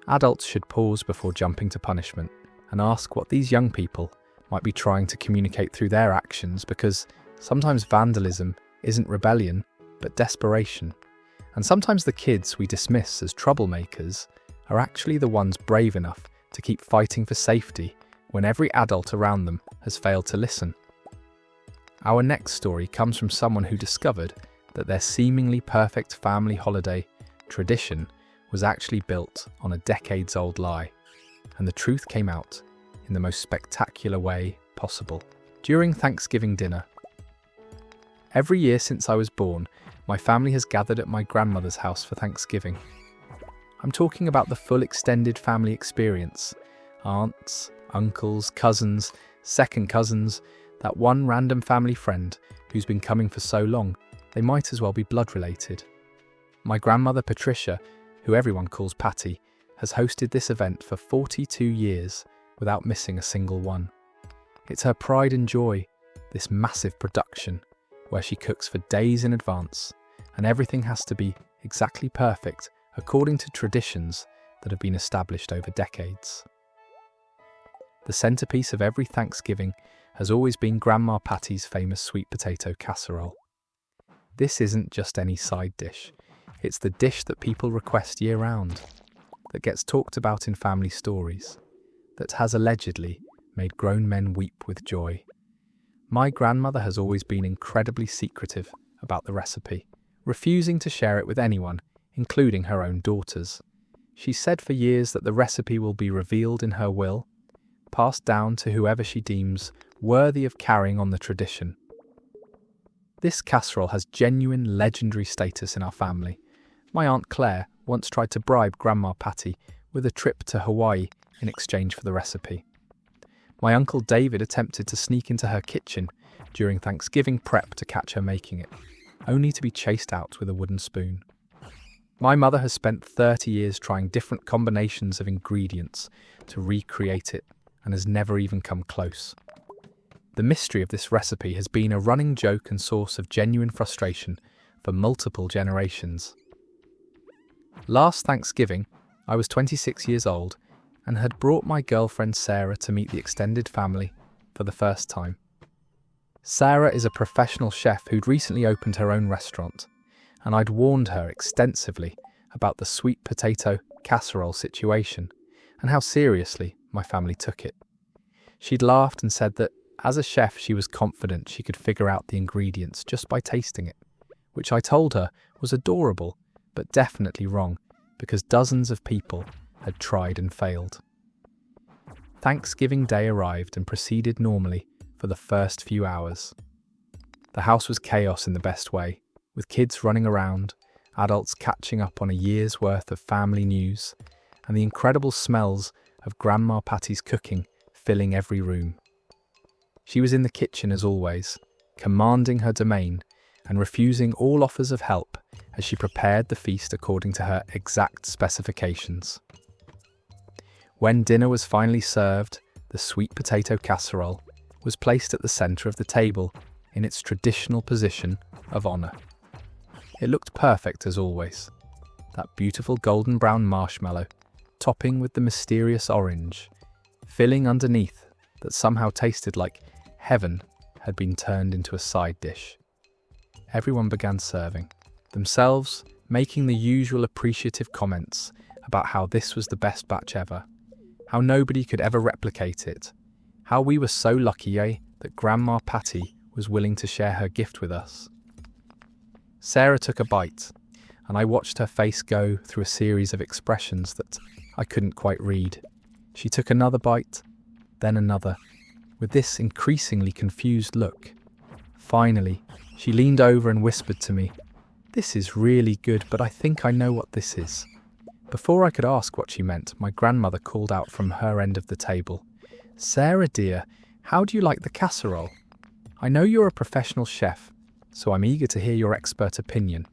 adults should pause before jumping to punishment and ask what these young people might be trying to communicate through their actions, because sometimes vandalism isn't rebellion, but desperation. And sometimes the kids we dismiss as troublemakers are actually the ones brave enough to keep fighting for safety when every adult around them has failed to listen. Our next story comes from someone who discovered that their seemingly perfect family holiday tradition was actually built on a decades-old lie, and the truth came out in the most spectacular way possible. During Thanksgiving dinner, every year since I was born, my family has gathered at my grandmother's house for Thanksgiving. I'm talking about the full extended family experience. Aunts, uncles, cousins, second cousins, that one random family friend who's been coming for so long, they might as well be blood related. My grandmother Patricia, who everyone calls Patty, has hosted this event for 42 years without missing a single one. It's her pride and joy, this massive production, where she cooks for days in advance, and everything has to be exactly perfect according to traditions that have been established over decades. The centrepiece of every Thanksgiving has always been Grandma Patty's famous sweet potato casserole. This isn't just any side dish, it's the dish that people request year-round, that gets talked about in family stories, that has allegedly made grown men weep with joy. My grandmother has always been incredibly secretive about the recipe, refusing to share it with anyone, including her own daughters. She said for years that the recipe will be revealed in her will, passed down to whoever she deems worthy of carrying on the tradition. This casserole has genuine legendary status in our family. My Aunt Claire once tried to bribe Grandma Patty with a trip to Hawaii in exchange for the recipe. My Uncle David attempted to sneak into her kitchen during Thanksgiving prep to catch her making it, only to be chased out with a wooden spoon. My mother has spent 30 years trying different combinations of ingredients to recreate it and has never even come close. The mystery of this recipe has been a running joke and source of genuine frustration for multiple generations. Last Thanksgiving, I was 26 years old and had brought my girlfriend Sarah to meet the extended family for the first time. Sarah is a professional chef who'd recently opened her own restaurant, and I'd warned her extensively about the sweet potato casserole situation and how seriously my family took it. She'd laughed and said that as a chef she was confident she could figure out the ingredients just by tasting it, which I told her was adorable but definitely wrong because dozens of people had tried and failed. Thanksgiving Day arrived and proceeded normally for the first few hours. The house was chaos in the best way, with kids running around, adults catching up on a year's worth of family news, and the incredible smells of Grandma Patty's cooking filling every room. She was in the kitchen as always, commanding her domain and refusing all offers of help as she prepared the feast according to her exact specifications. When dinner was finally served, the sweet potato casserole was placed at the centre of the table in its traditional position of honour. It looked perfect as always, that beautiful golden brown marshmallow topping with the mysterious orange, filling underneath that somehow tasted like heaven had been turned into a side dish. Everyone began serving, themselves making the usual appreciative comments about how this was the best batch ever, how nobody could ever replicate it, how we were so lucky, that Grandma Patty was willing to share her gift with us. Sarah took a bite, and I watched her face go through a series of expressions that I couldn't quite read. She took another bite, then another, with this increasingly confused look. Finally, she leaned over and whispered to me, "This is really good, but I think I know what this is." Before I could ask what she meant, my grandmother called out from her end of the table, "Sarah dear, how do you like the casserole? I know you're a professional chef, so I'm eager to hear your expert opinion."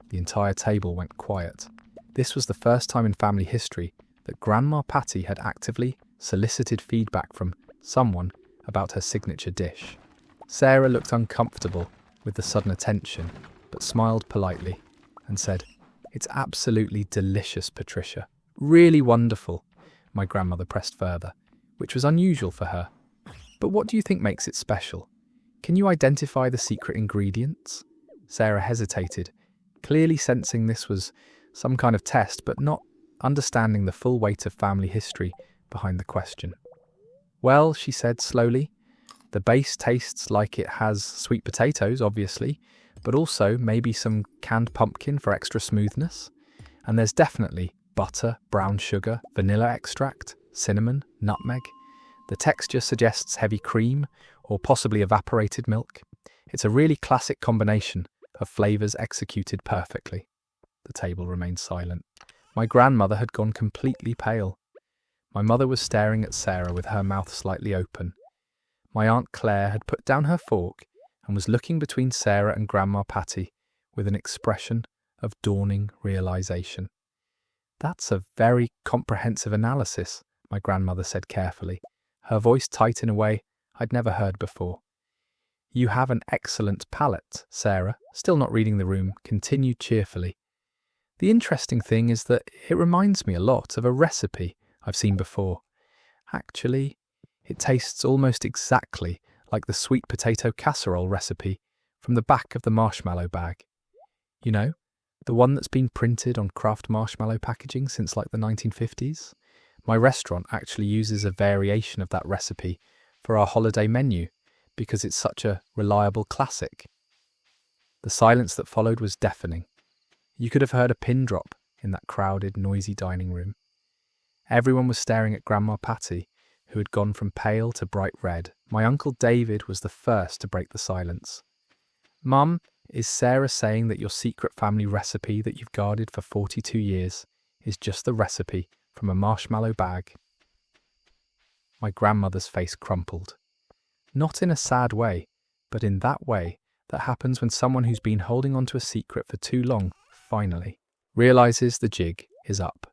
The entire table went quiet. This was the first time in family history that Grandma Patty had actively solicited feedback from someone about her signature dish. Sarah looked uncomfortable with the sudden attention, but smiled politely and said, "It's absolutely delicious, Patricia. Really wonderful." My grandmother pressed further, which was unusual for her. "But what do you think makes it special? Can you identify the secret ingredients?" Sarah hesitated, clearly sensing this was some kind of test, but not understanding the full weight of family history behind the question. "Well," she said slowly, "the base tastes like it has sweet potatoes, obviously, but also maybe some canned pumpkin for extra smoothness. And there's definitely butter, brown sugar, vanilla extract, cinnamon, nutmeg. The texture suggests heavy cream or possibly evaporated milk. It's a really classic combination of flavours executed perfectly." The table remained silent. My grandmother had gone completely pale. My mother was staring at Sarah with her mouth slightly open. My Aunt Claire had put down her fork and was looking between Sarah and Grandma Patty with an expression of dawning realization. "That's a very comprehensive analysis," my grandmother said carefully, her voice tight in a way I'd never heard before. "You have an excellent palate," Sarah, still not reading the room, continued cheerfully. "The interesting thing is that it reminds me a lot of a recipe I've seen before. Actually, it tastes almost exactly like the sweet potato casserole recipe from the back of the marshmallow bag. You know, the one that's been printed on Kraft marshmallow packaging since like the 1950s. My restaurant actually uses a variation of that recipe for our holiday menu because it's such a reliable classic." The silence that followed was deafening. You could have heard a pin drop in that crowded, noisy dining room. Everyone was staring at Grandma Patty, who had gone from pale to bright red. My Uncle David was the first to break the silence. "Mum, is Sarah saying that your secret family recipe that you've guarded for 42 years is just the recipe from a marshmallow bag?" My grandmother's face crumpled. Not in a sad way, but in that way that happens when someone who's been holding on to a secret for too long finally realizes the jig is up.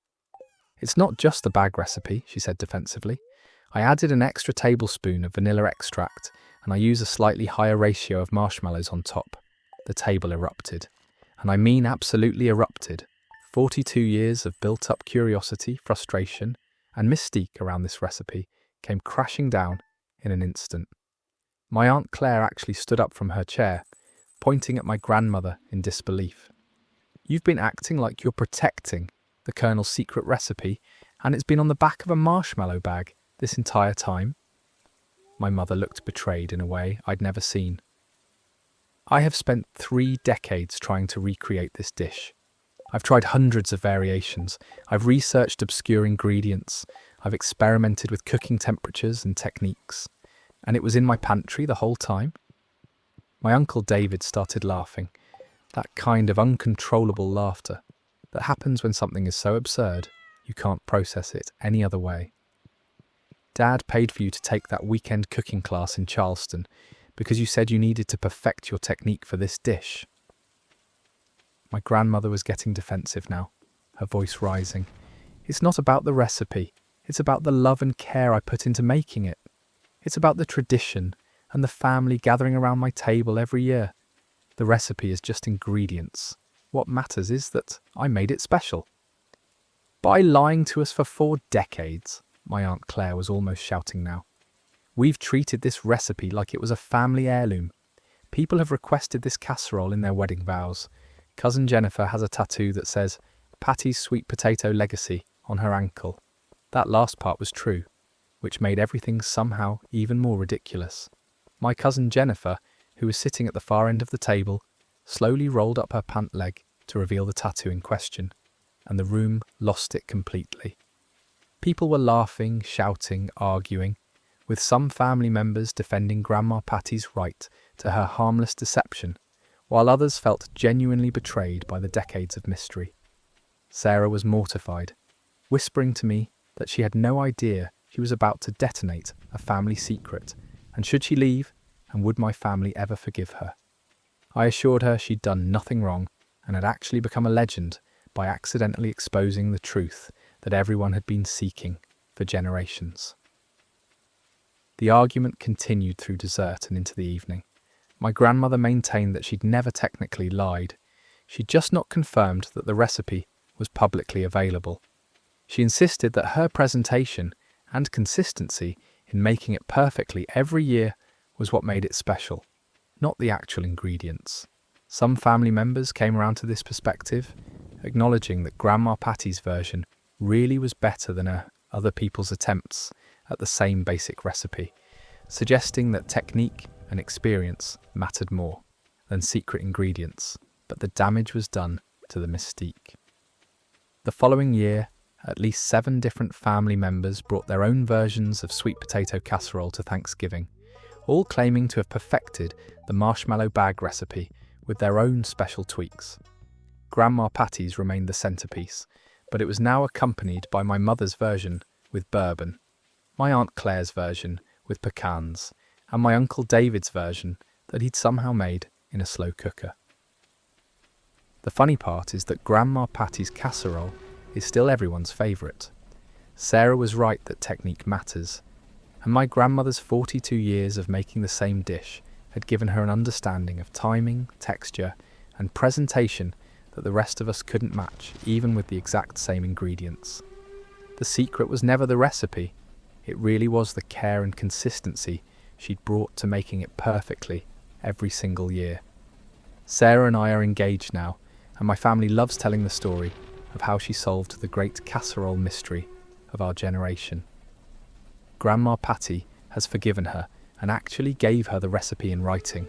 "It's not just the bag recipe," she said defensively. I added an extra tablespoon of vanilla extract and I used a slightly higher ratio of marshmallows on top. The table erupted. And I mean absolutely erupted. 42 years of built-up curiosity, frustration, and mystique around this recipe came crashing down in an instant. My Aunt Claire actually stood up from her chair, pointing at my grandmother in disbelief. "You've been acting like you're protecting the Colonel's secret recipe, and it's been on the back of a marshmallow bag this entire time?" My mother looked betrayed in a way I'd never seen. I have spent 3 decades trying to recreate this dish. I've tried hundreds of variations. I've researched obscure ingredients. I've experimented with cooking temperatures and techniques. And it was in my pantry the whole time. My Uncle David started laughing. That kind of uncontrollable laughter that happens when something is so absurd you can't process it any other way. Dad paid for you to take that weekend cooking class in Charleston because you said you needed to perfect your technique for this dish. My grandmother was getting defensive now, her voice rising. "It's not about the recipe. It's about the love and care I put into making it. It's about the tradition and the family gathering around my table every year. The recipe is just ingredients. What matters is that I made it special." "By lying to us for 4 decades, my Aunt Claire was almost shouting now. "We've treated this recipe like it was a family heirloom. People have requested this casserole in their wedding vows. Cousin Jennifer has a tattoo that says, 'Patty's Sweet Potato Legacy,' on her ankle." That last part was true, which made everything somehow even more ridiculous. My cousin Jennifer, who was sitting at the far end of the table, slowly rolled up her pant leg to reveal the tattoo in question, and the room lost it completely. People were laughing, shouting, arguing, with some family members defending Grandma Patty's right to her harmless deception, while others felt genuinely betrayed by the decades of mystery. Sarah was mortified, whispering to me that she had no idea she was about to detonate a family secret, and should she leave, and would my family ever forgive her? I assured her she'd done nothing wrong and had actually become a legend by accidentally exposing the truth that everyone had been seeking for generations. The argument continued through dessert and into the evening. My grandmother maintained that she'd never technically lied. She'd just not confirmed that the recipe was publicly available. She insisted that her presentation and consistency in making it perfectly every year was what made it special, not the actual ingredients. Some family members came around to this perspective, acknowledging that Grandma Patty's version really was better than other people's attempts at the same basic recipe, suggesting that technique and experience mattered more than secret ingredients, but the damage was done to the mystique. The following year, at least 7 different family members brought their own versions of sweet potato casserole to Thanksgiving, all claiming to have perfected the marshmallow bag recipe with their own special tweaks. Grandma Patty's remained the centerpiece, but it was now accompanied by my mother's version with bourbon, my Aunt Claire's version with pecans, and my Uncle David's version that he'd somehow made in a slow cooker. The funny part is that Grandma Patty's casserole is still everyone's favourite. Sarah was right that technique matters, and my grandmother's 42 years of making the same dish had given her an understanding of timing, texture, and presentation that the rest of us couldn't match, even with the exact same ingredients. The secret was never the recipe, it really was the care and consistency she'd brought to making it perfectly every single year. Sarah and I are engaged now, and my family loves telling the story of how she solved the great casserole mystery of our generation. Grandma Patty has forgiven her and actually gave her the recipe in writing,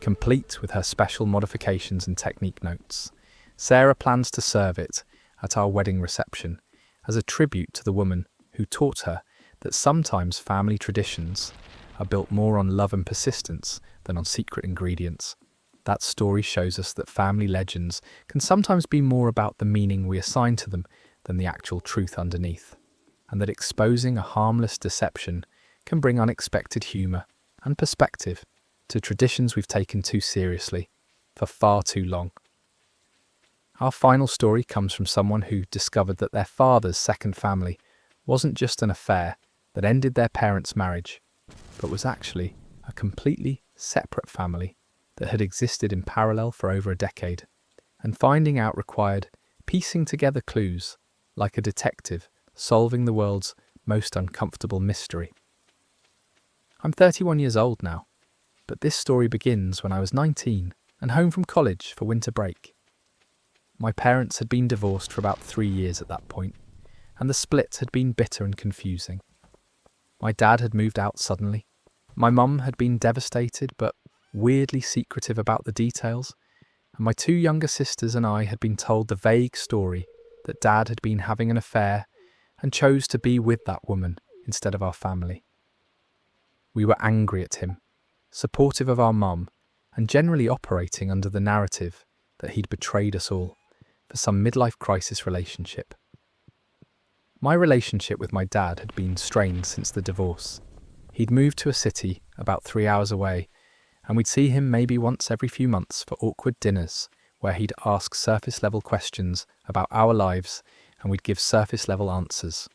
complete with her special modifications and technique notes. Sarah plans to serve it at our wedding reception as a tribute to the woman who taught her that sometimes family traditions are built more on love and persistence than on secret ingredients. That story shows us that family legends can sometimes be more about the meaning we assign to them than the actual truth underneath, and that exposing a harmless deception can bring unexpected humour and perspective to traditions we've taken too seriously for far too long. Our final story comes from someone who discovered that their father's second family wasn't just an affair, that ended their parents' marriage, but was actually a completely separate family that had existed in parallel for over a decade, and finding out required piecing together clues like a detective solving the world's most uncomfortable mystery. I'm 31 years old now, but this story begins when I was 19 and home from college for winter break. My parents had been divorced for about 3 years at that point, and the split had been bitter and confusing. My dad had moved out suddenly. My mum had been devastated but weirdly secretive about the details, and my 2 younger sisters and I had been told the vague story that Dad had been having an affair and chose to be with that woman instead of our family. We were angry at him, supportive of our mum, and generally operating under the narrative that he'd betrayed us all for some midlife crisis relationship. My relationship with my dad had been strained since the divorce. He'd moved to a city about 3 hours away, and we'd see him maybe once every few months for awkward dinners where he'd ask surface-level questions about our lives and we'd give surface-level answers.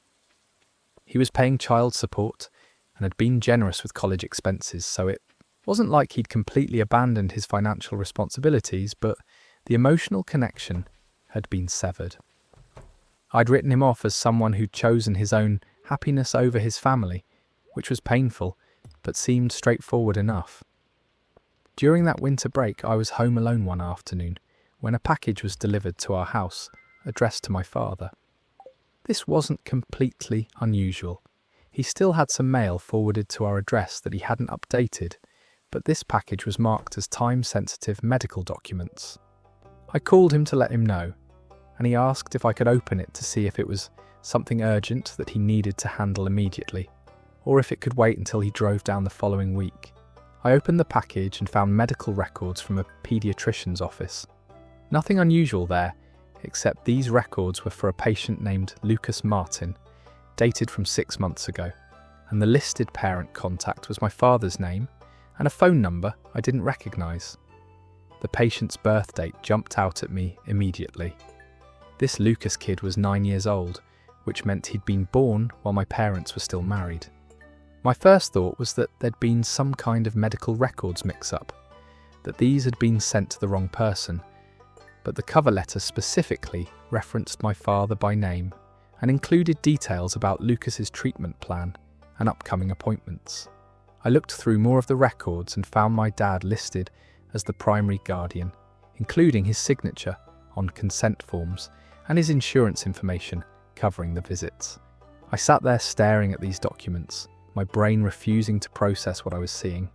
He was paying child support and had been generous with college expenses, so it wasn't like he'd completely abandoned his financial responsibilities, but the emotional connection had been severed. I'd written him off as someone who'd chosen his own happiness over his family, which was painful, but seemed straightforward enough. During that winter break, I was home alone one afternoon when a package was delivered to our house, addressed to my father. This wasn't completely unusual. He still had some mail forwarded to our address that he hadn't updated, but this package was marked as time-sensitive medical documents. I called him to let him know, and he asked if I could open it to see if it was something urgent that he needed to handle immediately, or if it could wait until he drove down the following week. I opened the package and found medical records from a paediatrician's office. Nothing unusual there, except these records were for a patient named Lucas Martin, dated from 6 months ago, and the listed parent contact was my father's name and a phone number I didn't recognise. The patient's birth date jumped out at me immediately. This Lucas kid was 9 years old, which meant he'd been born while my parents were still married. My first thought was that there'd been some kind of medical records mix-up, that these had been sent to the wrong person, but the cover letter specifically referenced my father by name and included details about Lucas's treatment plan and upcoming appointments. I looked through more of the records and found my dad listed as the primary guardian, including his signature on consent forms and his insurance information covering the visits. I sat there staring at these documents, my brain refusing to process what I was seeing.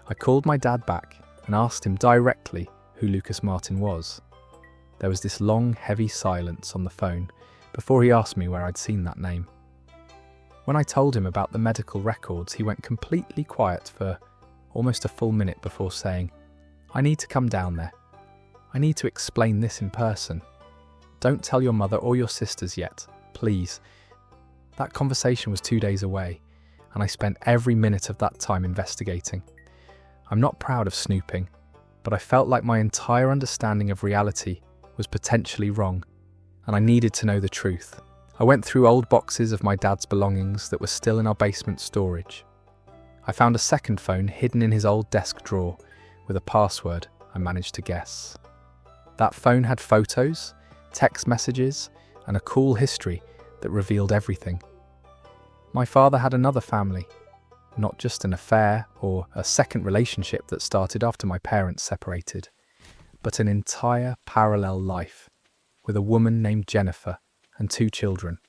I called my dad back and asked him directly who Lucas Martin was. There was this long, heavy silence on the phone before he asked me where I'd seen that name. When I told him about the medical records, he went completely quiet for almost a full minute before saying, "I need to come down there. I need to explain this in person. Don't tell your mother or your sisters yet, please." That conversation was 2 days away, and I spent every minute of that time investigating. I'm not proud of snooping, but I felt like my entire understanding of reality was potentially wrong, and I needed to know the truth. I went through old boxes of my dad's belongings that were still in our basement storage. I found a second phone hidden in his old desk drawer with a password I managed to guess. That phone had photos, text messages, and a cool history that revealed everything. My father had another family, not just an affair or a second relationship that started after my parents separated, but an entire parallel life with a woman named Jennifer and 2 children,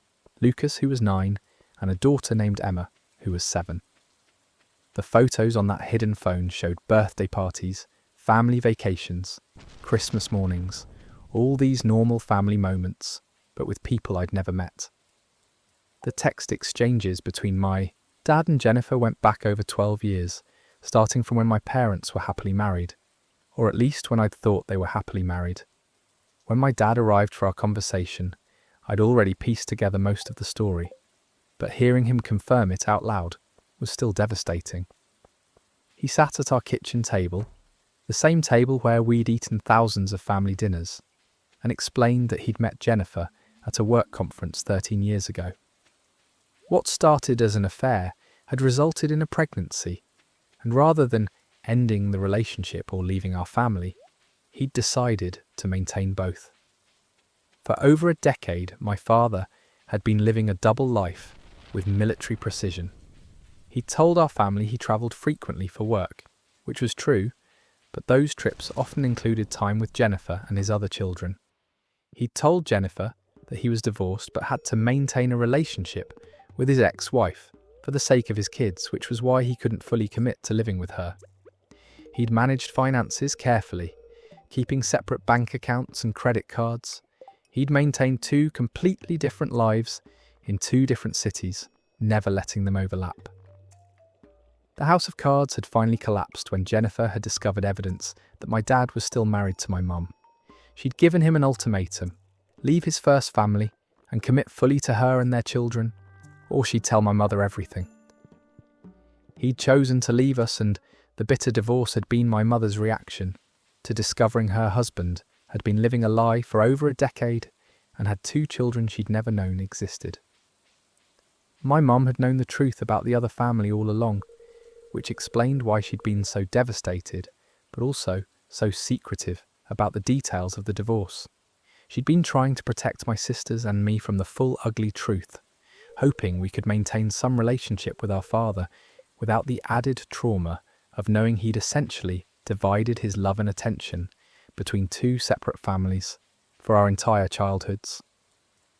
Lucas, who was 9, and a daughter named Emma, who was 7. The photos on that hidden phone showed birthday parties, family vacations, Christmas mornings, all these normal family moments, but with people I'd never met. The text exchanges between my dad and Jennifer went back over 12 years, starting from when my parents were happily married, or at least when I'd thought they were happily married. When my dad arrived for our conversation, I'd already pieced together most of the story, but hearing him confirm it out loud was still devastating. He sat at our kitchen table, the same table where we'd eaten thousands of family dinners, and explained that he'd met Jennifer at a work conference 13 years ago. What started as an affair had resulted in a pregnancy, and rather than ending the relationship or leaving our family, he'd decided to maintain both. For over a decade, my father had been living a double life with military precision. He'd told our family he travelled frequently for work, which was true, but those trips often included time with Jennifer and his other children. He'd told Jennifer that he was divorced but had to maintain a relationship with his ex-wife for the sake of his kids, which was why he couldn't fully commit to living with her. He'd managed finances carefully, keeping separate bank accounts and credit cards. He'd maintained 2 completely different lives in 2 different cities, never letting them overlap. The house of cards had finally collapsed when Jennifer had discovered evidence that my dad was still married to my mum. She'd given him an ultimatum: leave his first family and commit fully to her and their children, or she'd tell my mother everything. He'd chosen to leave us, and the bitter divorce had been my mother's reaction to discovering her husband had been living a lie for over a decade and had 2 children she'd never known existed. My mum had known the truth about the other family all along, which explained why she'd been so devastated, but also so secretive about the details of the divorce. She'd been trying to protect my sisters and me from the full ugly truth, hoping we could maintain some relationship with our father without the added trauma of knowing he'd essentially divided his love and attention between 2 separate families for our entire childhoods.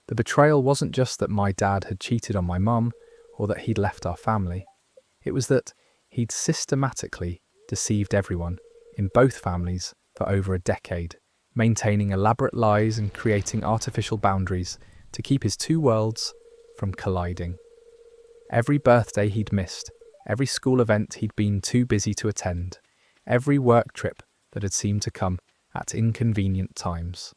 The betrayal wasn't just that my dad had cheated on my mum or that he'd left our family. It was that he'd systematically deceived everyone in both families for over a decade, maintaining elaborate lies and creating artificial boundaries to keep his 2 worlds from colliding. Every birthday he'd missed, every school event he'd been too busy to attend, every work trip that had seemed to come at inconvenient times,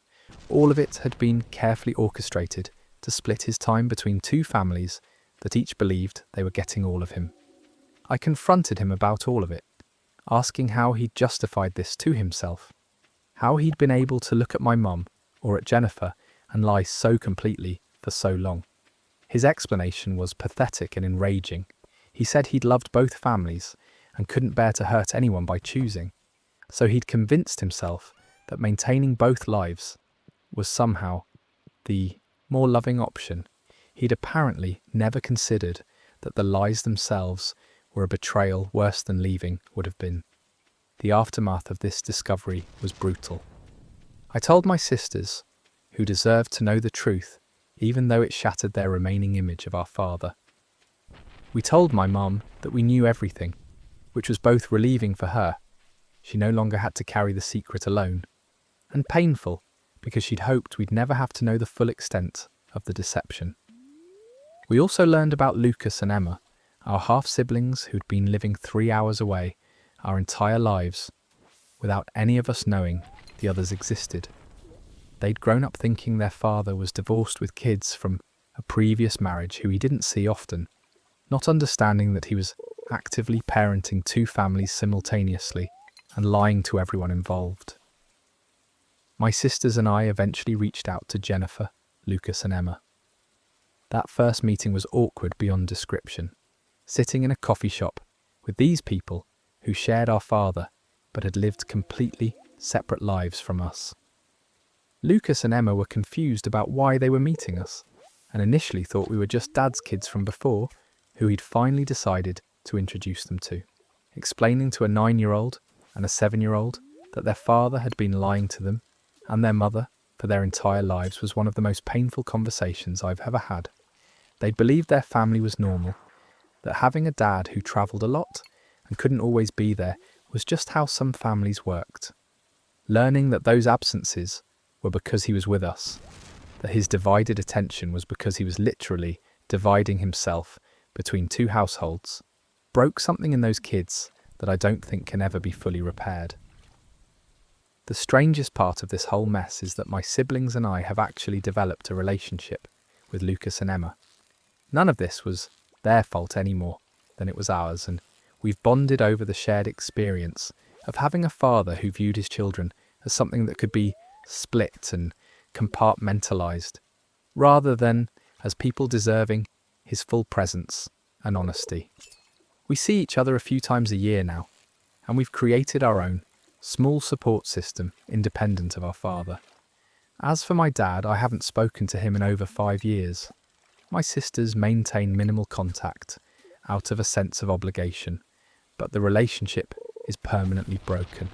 all of it had been carefully orchestrated to split his time between 2 families that each believed they were getting all of him. I confronted him about all of it, asking how he'd justified this to himself, how he'd been able to look at my mum or at Jennifer and lie so completely for so long. His explanation was pathetic and enraging. He said he'd loved both families and couldn't bear to hurt anyone by choosing, so he'd convinced himself that maintaining both lives was somehow the more loving option. He'd apparently never considered that the lies themselves were a betrayal worse than leaving would have been. The aftermath of this discovery was brutal. I told my sisters, who deserved to know the truth, even though it shattered their remaining image of our father. We told my mum that we knew everything, which was both relieving for her. She no longer had to carry the secret alone, and painful because she'd hoped we'd never have to know the full extent of the deception. We also learned about Lucas and Emma, our half-siblings who'd been living 3 hours away our entire lives without any of us knowing the others existed. They'd grown up thinking their father was divorced with kids from a previous marriage who he didn't see often, not understanding that he was actively parenting 2 families simultaneously and lying to everyone involved. My sisters and I eventually reached out to Jennifer, Lucas and Emma. That first meeting was awkward beyond description, sitting in a coffee shop with these people who shared our father but had lived completely separate lives from us. Lucas and Emma were confused about why they were meeting us, and initially thought we were just Dad's kids from before, who he'd finally decided to introduce them to, explaining to a 9-year-old and a 7-year-old that their father had been lying to them and their mother for their entire lives was one of the most painful conversations I've ever had. They'd believed their family was normal, that having a dad who travelled a lot and couldn't always be there was just how some families worked. Learning that those absences were because he was with us, that his divided attention was because he was literally dividing himself between 2 households, broke something in those kids that I don't think can ever be fully repaired. The strangest part of this whole mess is that my siblings and I have actually developed a relationship with Lucas and Emma. None of this was their fault any more than it was ours, and we've bonded over the shared experience of having a father who viewed his children as something that could be split and compartmentalized, rather than as people deserving his full presence and honesty. We see each other a few times a year now, and we've created our own small support system independent of our father. As for my dad, I haven't spoken to him in over 5 years. My sisters maintain minimal contact out of a sense of obligation, but the relationship is permanently broken.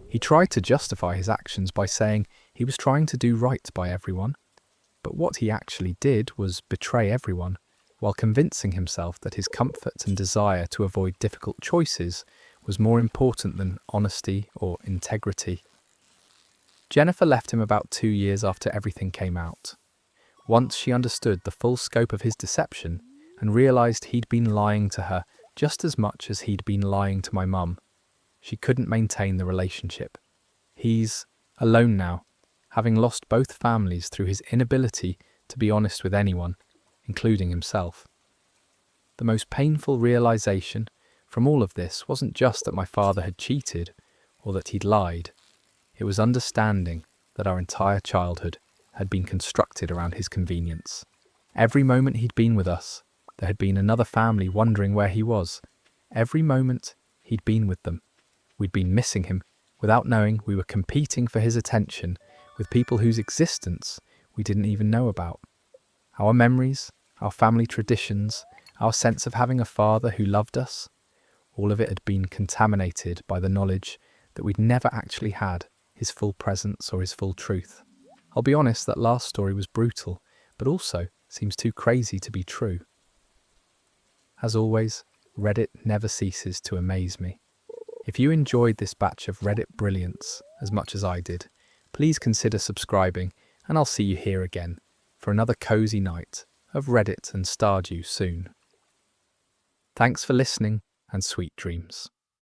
He tried to justify his actions by saying he was trying to do right by everyone, but what he actually did was betray everyone, while convincing himself that his comfort and desire to avoid difficult choices was more important than honesty or integrity. Jennifer left him about 2 years after everything came out. Once she understood the full scope of his deception and realised he'd been lying to her just as much as he'd been lying to my mum, she couldn't maintain the relationship. He's alone now, having lost both families through his inability to be honest with anyone, including himself. The most painful realisation from all of this wasn't just that my father had cheated or that he'd lied. It was understanding that our entire childhood had been constructed around his convenience. Every moment he'd been with us, there had been another family wondering where he was. Every moment he'd been with them, we'd been missing him without knowing we were competing for his attention with people whose existence we didn't even know about. Our memories, our family traditions, our sense of having a father who loved us, all of it had been contaminated by the knowledge that we'd never actually had his full presence or his full truth. I'll be honest, that last story was brutal, but also seems too crazy to be true. As always, Reddit never ceases to amaze me. If you enjoyed this batch of Reddit brilliance as much as I did, please consider subscribing, and I'll see you here again for another cozy night of Reddit and Stardew soon. Thanks for listening, and sweet dreams.